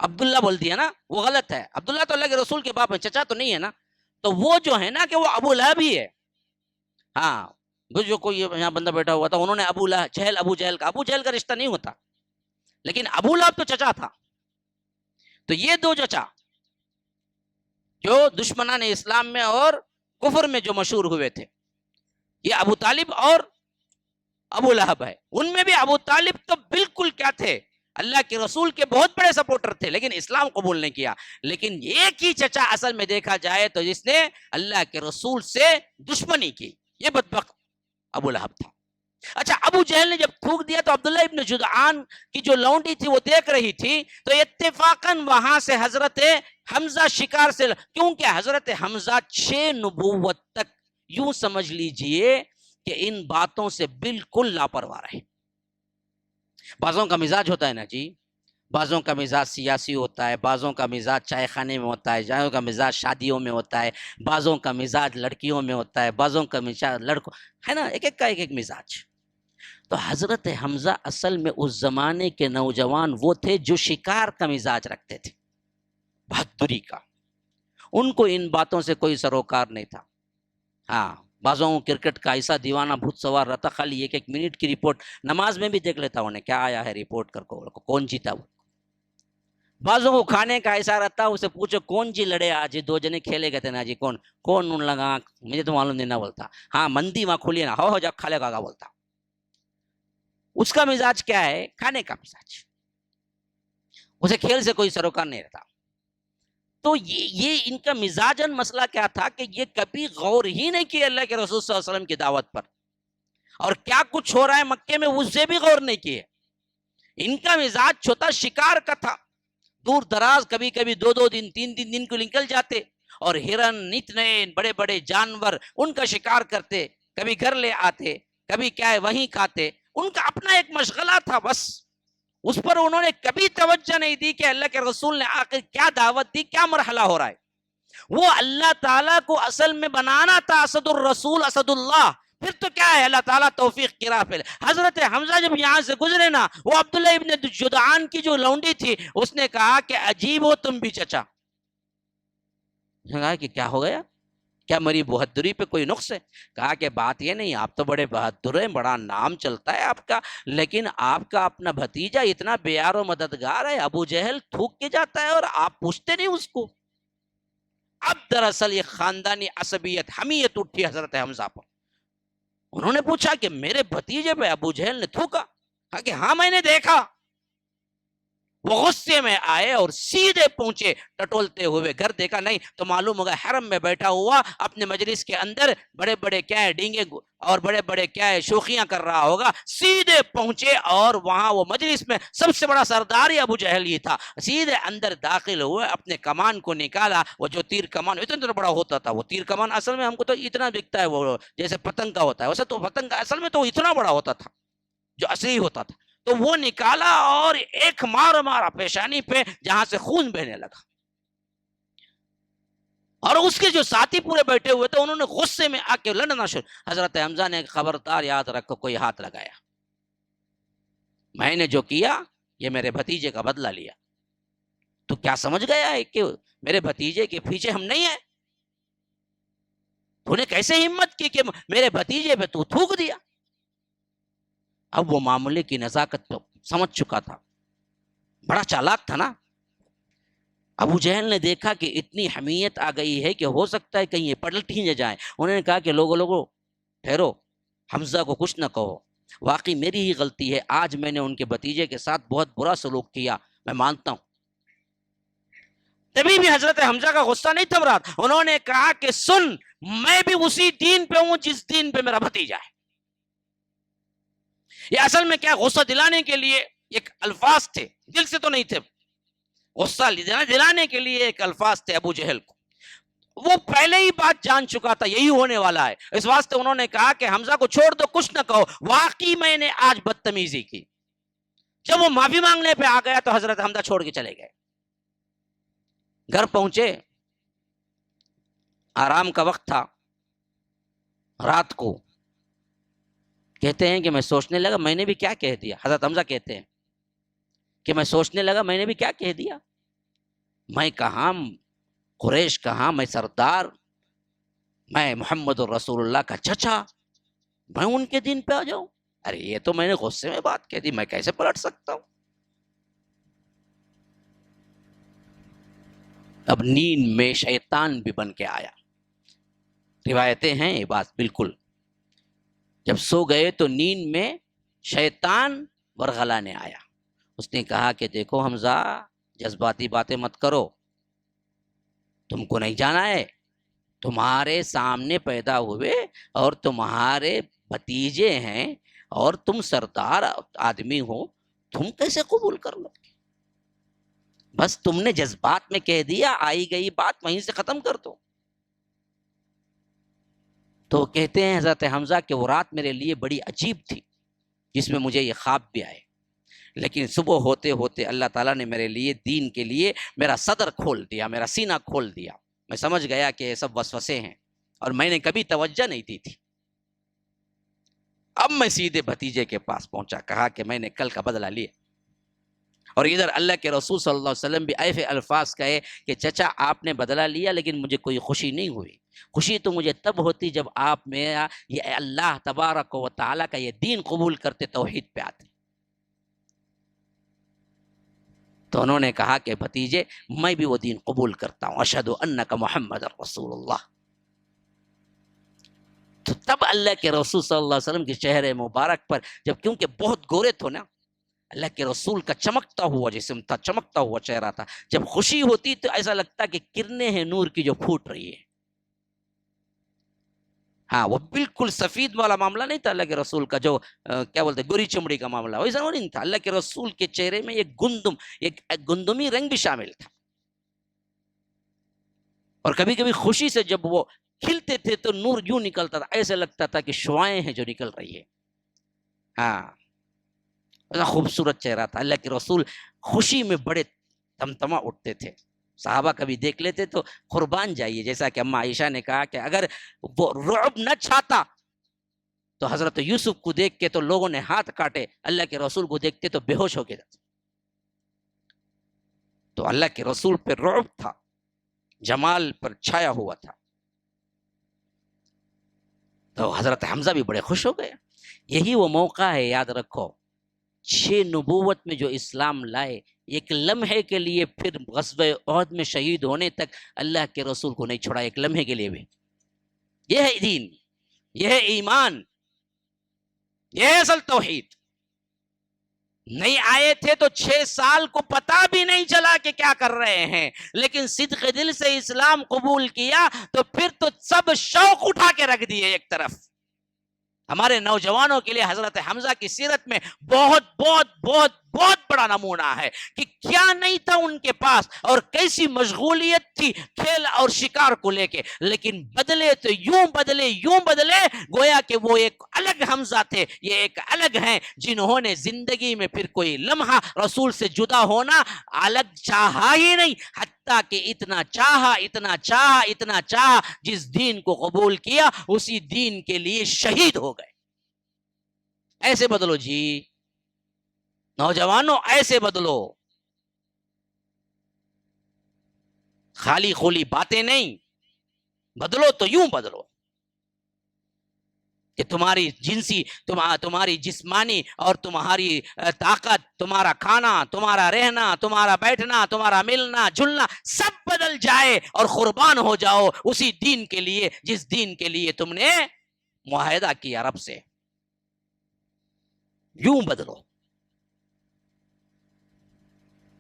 عبداللہ بول دیا نا, وہ غلط ہے. عبداللہ تو اللہ کے رسول کے باپ ہے, چچا تو نہیں ہے نا. تو وہ جو ہے نا کہ وہ ابو لہب ہی ہے. ہاں, وہ جو کوئی یہاں بندہ بیٹھا ہوا تھا انہوں نے ابو جہل کا, ابو جہل کا رشتہ نہیں ہوتا, لیکن ابو لہب تو چچا تھا. تو یہ 2 چچا جو دشمنان اسلام میں اور کفر میں جو مشہور ہوئے تھے, یہ ابو طالب اور ابو لہب ہے. ان میں بھی ابو طالب تو بالکل کیا تھے, اللہ کے رسول کے بہت بڑے سپورٹر تھے, لیکن اسلام قبول نہیں کیا. لیکن ایک ہی چچا اصل میں دیکھا جائے تو جس نے اللہ کے رسول سے دشمنی کی, یہ بدبخت ابو لہب تھا. اچھا, ابو جہل نے جب تھوک دیا تو عبداللہ ابن جدعان کی جو لونڈی تھی وہ دیکھ رہی تھی, تو اتفاقاً وہاں سے حضرت حمزہ شکار سے, کیونکہ حضرت حمزہ 6 نبوت تک یوں سمجھ لیجئے کہ ان باتوں سے بالکل لاپرواہ رہے. بعضوں کا مزاج ہوتا ہے نا جی, بعضوں کا مزاج سیاسی ہوتا ہے, بعضوں کا مزاج چائے خانے میں ہوتا ہے, بعضوں کا مزاج شادیوں میں ہوتا ہے, بعضوں کا مزاج لڑکیوں میں ہوتا ہے, بعضوں کا مزاج لڑکوں ہے نا, ایک ایک کا ایک ایک مزاج. تو حضرت حمزہ اصل میں اس زمانے کے نوجوان وہ تھے جو شکار کا مزاج رکھتے تھے, بہادری کا. ان کو ان باتوں سے کوئی سروکار نہیں تھا. ہاں, بعضوں کرکٹ کا ایسا دیوانہ بھوت سوار رہتا, خالی ایک ایک منٹ کی رپورٹ نماز میں بھی دیکھ لیتا انہیں کیا آیا ہے رپورٹ کر کو کون جیتا. وہ بعضوں کو کھانے کا ایسا رہتا, اسے پوچھو کون جی لڑے آج, 2 جنے کھیلے گئے تھے نا جی, کون ان لگا, مجھے تو معلوم نہیں, نہ بولتا. ہاں, مندی وہاں کھلی نا, ہو جا کھا لے گا بولتا. اس کا مزاج کیا ہے, کھانے کا مزاج, اسے کھیل سے کوئی سروکار نہیں رہتا. تو یہ ان کا مزاجن مسئلہ کیا تھا کہ یہ کبھی غور ہی نہیں کیے اللہ کے رسول صلی اللہ علیہ وسلم کی دعوت پر, اور کیا کچھ ہو رہا ہے مکے میں اسے بھی غور نہیں کیے. ان کا مزاج چھوٹا شکار کا تھا, دور دراز کبھی کبھی 2 دن 3 دن کو نکل جاتے, اور ہرن اتنے بڑے بڑے جانور ان کا شکار کرتے, کبھی گھر لے آتے, کبھی کیا ہے وہیں کھاتے. ان کا اپنا ایک مشغلہ تھا, بس اس پر انہوں نے کبھی توجہ نہیں دی کہ اللہ کے رسول نے آخر کیا دعوت دی, کیا مرحلہ ہو رہا ہے. وہ اللہ تعالیٰ کو اصل میں بنانا تھا اسد الرسول اسد اللہ, پھر تو کیا ہے اللہ تعالیٰ توفیق کی راہ پہ. حضرت حمزہ جب یہاں سے گزرے نا, وہ عبداللہ ابن جدعان کی جو لونڈی تھی اس نے کہا کہ عجیب ہو تم بھی چچا. کہا کہ کیا ہو گیا, کیا میری بہادری پہ کوئی نقص ہے؟ کہا کہ بات یہ نہیں, آپ تو بڑے بہادر ہیں, بڑا نام چلتا ہے آپ کا, لیکن آپ کا اپنا بھتیجا اتنا بیار و مددگار ہے, ابو جہل تھوک کے جاتا ہے اور آپ پوچھتے نہیں اس کو. اب دراصل یہ خاندانی عصبیت حمیت اٹھی حضرت حمزہ پر. انہوں نے پوچھا کہ میرے بھتیجے پہ ابو جہل نے تھوکا؟ کہا کہ ہاں میں نے دیکھا. وہ غصے میں آئے اور سیدھے پہنچے ٹٹولتے ہوئے گھر، دیکھا نہیں تو معلوم ہوگا حرم میں بیٹھا ہوا اپنے مجلس کے اندر بڑے بڑے کیا ہے ڈینگے اور بڑے بڑے کیا ہے شوخیاں کر رہا ہوگا، سیدھے پہنچے اور وہاں وہ مجلس میں سب سے بڑا سردار ہی ابو جہل ہی تھا، سیدھے اندر داخل ہوئے، اپنے کمان کو نکالا، وہ جو تیر کمان اتنا بڑا ہوتا تھا، وہ تیر کمان اصل میں ہم کو تو اتنا دکھتا ہے وہ جیسے پتنگ کا ہوتا ہے، ویسے تو پتنگ کا اصل میں تو اتنا بڑا ہوتا تھا جو اصلی ہوتا تھا، تو وہ نکالا اور ایک مار مارا پیشانی پہ جہاں سے خون بہنے لگا، اور اس کے جو ساتھی پورے بیٹھے ہوئے تھے انہوں نے غصے میں آ کے لڑنا شروع، حضرت حمزہ نے خبردار یاد رکھو کوئی ہاتھ لگایا، میں نے جو کیا یہ میرے بھتیجے کا بدلہ لیا، تو کیا سمجھ گیا ہے کہ میرے بھتیجے کے پیچھے ہم نہیں ہیں؟ تو نے کیسے ہمت کی کہ میرے بھتیجے پہ تو تھوک دیا؟ اب وہ معاملے کی نزاکت تو سمجھ چکا تھا، بڑا چالاک تھا نا۔ ابو جہل نے دیکھا کہ اتنی حمیت آ گئی ہے کہ ہو سکتا ہے کہیں یہ پلٹ ہی نہ جائیں، انہوں نے کہا کہ لوگوں ٹھہرو، حمزہ کو کچھ نہ کہو، واقعی میری ہی غلطی ہے، آج میں نے ان کے بھتیجے کے ساتھ بہت برا سلوک کیا، میں مانتا ہوں۔ تبھی بھی حضرت حمزہ کا غصہ نہیں تھم رہا، انہوں نے کہا کہ سن، میں بھی اسی دین پہ ہوں جس دین پہ میرا بھتیجا ہے۔ یہ اصل میں کیا غصہ دلانے کے لیے ایک الفاظ تھے، دل سے تو نہیں تھے، غصہ دلانے کے لیے ایک الفاظ تھے ابو جہل کو، وہ پہلے ہی بات جان چکا تھا یہی ہونے والا ہے، اس واسطے انہوں نے کہا کہ حمزہ کو چھوڑ دو، کچھ نہ کہو، واقعی میں نے آج بدتمیزی کی۔ جب وہ معافی مانگنے پہ آ گیا تو حضرت حمزہ چھوڑ کے چلے گئے، گھر پہنچے، آرام کا وقت تھا، رات کو کہتے ہیں کہ میں سوچنے لگا میں نے بھی کیا کہہ دیا، حضرت حمزہ کہتے ہیں کہ میں سوچنے لگا میں نے بھی کیا کہہ دیا، میں کہاں قریش کہاں، میں سردار، میں محمد الرسول اللہ کا چچا، میں ان کے دین پہ آ جاؤں؟ ارے یہ تو میں نے غصے میں بات کہہ دی، میں کیسے پلٹ سکتا ہوں؟ اب نیند میں شیطان بھی بن کے آیا، روایتیں ہیں یہ بات بالکل، جب سو گئے تو نیند میں شیطان ورغلانے آیا، اس نے کہا کہ دیکھو حمزہ جذباتی باتیں مت کرو، تم کو نہیں جانا ہے، تمہارے سامنے پیدا ہوئے اور تمہارے بھتیجے ہیں اور تم سردار آدمی ہو، تم کیسے قبول کر لو؟ بس تم نے جذبات میں کہہ دیا، آئی گئی بات وہیں سے ختم کر دو۔ تو کہتے ہیں حضرت حمزہ کہ وہ رات میرے لیے بڑی عجیب تھی جس میں مجھے یہ خواب بھی آئے، لیکن صبح ہوتے ہوتے اللہ تعالیٰ نے میرے لیے دین کے لیے میرا صدر کھول دیا، میرا سینہ کھول دیا، میں سمجھ گیا کہ یہ سب وسوسے ہیں اور میں نے کبھی توجہ نہیں دی تھی۔ اب میں سیدھے بھتیجے کے پاس پہنچا، کہا کہ میں نے کل کا بدلہ لیا، اور ادھر اللہ کے رسول صلی اللہ علیہ وسلم بھی ایسے الفاظ کہے کہ چچا آپ نے بدلہ لیا لیکن مجھے کوئی خوشی نہیں ہوئی، خوشی تو مجھے تب ہوتی جب آپ میرا یہ اللہ تبارک و تعالیٰ کا یہ دین قبول کرتے، توحید پہ آتے۔ تو انہوں نے کہا کہ بھتیجے میں بھی وہ دین قبول کرتا ہوں، اشہد انک محمد رسول اللہ۔ تو تب اللہ کے رسول صلی اللہ علیہ وسلم کے چہرے مبارک پر، جب کیونکہ بہت گورے تھے نا، اللہ کے رسول کا چمکتا ہوا جسم تھا، چمکتا ہوا چہرہ تھا، جب خوشی ہوتی تو ایسا لگتا کہ کرنیں ہیں نور کی جو پھوٹ رہی ہے۔ ہاں وہ بالکل سفید والا معاملہ نہیں تھا اللہ کے رسول کا، جو کیا بولتے گوری چمڑی کا معاملہ، ویسا وہ نہیں تھا، اللہ کے رسول کے چہرے میں ایک گندمی رنگ بھی شامل تھا، اور کبھی کبھی خوشی سے جب وہ کھلتے تھے تو نور یوں نکلتا تھا، ایسے لگتا تھا کہ شعائیں ہیں جو نکل رہی ہے۔ ہاں ایسا خوبصورت چہرہ تھا اللہ کے رسول، خوشی میں بڑے تمتما اٹھتے تھے، صحابہ کبھی دیکھ لیتے تو قربان جائیے، جیسا کہ اماں عائشہ نے کہا کہ اگر وہ رعب نہ چھاتا تو حضرت یوسف کو دیکھ کے تو لوگوں نے ہاتھ کاٹے، اللہ کے رسول کو دیکھتے تو بے ہوش ہو کے جاتے۔ تو اللہ کے رسول پہ رعب تھا، جمال پر چھایا ہوا تھا، تو حضرت حمزہ بھی بڑے خوش ہو گئے۔ یہی وہ موقع ہے، یاد رکھو، 6 نبوت میں جو اسلام لائے، ایک لمحے کے لیے پھر غزوہ احد میں شہید ہونے تک اللہ کے رسول کو نہیں چھوڑا، ایک لمحے کے لیے بھی۔ یہ ہے دین، یہ ہے ایمان، یہ ہے اصل توحید۔ نہیں آئے تھے تو 6 سال کو پتا بھی نہیں چلا کہ کیا کر رہے ہیں، لیکن صدق دل سے اسلام قبول کیا تو پھر تو سب شوق اٹھا کے رکھ دیے ایک طرف۔ ہمارے نوجوانوں کے لیے حضرت حمزہ کی سیرت میں بہت بہت بہت بہت بڑا نمونہ ہے کہ کیا نہیں تھا ان کے پاس اور کیسی مشغولیت تھی کھیل اور شکار کو لے کے، لیکن بدلے تو یوں بدلے گویا کہ وہ ایک الگ حمزہ تھے، یہ ایک الگ ہیں جنہوں نے زندگی میں پھر کوئی لمحہ رسول سے جدا ہونا الگ چاہا ہی نہیں، حتیٰ کہ اتنا چاہا جس دین کو قبول کیا اسی دین کے لیے شہید ہو گئے۔ ایسے بدلو جی نوجوانوں، ایسے بدلو، خالی خولی باتیں نہیں، بدلو تو یوں بدلو کہ تمہاری جنسی، تمہاری جسمانی اور تمہاری طاقت، تمہارا کھانا، تمہارا رہنا، تمہارا بیٹھنا، تمہارا ملنا جلنا سب بدل جائے اور قربان ہو جاؤ اسی دین کے لیے جس دین کے لیے تم نے معاہدہ کیا رب سے۔ یوں بدلو،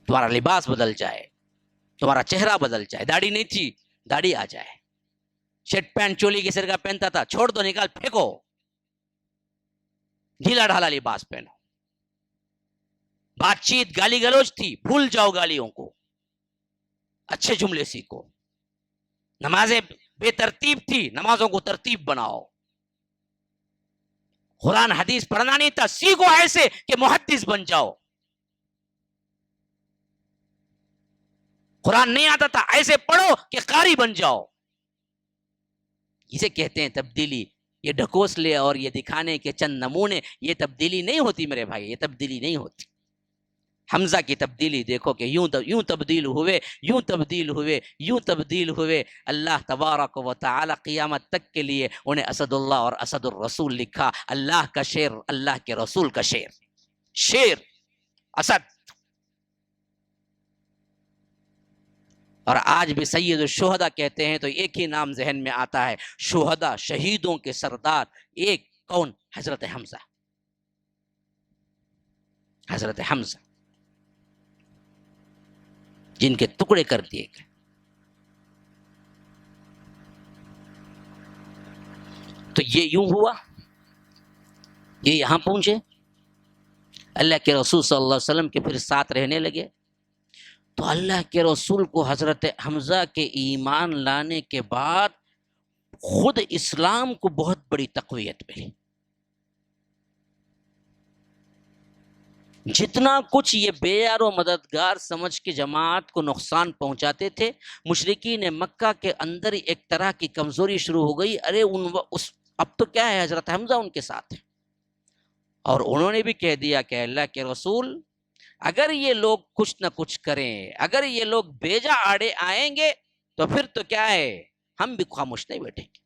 تمہارا لباس بدل جائے، تمہارا چہرہ بدل جائے، داڑھی نہیں تھی داڑھی آ جائے، شرٹ پینٹ چولی کے سر کا پہنتا تھا چھوڑ دو، نکال پھینکو، ڈھیلا ڈھالا لباس پہنو، بات چیت گالی گلوچ تھی بھول جاؤ گالیوں کو، اچھے جملے سیکھو، نمازیں بے ترتیب تھی نمازوں کو ترتیب بناؤ، قرآن حدیث پڑھنا نہیں تھا سیکھو ایسے کہ محدث بن جاؤ، قرآن نہیں آتا تھا ایسے پڑھو کہ قاری بن جاؤ۔ اسے کہتے ہیں تبدیلی، یہ ڈھکوسلے اور یہ دکھانے کے چند نمونے، یہ تبدیلی نہیں ہوتی میرے بھائی، یہ تبدیلی نہیں ہوتی۔ حمزہ کی تبدیلی دیکھو کہ یوں تبدیل ہوئے، اللہ تبارک و تعالی قیامت تک کے لیے انہیں اسد اللہ اور اسد الرسول لکھا، اللہ کا شیر، اللہ کے رسول کا شیر اسد۔ اور آج بھی سید الشہداء کہتے ہیں تو ایک ہی نام ذہن میں آتا ہے، شہداء شہیدوں کے سردار، ایک کون؟ حضرت حمزہ، حضرت حمزہ جن کے ٹکڑے کر دیے گئے۔ تو یہ یوں ہوا، یہ یہاں پہنچے، اللہ کے رسول صلی اللہ علیہ وسلم کے پھر ساتھ رہنے لگے، تو اللہ کے رسول کو حضرت حمزہ کے ایمان لانے کے بعد خود اسلام کو بہت بڑی تقویت ملی۔ جتنا کچھ یہ بے یار و مددگار سمجھ کے جماعت کو نقصان پہنچاتے تھے، مشرکین مکہ کے اندر ایک طرح کی کمزوری شروع ہو گئی، ارے اب تو کیا ہے، حضرت حمزہ ان کے ساتھ ہے، اور انہوں نے بھی کہہ دیا کہ اللہ کے رسول اگر یہ لوگ کچھ نہ کچھ کریں، اگر یہ لوگ بیجا آڑے آئیں گے تو پھر تو کیا ہے، ہم بھی خاموش نہیں بیٹھیں گے۔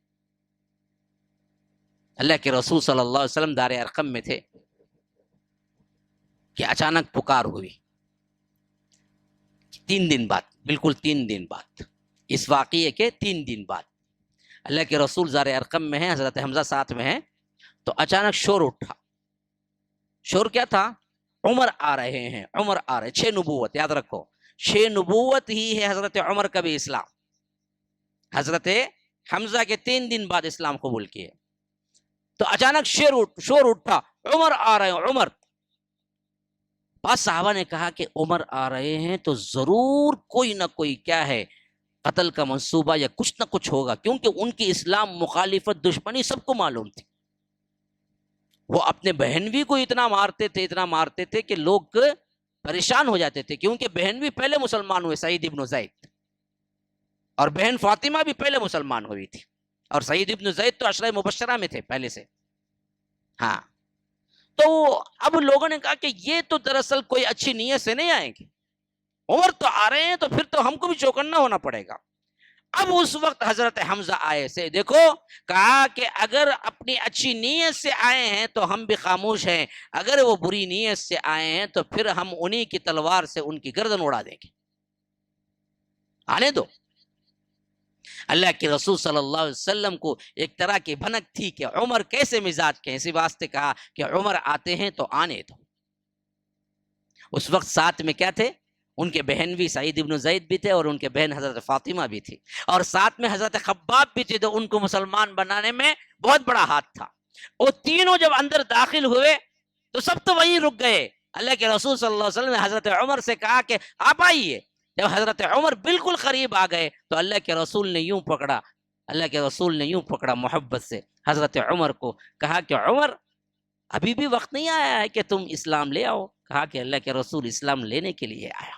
اللہ کے رسول صلی اللہ علیہ وسلم دار ارقم میں تھے کہ اچانک پکار ہوئی 3 دن بعد، بالکل 3 دن بعد، اس واقعے کے 3 دن بعد اللہ کے رسول زار ارقم میں ہیں، حضرت حمزہ ساتھ میں ہیں، تو اچانک شور اٹھا۔ شور کیا تھا؟ عمر آ رہے ہیں، عمر آ رہے، 6 نبوت، یاد رکھو 6 نبوت ہی ہے حضرت عمر کا بھی اسلام، حضرت حمزہ کے 3 دن بعد اسلام قبول کیے، تو اچانک شور اٹھا، عمر آ رہے ہیں، عمر۔ بعض صحابہ نے کہا کہ عمر آ رہے ہیں تو ضرور کوئی نہ کوئی کیا ہے، قتل کا منصوبہ یا کچھ نہ کچھ ہوگا، کیونکہ ان کی اسلام مخالفت دشمنی سب کو معلوم تھی۔ وہ اپنے بہنوی کو اتنا مارتے تھے کہ لوگ پریشان ہو جاتے تھے، کیونکہ بہنوی پہلے مسلمان ہوئے، سعید ابن زید، اور بہن فاطمہ بھی پہلے مسلمان ہوئی تھی، اور سعید ابن زید تو عشرہ مبشرہ میں تھے پہلے سے۔ ہاں، تو اب لوگوں نے کہا کہ یہ تو دراصل کوئی اچھی نیت سے نہیں آئیں گے، عمر تو آ رہے ہیں تو پھر تو ہم کو بھی چوکنا ہونا پڑے گا۔ اب اس وقت حضرت حمزہ آئے سے دیکھو، کہا کہ اگر اپنی اچھی نیت سے آئے ہیں تو ہم بھی خاموش ہیں، اگر وہ بری نیت سے آئے ہیں تو پھر ہم انہی کی تلوار سے ان کی گردن اڑا دیں گے، آنے دو۔ اللہ کے رسول صلی اللہ علیہ وسلم کو ایک طرح کی بھنک تھی کہ عمر کیسے مزاج کے، اسی واسطے کہا کہ عمر آتے ہیں تو آنے دو۔ اس وقت ساتھ میں کیا تھے؟ ان کے بہن بھی سعید ابن زید بھی تھے، اور ان کے بہن حضرت فاطمہ بھی تھی، اور ساتھ میں حضرت خباب بھی تھے، تو ان کو مسلمان بنانے میں بہت بڑا ہاتھ تھا۔ وہ تینوں جب اندر داخل ہوئے تو سب تو وہیں رک گئے۔ اللہ کے رسول صلی اللہ علیہ وسلم نے حضرت عمر سے کہا کہ آپ آئیے۔ جب حضرت عمر بالکل قریب آ گئے تو اللہ کے رسول نے یوں پکڑا، اللہ کے رسول نے یوں پکڑا محبت سے حضرت عمر کو، کہا کہ عمر ابھی بھی وقت نہیں آیا ہے کہ تم اسلام لے آؤ؟ کہا کہ اللہ کے رسول اسلام لینے کے لیے آیا۔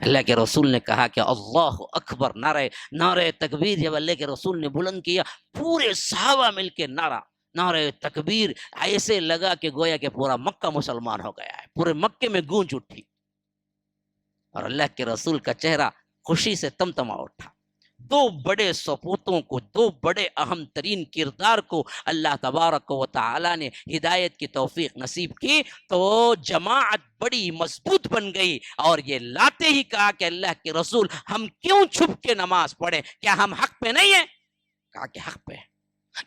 اللہ کے رسول نے کہا کہ اللہ اکبر، نعرہ تکبیر جب اللہ کے رسول نے بلند کیا، پورے صحابہ مل کے نعرہ تکبیر، ایسے لگا کہ گویا کہ پورا مکہ مسلمان ہو گیا ہے، پورے مکے میں گونج اٹھی، اور اللہ کے رسول کا چہرہ خوشی سے تمتما اٹھا۔ دو بڑے سپوتوں کو، دو بڑے اہم ترین کردار کو اللہ تبارک و تعالی نے ہدایت کی توفیق نصیب کی، تو جماعت بڑی مضبوط بن گئی، اور یہ لاتے ہی کہا کہ اللہ کے رسول ہم کیوں چھپ کے نماز پڑھیں؟ کیا ہم حق پہ نہیں ہیں؟ کہا کہ حق پہ ہیں۔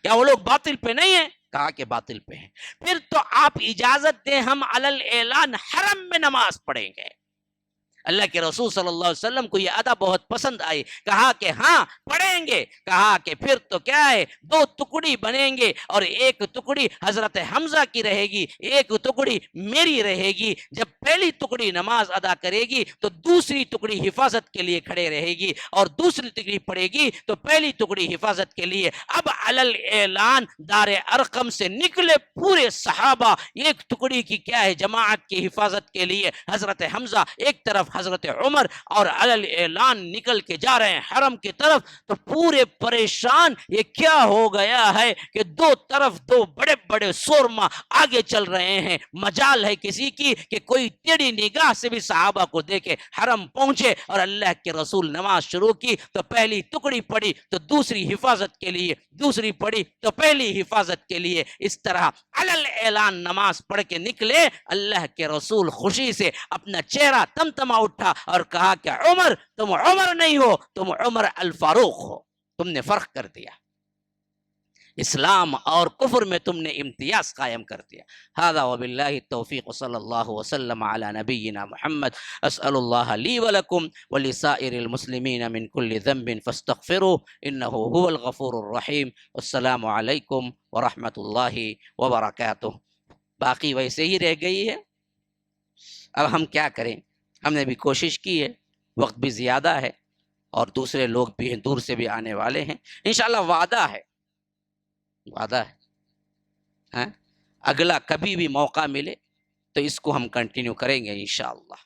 کیا وہ لوگ باطل پہ نہیں ہیں؟ کہا کہ باطل پہ ہیں۔ پھر تو آپ اجازت دیں ہم علل اعلان حرم میں نماز پڑھیں گے۔ اللہ کے رسول صلی اللہ علیہ وسلم کو یہ ادا بہت پسند آئی، کہا کہ ہاں پڑھیں گے۔ کہا کہ پھر تو کیا ہے، دو ٹکڑی بنیں گے، اور ایک ٹکڑی حضرت حمزہ کی رہے گی، ایک ٹکڑی میری رہے گی۔ جب پہلی ٹکڑی نماز ادا کرے گی تو دوسری ٹکڑی حفاظت کے لیے کھڑے رہے گی، اور دوسری ٹکڑی پڑے گی تو پہلی ٹکڑی حفاظت کے لیے۔ اب علل اعلان دار ارقم سے نکلے پورے صحابہ، ایک ٹکڑی کی کیا ہے جماعت کی حفاظت کے لیے حضرت حمزہ ایک طرف، حضرت عمر، اور علل اعلان نکل کے جا رہے ہیں حرم کی طرف۔ تو پورے پریشان، یہ کیا ہو گیا ہے کہ دو طرف دو بڑے بڑے سورما آگے چل رہے ہیں، مجال ہے کسی کی کہ کوئی ٹیڑھی نگاہ سے بھی صحابہ کو دیکھے۔ حرم پہنچے اور اللہ کے رسول نماز شروع کی تو پہلی ٹکڑی پڑی تو دوسری حفاظت کے لیے، دوسری پڑی تو پہلی حفاظت کے لیے، اس طرح علل اعلان نماز پڑھ کے نکلے۔ اللہ کے رسول خوشی سے اپنا چہرہ تمتما اٹھا اور کہا کہ عمر تم عمر نہیں ہو، تم عمر الفاروق ہو، تم نے فرق کر دیا، اسلام اور کفر میں تم نے امتیاز قائم کر دیا۔ هذا وباللہ التوفیق، صلی اللہ وسلم علی نبینا محمد۔ اسأل اللہ لی ولکم ولسائر المسلمین من کل ذنب فاستغفروه انه هو الغفور الرحیم۔ السلام علیکم ورحمۃ اللہ وبرکاتہ۔ باقی ویسے ہی رہ گئی ہے، اب ہم کیا کریں؟ ہم نے بھی کوشش کی ہے، وقت بھی زیادہ ہے، اور دوسرے لوگ بھی ہیں، دور سے بھی آنے والے ہیں۔ انشاءاللہ وعدہ ہے، وعدہ ہے، ہاں؟ اگلا کبھی بھی موقع ملے تو اس کو ہم کنٹینیو کریں گے انشاءاللہ۔